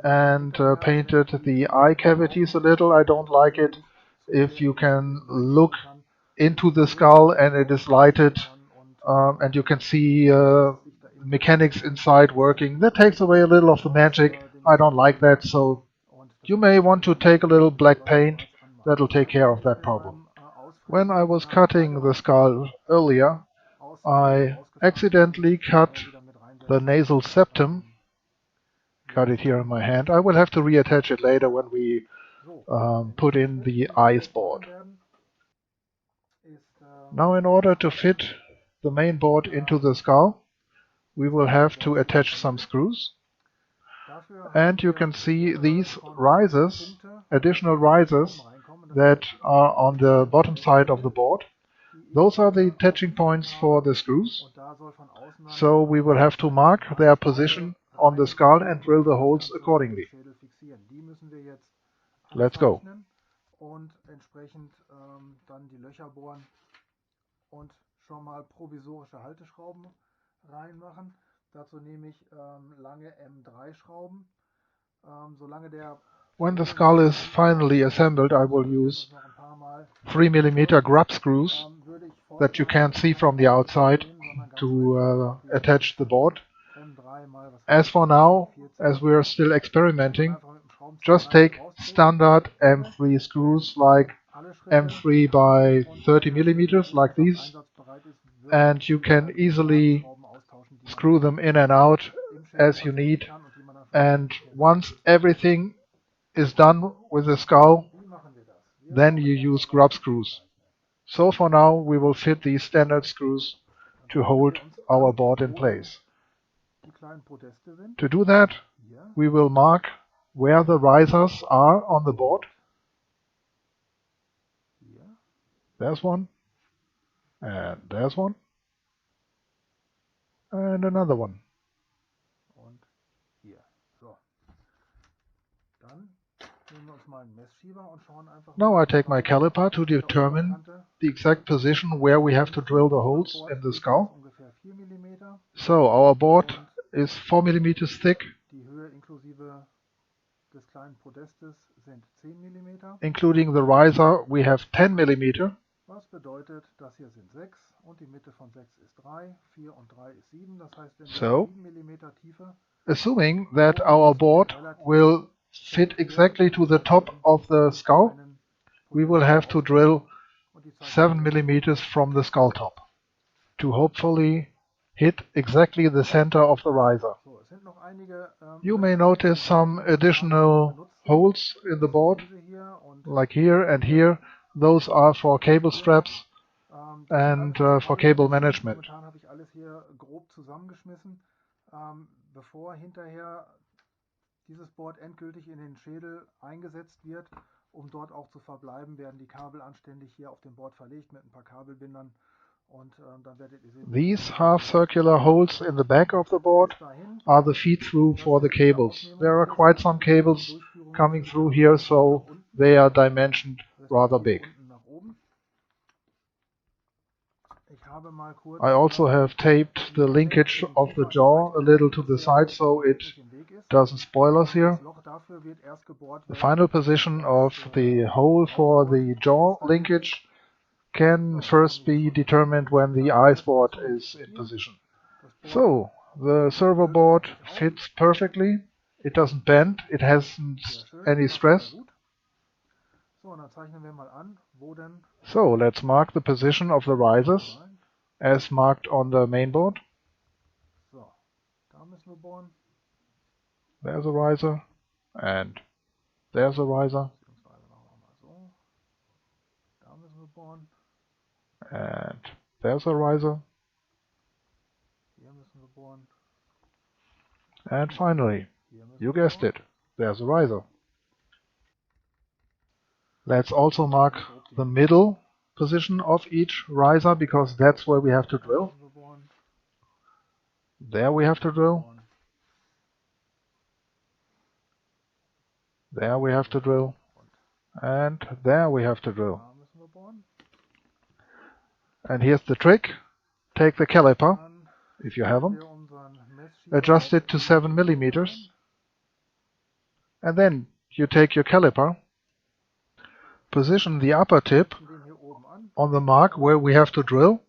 and painted the eye cavities a little. I don't like it if you can look into the skull and it is lighted and you can see mechanics inside working. That takes away a little of the magic. I don't like that, so you may want to take a little black paint. That'll take care of that problem. When I was cutting the skull earlier, I accidentally cut the nasal septum. Cut it here in my hand. I will have to reattach it later when we put in the eyes board. Now, in order to fit the main board into the skull, we will have to attach some screws. And you can see these risers, additional risers, that are on the bottom side of the board. Those are the attaching points for the screws. So we will have to mark their position on the skull and drill the holes accordingly. Let's go. Und entsprechend dann die Löcher bohren und schon mal provisorische Halteschrauben reinmachen. Dazu nehme ich lange M3-Schrauben. Solange der When the skull is finally assembled, I will use 3mm grub screws that you can't see from the outside to attach the board. As for now, as we are still experimenting, just take standard M3 screws like M3 by 30mm like these, and you can easily screw them in and out as you need. And once everything is done with the skull, then you use grub screws. So for now we will fit these standard screws to hold our board in place. To do that, we will mark where the risers are on the board. There's one, and there's one, and another one. Now I take my caliper to determine the exact position where we have to drill the holes in the skull. So our board is 4mm thick. Including the riser, we have 10mm. bedeutet, das hier sind 6 und die Mitte von 6 ist 3, 4 und 3 ist 7. Das heißt, wenn wir So, 7 mm Tiefe assuming that our board will fit exactly to the top of the skull, we will have to drill 7 millimeters from the skull top to hopefully hit exactly the center of the riser. You may notice some additional holes in the board, like here and here. Those are for cable straps and for cable management. Momentan habe ich alles hier grob zusammengeschmissen, bevor hinterher dieses Board endgültig in den Schädel eingesetzt wird. Um dort auch zu verbleiben, werden die Kabel anständig hier auf dem Board verlegt mit ein paar Kabelbindern. Und dann werdet ihr sehen, these half-circular holes in the back of the board are the feed-through for the cables. There are quite some cables coming through here, so they are dimensioned rather big. I also have taped the linkage of the jaw a little to the side so it doesn't spoil us here. The final position of the hole for the jaw linkage can first be determined when the ice board is in position. So, the servo board fits perfectly. It doesn't bend, it hasn't any stress. So, let's mark the position of the risers as marked on the main board. There's a riser, and there's a riser, and there's a riser, and finally, you guessed it, there's a riser. Let's also mark the middle position of each riser because that's where we have to drill. There we have to drill. There we have to drill. And there we have to drill. And here's the trick. Take the caliper, if you have them, adjust it to 7 millimeters, and then you take your caliper, position the upper tip on the mark where we have to drill,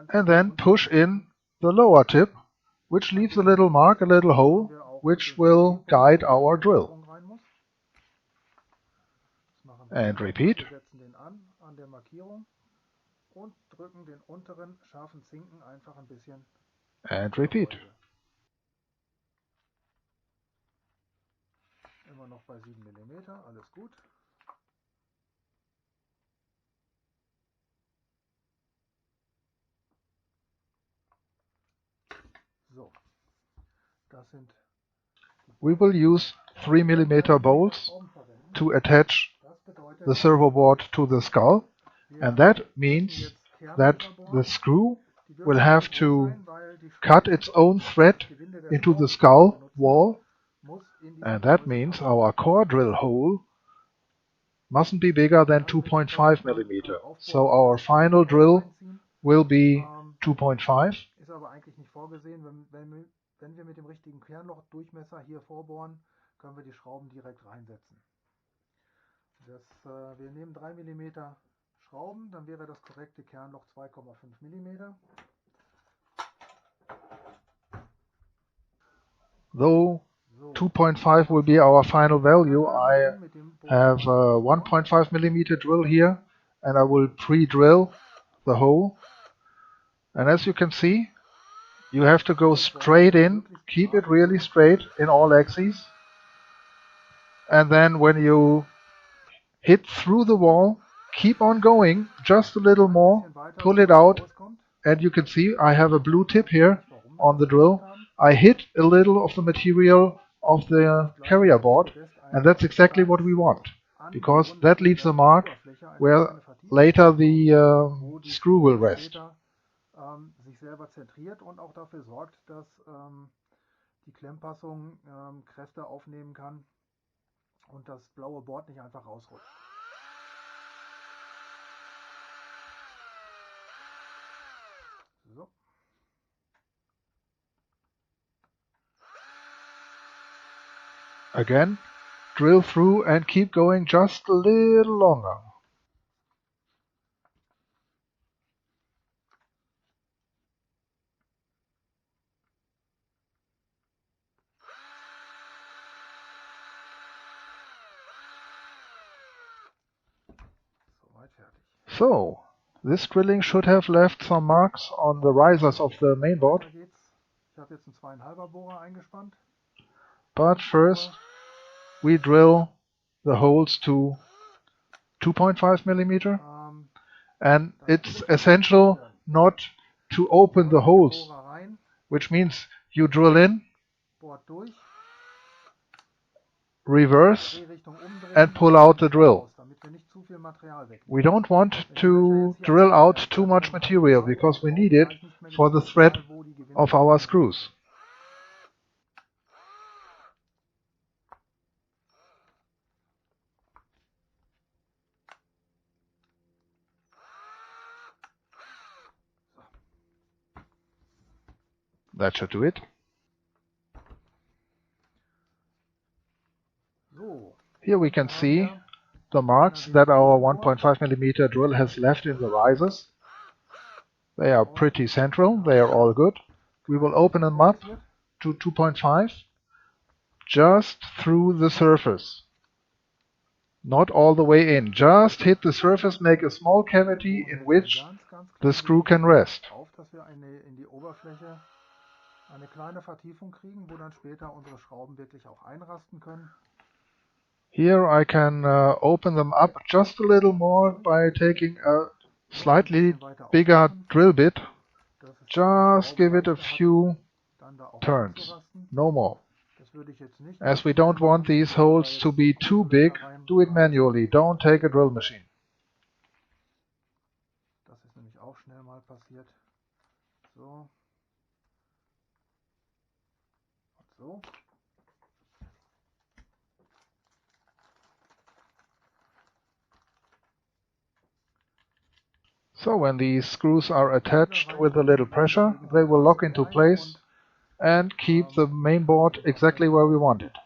and then push in the lower tip, which leaves a little mark, a little hole, which will guide our drill. And repeat. And repeat. Immer noch bei 7 mm, alles gut. So, das sind we will use 3 millimeter bolts to attach the servo board to the skull, and that means that the screw will have to cut its own thread into the skull wall, and that means our core drill hole mustn't be bigger than 2.5 millimeter. So our final drill will be 2.5. Ist aber eigentlich nicht vorgesehen. Wenn wir mit dem richtigen Kernlochdurchmesser hier vorbohren, können wir die Schrauben direkt reinsetzen. Wir nehmen 3 mm Schrauben, dann wäre das korrekte Kernloch 2,5 mm. Though 2.5 will be our final value, I have a 1.5 millimeter drill here, and I will pre-drill the hole. And as you can see, you have to go straight in, keep it really straight in all axes. And then when you hit through the wall, keep on going just a little more, pull it out, and you can see I have a blue tip here on the drill. I hit a little of the material of the carrier board, and that's exactly what we want, because that leaves a mark where later the screw will rest. Sich selber zentriert und auch dafür sorgt, dass die Klemmpassung Kräfte aufnehmen kann und das blaue Board nicht einfach rausrutscht. So. Again, drill through and keep going just a little longer. So, this drilling should have left some marks on the risers of the mainboard. Weiter geht's. Ich habe jetzt einen 2,5er Bohrer eingespannt. But first, we drill the holes to 2.5 millimeter. And it's essential not to open the holes, Bohrer rein, which means you drill in, bohrt durch, reverse, Drehrichtung umdrehen and pull out the drill. raus, damit wir nicht zu viel Material wegnehmen. We don't want to drill out too much material because we need it for the thread of our screws. That should do it. So, Here we can see the marks that our 1.5 millimeter drill has left in the risers. They are pretty central, they are all good. We will open them up to 2.5 just through the surface. Not all the way in, just hit the surface, make a small cavity in which the screw can rest. auf, dass wir in die Oberfläche eine kleine Vertiefung kriegen, wo dann später unsere Schrauben wirklich auch einrasten können. Here I can open them up just a little more by taking a slightly bigger drill bit. Just give it a few turns, no more. Das würde ich jetzt nicht. As we don't want these holes to be too big, do it manually, don't take a drill machine. Das ist nämlich auch schnell mal passiert. So. Und so. So when these screws are attached with a little pressure, they will lock into place and keep the main board exactly where we want it.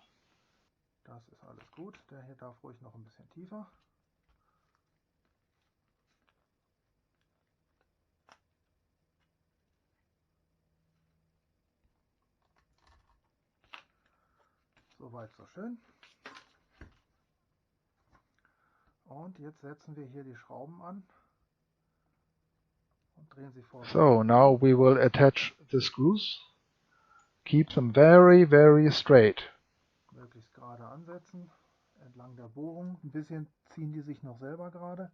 Das ist alles gut. Der hier darf ruhig noch ein bisschen tiefer. Soweit so schön. Und jetzt setzen wir hier die Schrauben an und drehen sie vor. So now we will attach the screws. Keep them very, very straight. Möglichst gerade ansetzen, entlang der Bohrung. Ein bisschen ziehen die sich noch selber gerade.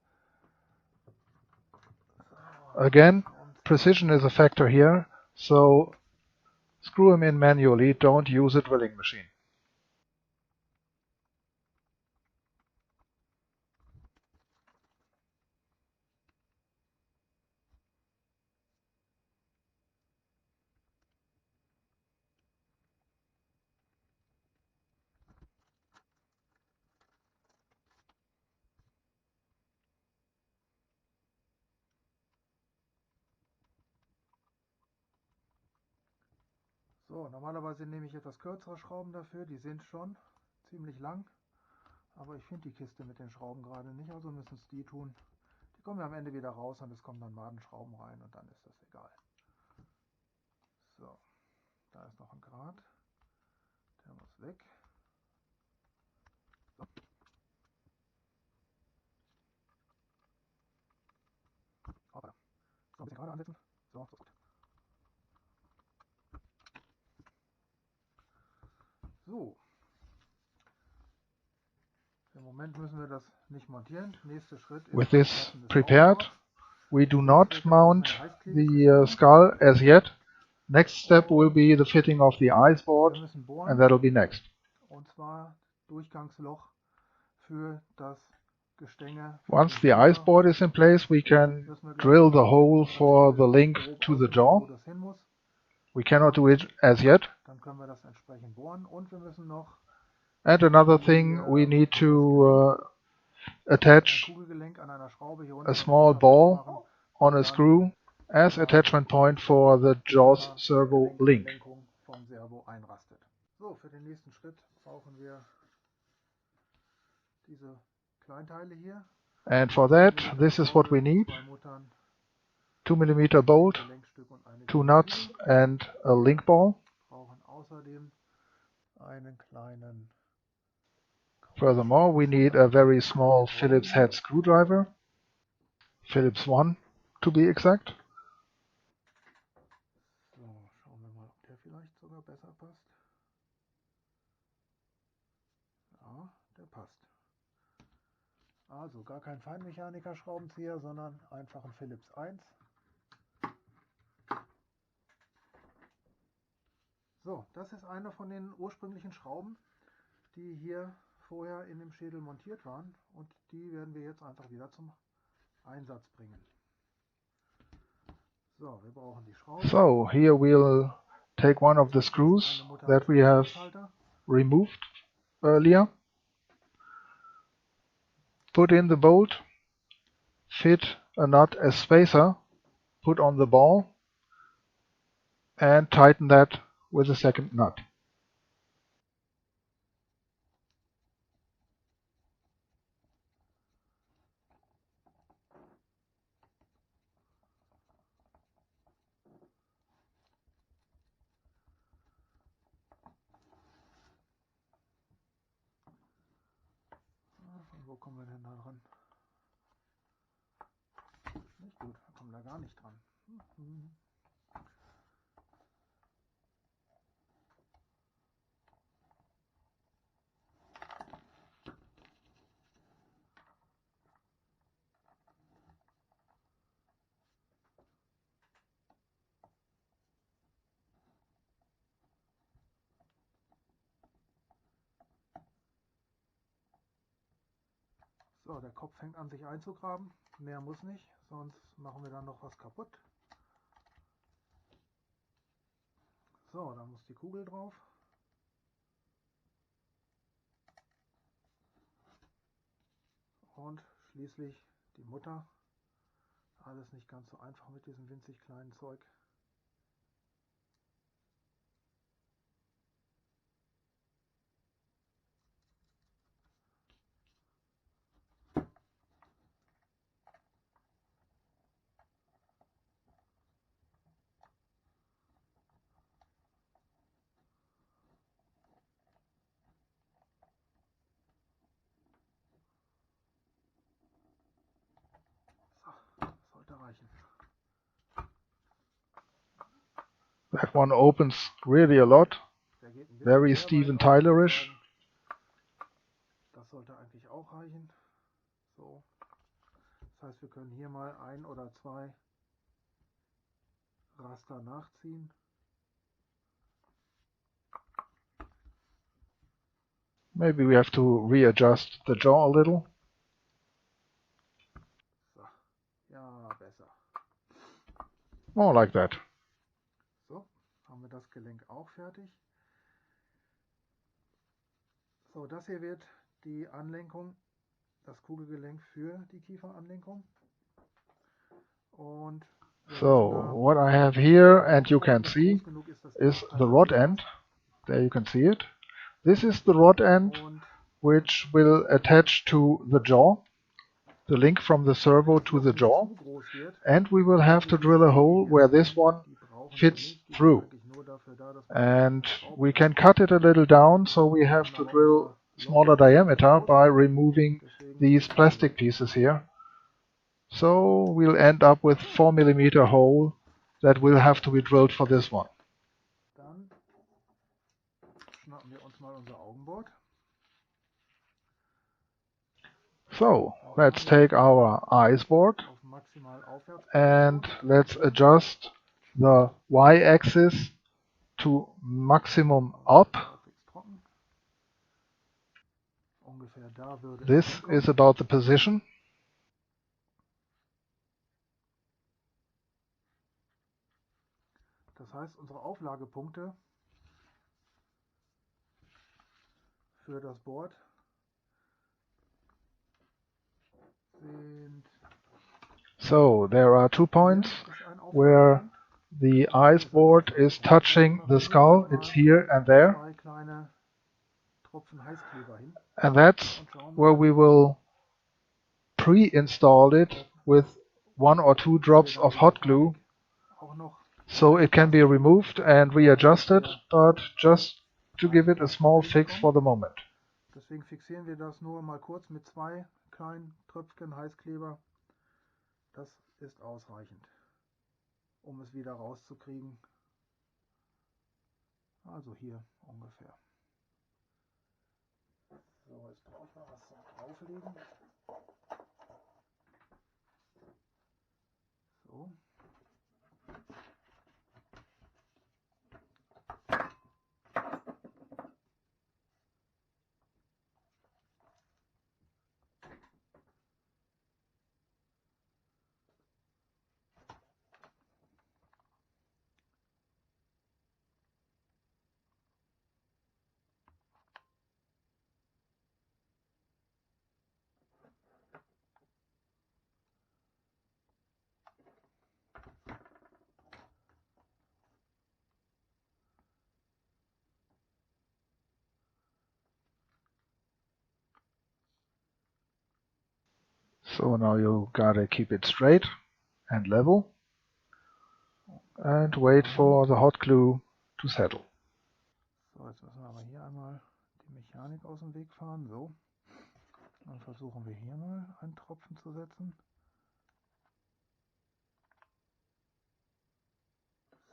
Again, precision is a factor here, so screw them in manually, don't use a drilling machine. So, normalerweise nehme ich etwas kürzere Schrauben dafür, die sind schon ziemlich lang, aber ich finde die Kiste mit den Schrauben gerade nicht, also müssen es die tun. Die kommen ja am Ende wieder raus und es kommen dann Madenschrauben rein und dann ist das egal. So, da ist noch ein Grat, der muss weg. So. Hoppla. So, ein bisschen gerade ansetzen. So, so gut. So. Im Moment müssen wir das nicht montieren. Nächster Schritt ist With this prepared, we do not mount the skull as yet. Next step will be the fitting of the ice board, Wir müssen bohren, and that'll be next. und zwar Durchgangsloch für das Gestänge. Once the ice board is in place, we can drill the hole for the link to the jaw. Wo das hin muss. We cannot do it as yet. Dann können wir das entsprechend bohren und wir müssen noch And another thing, we need to ein attach Kugelgelenk an einer Schraube hier unten a small ball on a screw as attachment point for the jaw's servo link. Lenkung vom Servo einrastet. So, für den nächsten Schritt brauchen wir diese Kleinteile hier. And for that, this is what we need. Zwei Muttern, 2 millimeter bolt, Gelenkstück und eine 2 nuts and a link ball. Wir brauchen außerdem einen kleinen Furthermore, we need a very small Phillips head screwdriver. Phillips 1 to be exact. So, schauen wir mal, ob der vielleicht sogar besser passt. Ja, der passt. Also gar kein Feinmechaniker-Schraubenzieher, sondern einfach ein Phillips 1. So, das ist einer von den ursprünglichen Schrauben, die hier vorher in dem Schädel montiert waren, und die werden wir jetzt einfach wieder zum Einsatz bringen. So, wir brauchen die Schrauben. So, here we'll take one of the screws that we have removed earlier, put in the bolt, fit a nut as spacer, put on the ball, and tighten that with a second nut. Wo kommen wir denn da dran? Nicht gut, wir kommen da gar nicht dran. So, der Kopf fängt an sich einzugraben. Mehr muss nicht, sonst machen wir dann noch was kaputt. So, da muss die Kugel drauf. Und schließlich die Mutter. Alles nicht ganz so einfach mit diesem winzig kleinen Zeug. So, das sollte reichen. That one opens really a lot, Der geht ein bisschen very mehr, Steven weil ich Tylerish. sagen, das sollte eigentlich auch reichen. So. Das heißt, wir können hier mal ein oder zwei Raster nachziehen. Maybe we have to readjust the jaw a little. So. Ja, besser. More like that. So, haben wir das Gelenk auch fertig. So, das hier wird die Anlenkung, das Kugelgelenk für die Kieferanlenkung. Und So, what I have here, and you can see, is the rod end. There you can see it. This is the rod end which will attach to the jaw, the link from the servo to the jaw, and we will have to drill a hole where this one fits through. And we can cut it a little down, so we have to drill smaller diameter by removing these plastic pieces here. So we'll end up with 4 mm hole that will have to be drilled for this one. Dann schnappen wir uns mal unser Augenboard. So let's take our eyes board Auf maximal aufwärts and let's adjust the y-axis to maximum up. halbwegs trocken. Ungefähr da würde This es hinkommen. is about the position. Das heißt, unsere Auflagepunkte für das Board sind So there are 2 points where the eyes board is touching the skull. It's here and there, zwei kleine Tropfen Heißkleber hin. and that's where we will pre-install it with 1 or 2 drops of hot glue, Auch noch so it can be removed and readjusted, but just to give it a small fix for the moment. Deswegen fixieren wir das nur mal kurz mit 2 kleinen Tröpfchen Heißkleber. Das ist ausreichend, um es wieder rauszukriegen. Also hier ungefähr. So, jetzt brauche ich mal was zum Drauflegen. So. So now you gotta keep it straight and level and wait for the hot glue to settle. So, jetzt müssen wir aber hier einmal die Mechanik aus dem Weg fahren. So. Dann versuchen wir hier mal einen Tropfen zu setzen.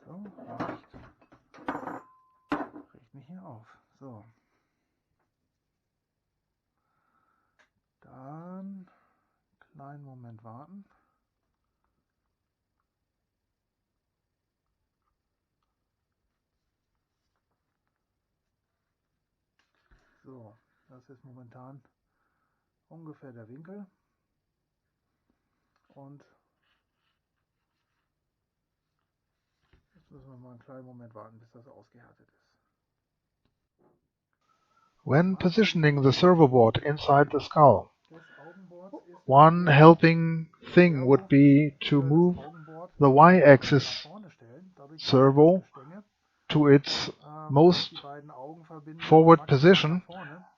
So, reicht. Regt mich hier auf. So. Dann kleinen Moment warten. So, das ist momentan ungefähr der Winkel. Und jetzt müssen wir mal einen kleinen Moment warten, bis das ausgehärtet ist. When positioning the servo board inside the skull, Das Augenboard ist one helping thing would be to move the y-axis servo to its most forward position.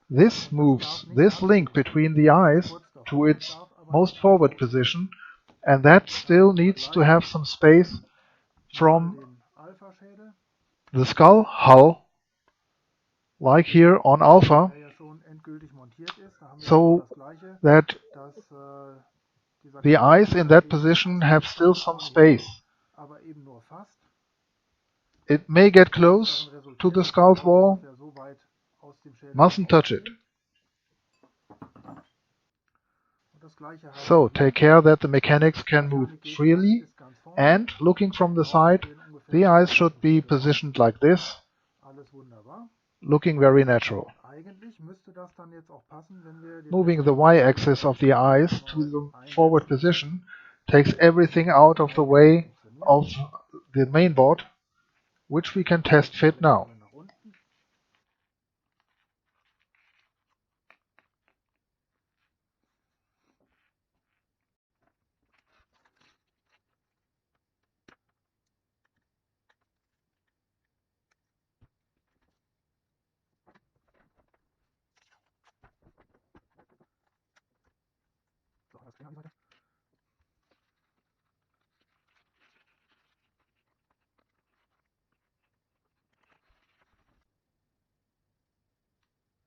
This moves this link between the eyes to its most forward position, and that still needs to have some space from the skull hull, like here on Alpha, so that the eyes in that position have still some space. It may get close to the skull's wall, mustn't touch it. So take care that the mechanics can move freely, and looking from the side, the eyes should be positioned like this, looking very natural. Moving the y-axis of the eyes to the forward position takes everything out of the way of the main board, which we can test fit now.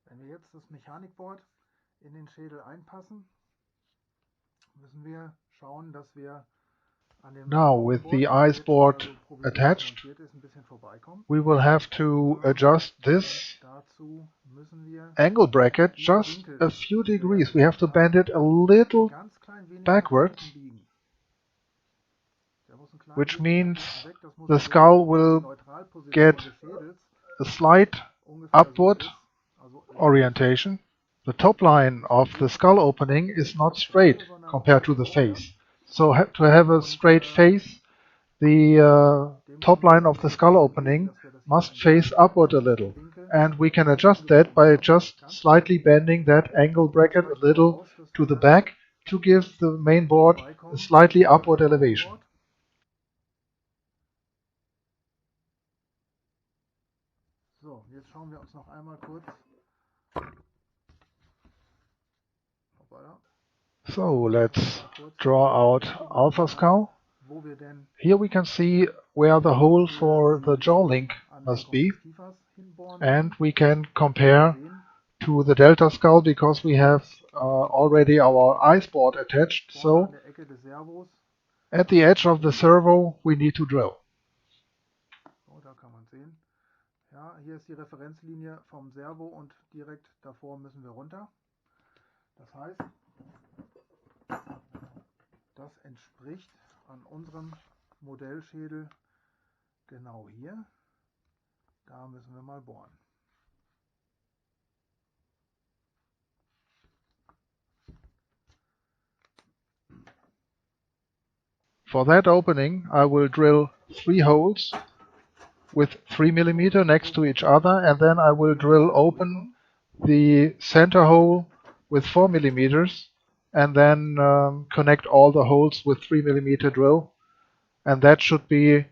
Wenn wir jetzt das Mechanikboard in den Schädel einpassen, müssen wir schauen, dass wir an dem Now, with the eyes board attached, we will have to adjust this angle bracket just a few degrees. We have to bend it a little backwards, which means the skull will get a slight upward orientation. The top line of the skull opening is not straight compared to the face. So to have a straight face, the top line of the skull opening must face upward a little. And we can adjust that by just slightly bending that angle bracket a little to the back to give the main board a slightly upward elevation. So, jetzt schauen wir uns noch einmal kurz. So let's draw out Alpha Skull. Here we can see where the hole for the jaw link must be, and we can compare to the Delta Skull because we have already our eyes board attached. So At the edge of the servo, we need to drill. So, da kann man sehen. Ja, hier ist die Referenzlinie vom Servo und direkt davor müssen wir runter. Das heißt, das entspricht an unserem Modellschädel genau hier. Da müssen wir mal bohren. For that opening, I will drill 3 holes with 3 mm next to each other, and then I will drill open the center hole with 4 mm, and then connect all the holes with 3 mm drill, and that should be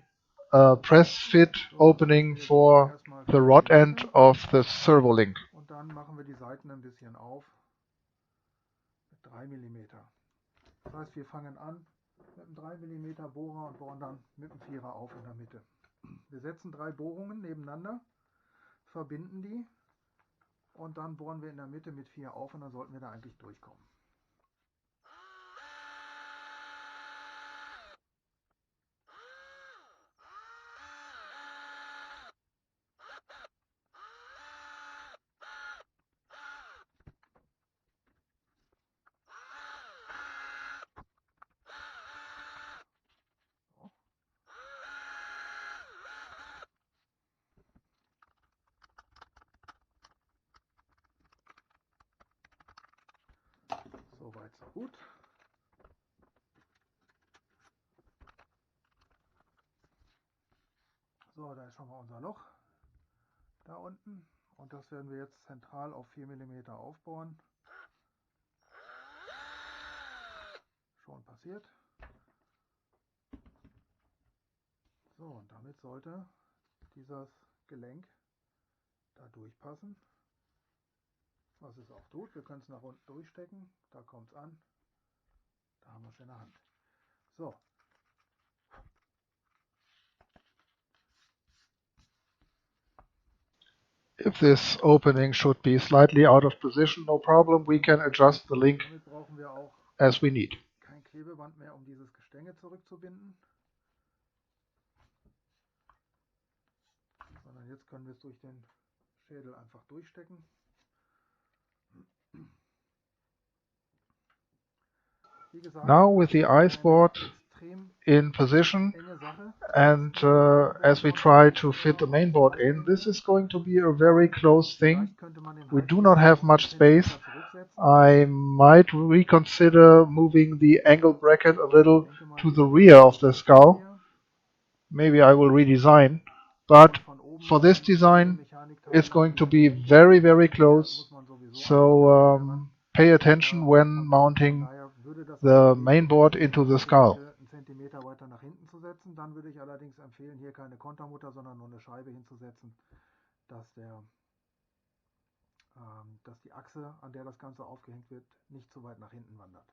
a press fit opening for the rod end of the servo link. Und dann machen wir die Seiten ein bisschen auf mit 3 mm. Das heißt, wir fangen an mit einem 3 mm Bohrer und bohren dann mit dem Vierer auf in der Mitte. Wir setzen 3 Bohrungen nebeneinander, verbinden die und dann bohren wir in der Mitte mit 4 auf und dann sollten wir da eigentlich durchkommen. Soweit, so gut. So, da ist schon mal unser Loch da unten und das werden wir jetzt zentral auf 4 mm aufbohren. Schon passiert. So, und damit sollte dieses Gelenk da durchpassen. Was es auch tut, wir können es nach unten durchstecken, da kommt es an, da haben wir es in der Hand. So. If this opening should be slightly out of position, no problem, we can adjust the link Damit brauchen wir auch as we need. kein Klebeband mehr, um dieses Gestänge zurückzubinden. Sondern jetzt können wir es durch den Schädel einfach durchstecken. Wie gesagt, Now with the ice board extrem in position enge Sache. and as we try to fit the main board in, this is going to be a very close thing. Vielleicht könnte man den We do Heizkörper not have noch much 10 space. Zentimeter zurücksetzen. I might reconsider moving the angle bracket a little Ich denke mal, to the rear of the skull. hier Maybe I will redesign, but und von oben for this ein design Mechanikteil it's nach going to hier. be very, very Hier close. muss man sowieso So ran. pay attention when Von mounting daher würde das the auch gehen, main board into the skull. einen Zentimeter weiter nach hinten zu setzen. Dann würde ich allerdings empfehlen, hier keine Kontermutter, sondern nur eine Scheibe hinzusetzen, dass die Achse, an der das Ganze aufgehängt wird, nicht zu weit nach hinten wandert.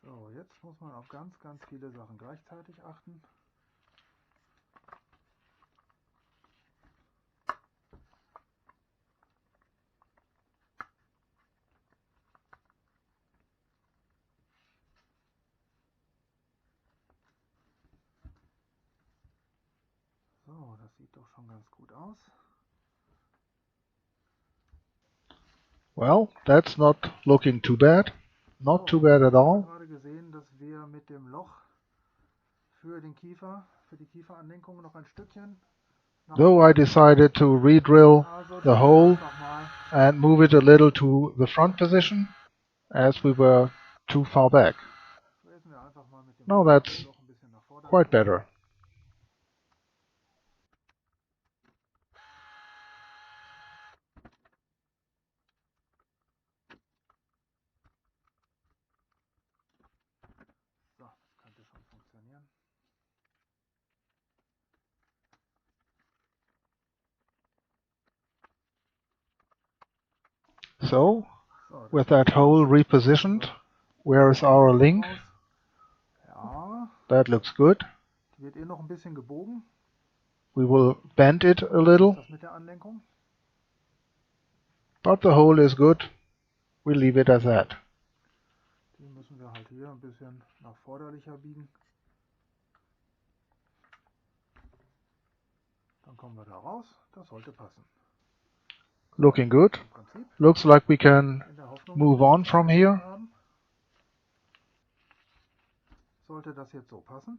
So, jetzt muss man auf ganz, ganz viele Sachen gleichzeitig achten. So, das sieht doch schon ganz gut aus. Well, that's not looking too bad. Not too bad at all. Ich habe gerade gesehen, dass wir mit dem Loch für den Kiefer, für die Kieferanlenkung noch ein Stückchen nach Though I decided to re-drill also the hole einfach mal and move it a little to the front position as we were too far back. fräsen wir einfach mal mit dem Now that's Loch ein bisschen nach vorne. quite better. So, das könnte schon funktionieren. So, So, with that hole repositioned, Where is our link? Ja, That looks good. die wird noch ein bisschen gebogen. We will bend it a little, Das mit der Anlenkung. but the hole is good. We leave it as that. Die müssen wir halt hier ein bisschen nach vorderlicher biegen. Dann kommen wir da raus. Das sollte passen. Looking good. Im Prinzip Looks like we can in der Hoffnung, move dass wir on das from angeschlossen here. haben, sollte das jetzt so passen.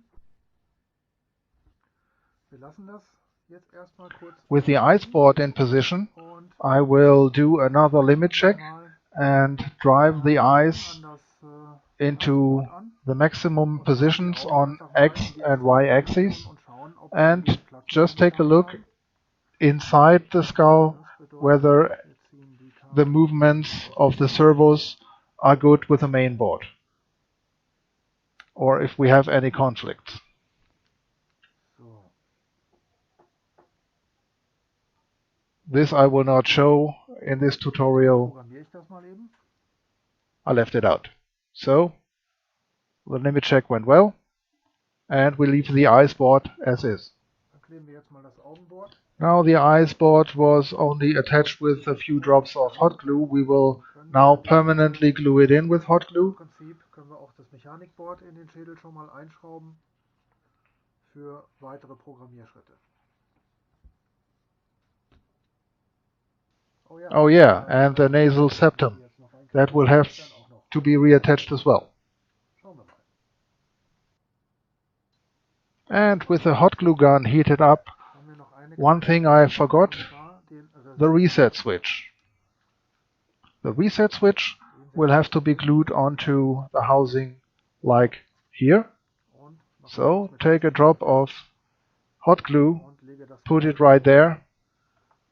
Wir lassen das jetzt erstmal kurz With the liegen ice board in position, und I will do another limit check mal and drive the ice an das into Eisboard an the maximum und positions die Augen on einfach mal X in die and exakte Y axes Position und schauen, ob wir and genügend Platz just take a haben. look inside the skull Das bedeutet, whether wir ziehen die Kabel the movements of the servos are good with the main board or if we have any conflicts. so. This I will not show in this tutorial. Programmiere ich das mal eben. I left it out. So the limit check went well and we leave the ice board as is. Dann kleben wir jetzt mal das Augenboard. Now the ice board was only attached with a few drops of hot glue. We will now permanently glue it in with hot Im glue. Prinzip können wir auch das Mechanikboard in den Schädel schon mal einschrauben für weitere Programmierschritte. Oh yeah, and the nasal septum. That will have to be reattached as well. Schauen wir mal. And with the hot glue gun heated up, Haben wir noch eine one thing I forgot, und zwar den the reset switch. The reset switch will have to be glued onto the housing like here. und noch So mit take a drop of hot glue, und lege das put it right there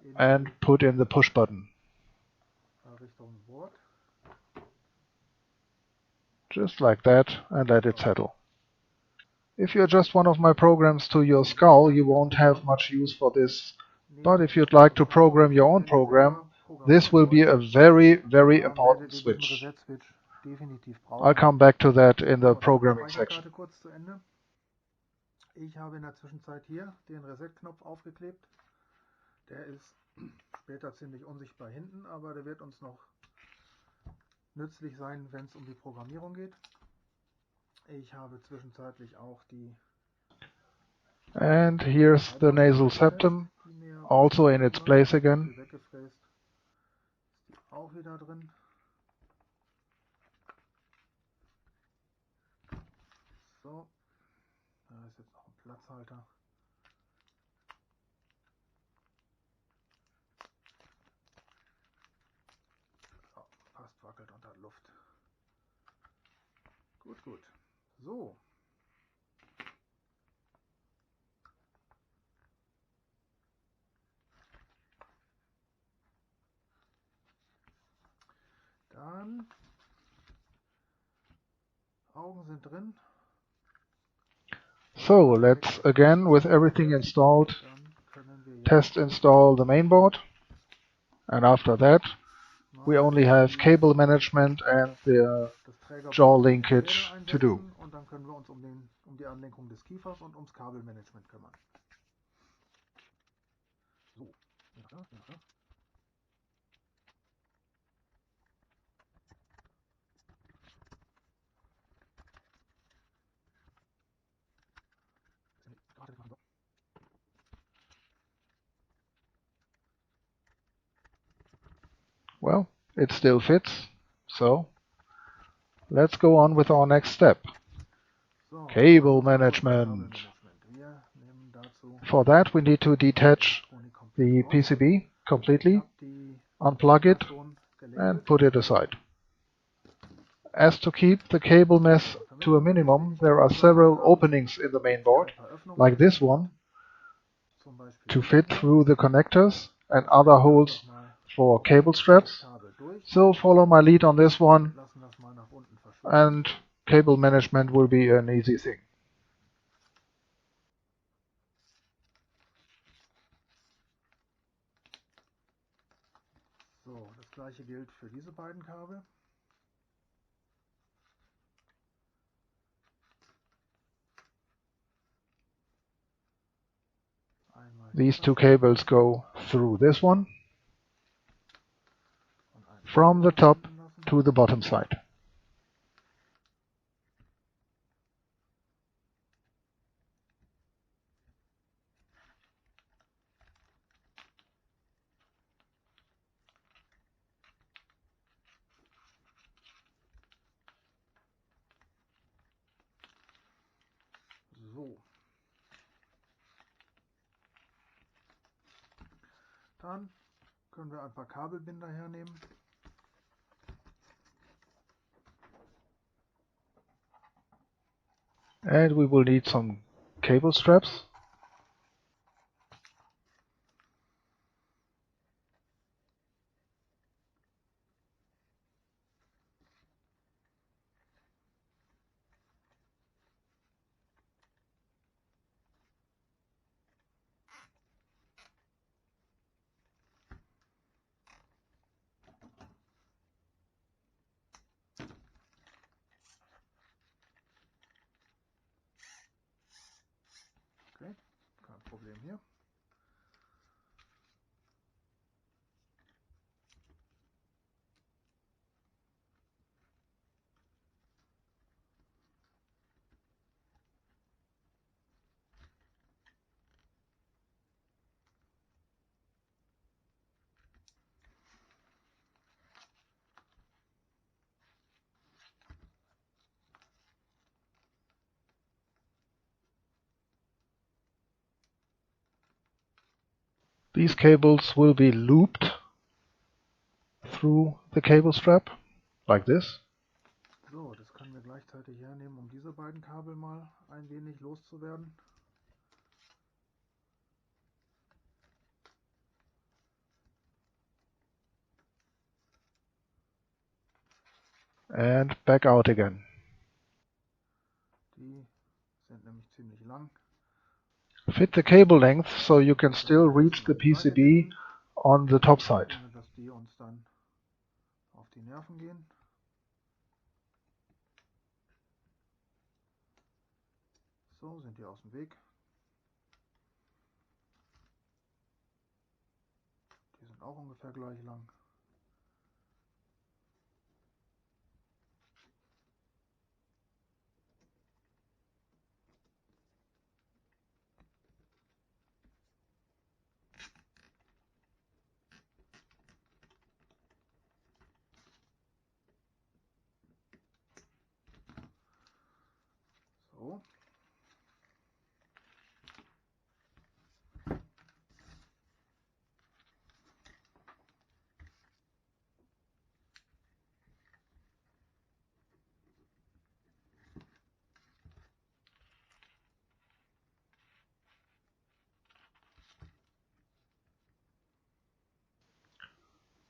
in and put in the push button. Richtung Board. Just like that, and let it settle. If you adjust one of my programs to your skull, you won't have much use for this. But if you'd like to program your own program, this will be a very, very important switch. I'll come back to that in the programming section. Kurz zu Ende. Ich habe in der Zwischenzeit hier den Reset-Knopf aufgeklebt. Der ist später ziemlich unsichtbar hinten, aber der wird uns noch nützlich sein, wenn es um die Programmierung geht. Ich habe zwischenzeitlich auch die And here's the nasal septum, also in its place again. weggefräst. Ist die auch wieder drin. So, da ist jetzt noch ein Platzhalter. So, passt, wackelt und hat Luft. Gut, gut. So. Dann Augen sind drin. So let's again, with everything installed, Dann können wir test install the mainboard. And after that, we only have cable management and the das Trägerboard jaw und die linkage Räder to do. einsetzen und dann können wir uns um die Anlenkung des Kiefers und ums Kabelmanagement kümmern. So. Ja. Well, it still fits, so let's go on with our next step. So, Cable dann management. Wir nehmen dazu For that we need to detach Elektronik komplett the raus. PCB Ich completely, habe die unplug it Station and gelabelt. put it aside. As to keep the cable mess to a minimum, there are several openings in the mainboard, Ein paar Öffnungen like this one, zum Beispiel to hier fit drin. through the connectors and other holes Mal for cable straps. Kabel durch. So follow my lead on this one Lassen das mal nach unten verschwinden. and cable management will be an easy thing. So, das gleiche gilt für diese beiden Kabel. These two cables go through this one, from the top to the bottom side. So. Dann können wir ein paar Kabelbinder hernehmen. And we will need some cable straps. Okay, kein Problem hier. These cables will be looped through the cable strap, like this. So, das können wir gleichzeitig hernehmen, um diese beiden Kabel mal ein wenig loszuwerden. And back out again. Die sind nämlich ziemlich lang. Fit the cable length so you can still reach the PCB on the top side. Ohne dass die uns dann auf die Nerven gehen. So, sind die aus dem Weg. Die sind auch ungefähr gleich lang. So.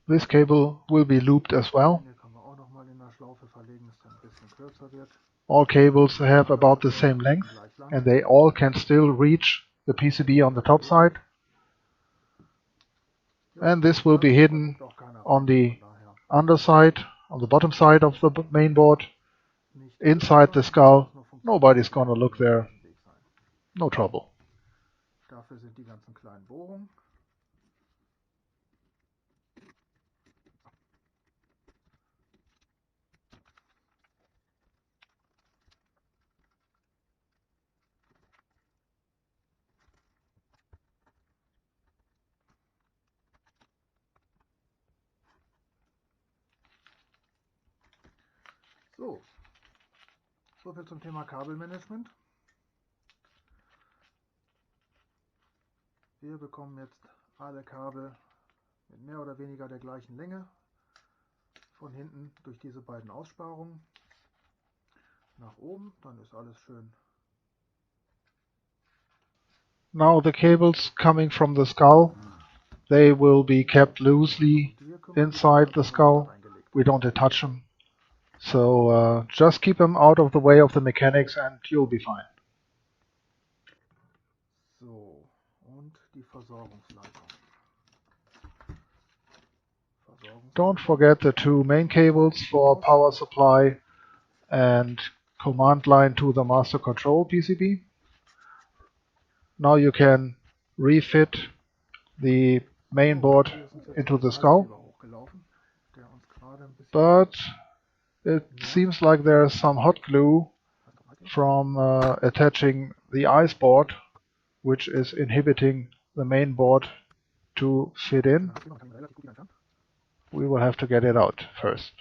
This cable will be looped as well. Hier kann man auch noch mal in der Schlaufe verlegen, dass es ein bisschen kürzer wird. All cables have about the same length, and they all can still reach the PCB on the top side. And this will be hidden on the underside, on the bottom side of the main board, inside the skull. Nobody's gonna look there. No trouble. Dafür sind die ganzen kleinen Bohrungen. So viel zum Thema Kabelmanagement. Wir bekommen jetzt alle Kabel mit mehr oder weniger der gleichen Länge von hinten durch diese beiden Aussparungen nach oben, dann ist alles schön. Now the cables coming from the skull, they will be kept loosely inside the skull. We don't touch them. So just keep them out of the way of the mechanics and you'll be fine. So, und die Versorgungsleitung. Don't forget the two main cables for power supply and command line to the master control PCB. Now you can refit the main board into the skull, but it seems like there is some hot glue from attaching the ice board, which is inhibiting the main board to fit in. We will have to get it out first.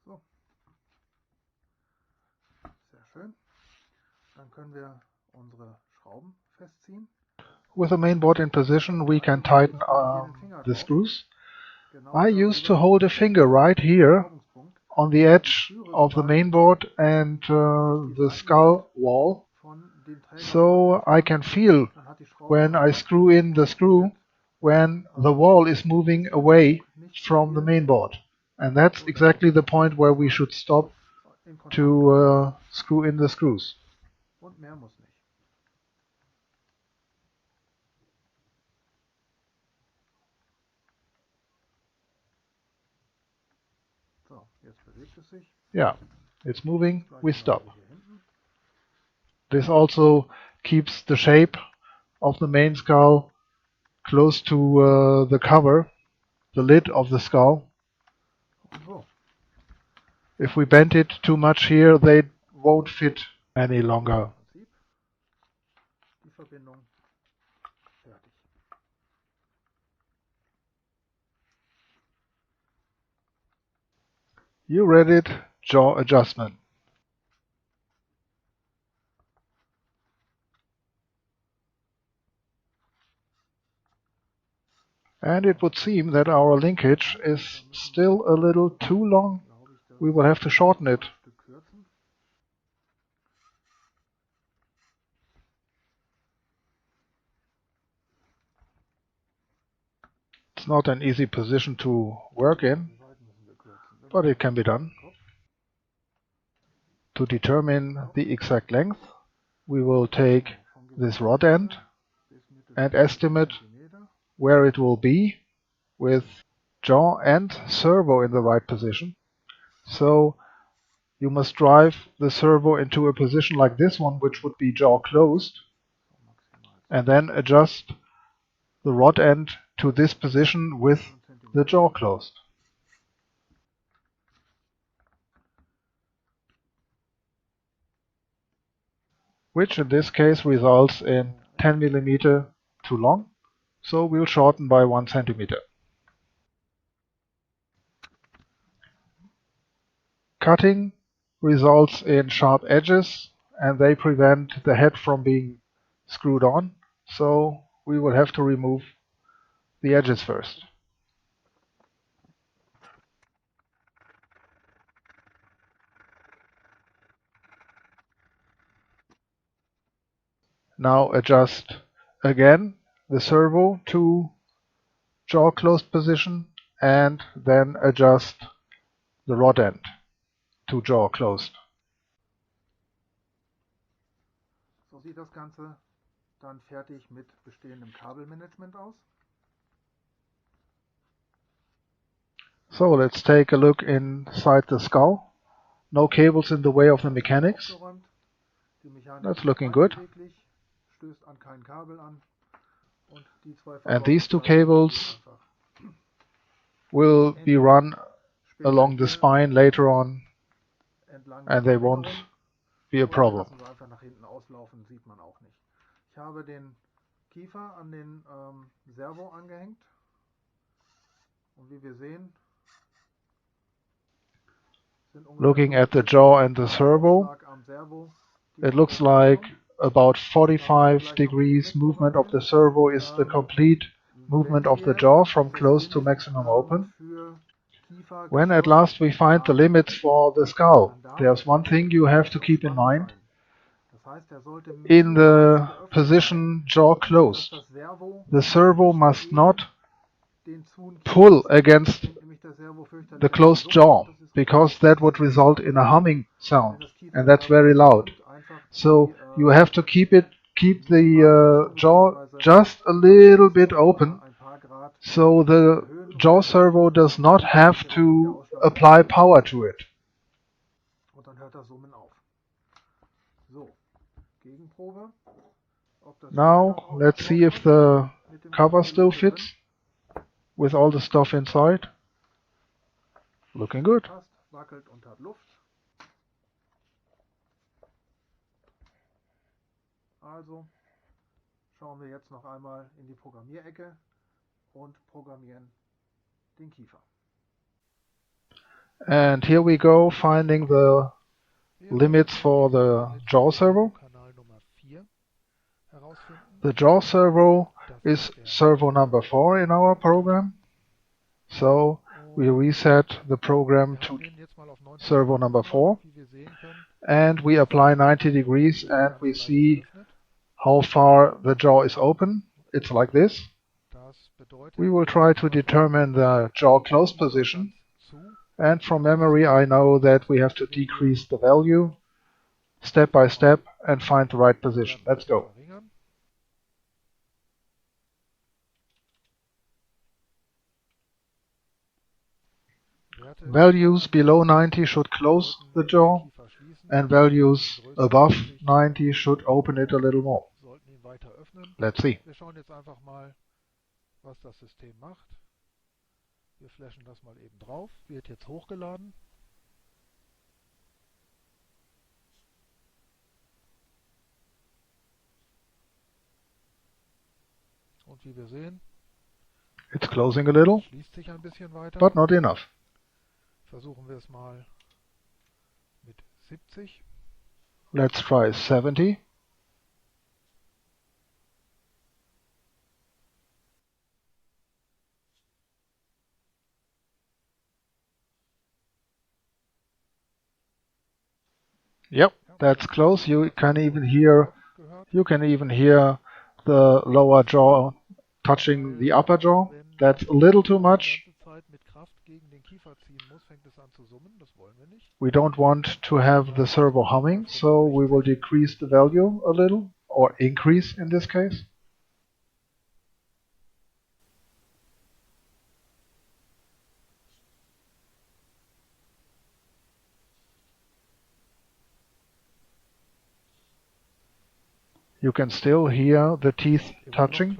So. Sehr schön. Dann können wir unsere Schrauben festziehen. With the main board in position, we can tighten the screws. I used to hold a finger right here on the edge of the main board and the skull wall, so I can feel when I screw in the screw when the wall is moving away from the main board. And that's exactly the point where we should stop to screw in the screws. Und mehr muss nicht. So, jetzt bewegt es sich. Yeah, it's moving, we stop. This also keeps the shape of the main skull close to the cover, the lid of the skull. So. If we bend it too much here, they won't fit any longer. Die Verbindung fertig. You read it, jaw adjustment. And it would seem that our linkage is still a little too long. We will have to shorten it. It's not an easy position to work in, but it can be done. To determine the exact length, we will take this rod end and estimate where it will be with jaw and servo in the right position. So you must drive the servo into a position like this one, which would be jaw closed, and then adjust the rod end to this position with the jaw closed. Which in this case results in 10 mm too long, so we'll shorten by 1 cm. Cutting results in sharp edges, and they prevent the head from being screwed on, so we will have to remove the edges first. Now adjust again the servo to jaw closed position and then adjust the rod end to jaw closed. So sieht das Ganze dann fertig mit bestehendem Kabelmanagement aus. So let's take a look inside the skull. No cables in the way of the mechanics. That's looking good. And these two cables will be run along the spine later on, and they won't be a problem. Ich habe den Kiefer an den Servo angehängt und wie wir sehen, looking at the jaw and the servo, it looks like about 45 degrees movement of the servo is the complete movement of the jaw from close to maximum open. When at last we find the limits for the skull, there's one thing you have to keep in mind. In the position jaw closed, the servo must not pull against the closed jaw. because that would result in a humming sound, and that's very loud. So you have to keep the jaw just a little bit open, so the jaw servo does not have to apply power to it. Und dann hört das Summen auf. So, Gegenprobe. Now let's see if the cover still fits with all the stuff inside. Looking good. Wackelt und hat Luft. Also schauen wir jetzt noch einmal in die Programmierecke und programmieren den Kiefer. And here we go, finding the limits for the jaw servo. The jaw servo is servo number 4 in our program. So we reset the program to servo number 4 and we apply 90 degrees and we see how far the jaw is open. It's like this. We will try to determine the jaw close position, and from memory I know that we have to decrease the value step by step and find the right position. Let's go. Values below 90 should close the jaw, and values above 90 should open it a little more. Let's see. Wir schauen jetzt einfach mal, was das System macht. Wir flashen das mal eben drauf. Wird jetzt hochgeladen. Und wie wir sehen, it's closing a little, schließt sich ein bisschen weiter. But not enough. Versuchen wir es mal mit 70. Let's try 70. Yep, that's close. You can even hear the lower jaw touching the upper jaw. That's a little too much. We don't want to have the servo humming, so we will decrease the value a little, or increase in this case. You can still hear the teeth touching.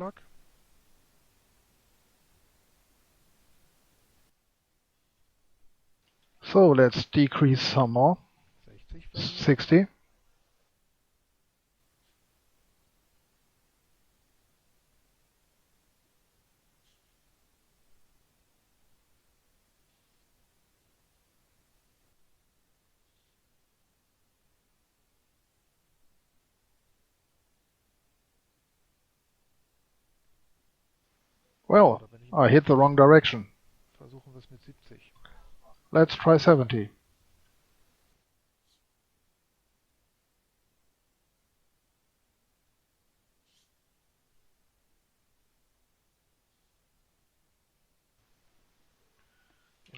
So let's decrease some more. 60. Well, I hit the wrong direction. Versuchen wir es mit 70. Let's try 70.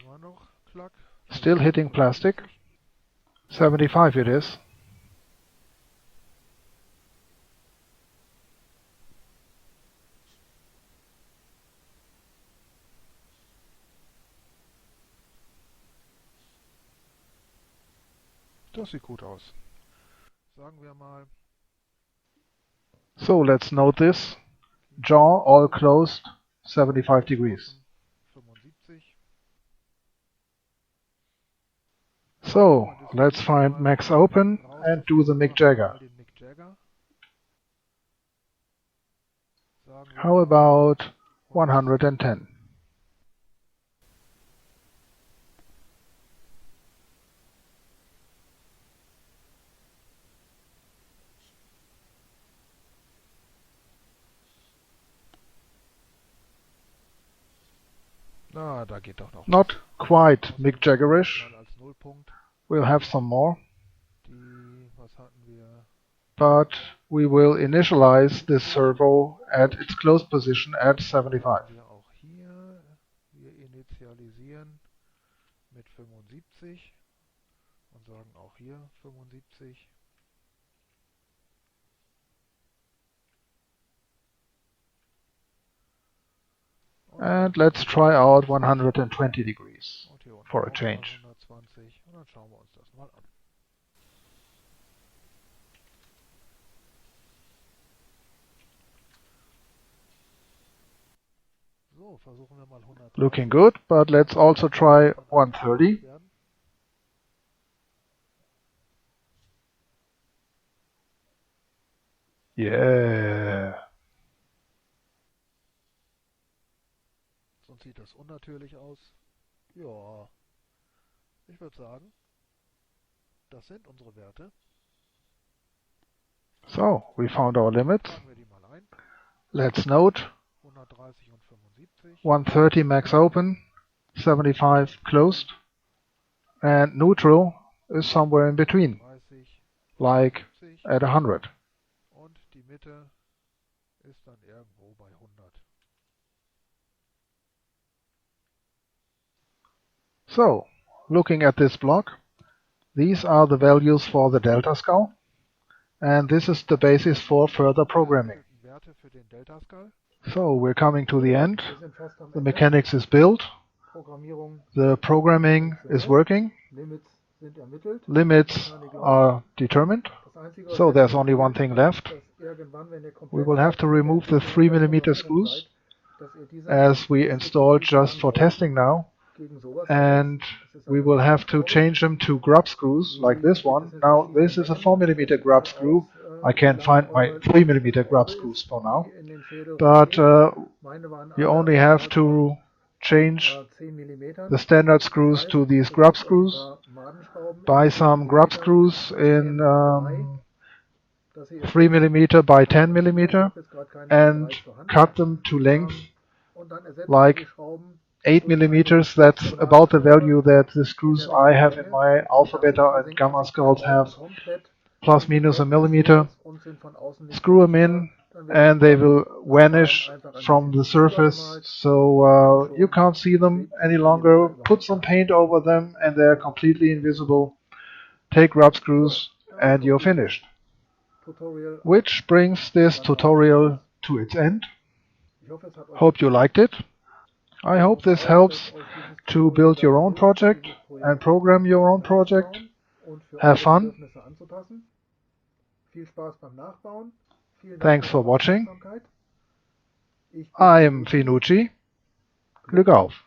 Immer noch Klack. Still hitting plastic. 75 it is. Das sieht gut aus. Sagen wir mal. So let's note this. Jaw all closed, 75 degrees. 75. So let's find max open and do the Mick Jagger. How about 110? Na, da geht doch noch. Not quite Mick Jaggerish. We'll have some more. But we will initialize this servo at its close position at 75. Wir auch hier. Wir initialisieren mit 75. 75 und sagen auch hier 75. And let's try out 120 degrees Und hier unten for a auch mal change. 120 und dann schauen wir uns das mal an. So, versuchen wir mal 130. Looking good, but let's also try 130. Yeah. Sonst sieht das unnatürlich aus. Ja, ich würde sagen, das sind unsere Werte. So, we found our limits. Tragen wir die mal ein. Let's note 130 und 75. 130 max open, 75 closed, and neutral is somewhere in between, 30, like 70 at 100. und die Mitte ist dann irgendwo bei 100. So, looking at this block, these are the values for the delta skull, and this is the basis for further programming. Werte für den Delta Skull. So, we're coming to the end. Wir sind fast am The Ende. mechanics is built, Programmierung, the programming is working, Limits sind ermittelt. limits are determined. Das Einzige, So there's only one thing left. dass irgendwann, wenn ihr We komplett will have to remove the 3mm screws, dass ihr diese as we installed just for testing now, gegen sowas and we will have to change them to grub screws like this one. Now this is a 4mm grub screw. I can't find my 3mm grub screws for now, but you only have to change 10 mm, the standard screws to these grub screws, buy some grub screws in 3mm by 10mm, and cut them to length like 8 millimeters. That's about the value that the screws I have in my alpha, beta, and gamma skulls have, plus minus a millimeter. Screw them in, and they will vanish from the surface, so you can't see them any longer. Put some paint over them, and they're completely invisible. Take rub screws, and you're finished. Which brings this tutorial to its end. Hope you liked it. I hope this helps to build your own project and program your own project. Have fun. Thanks for watching. I am Finucci. Glück auf!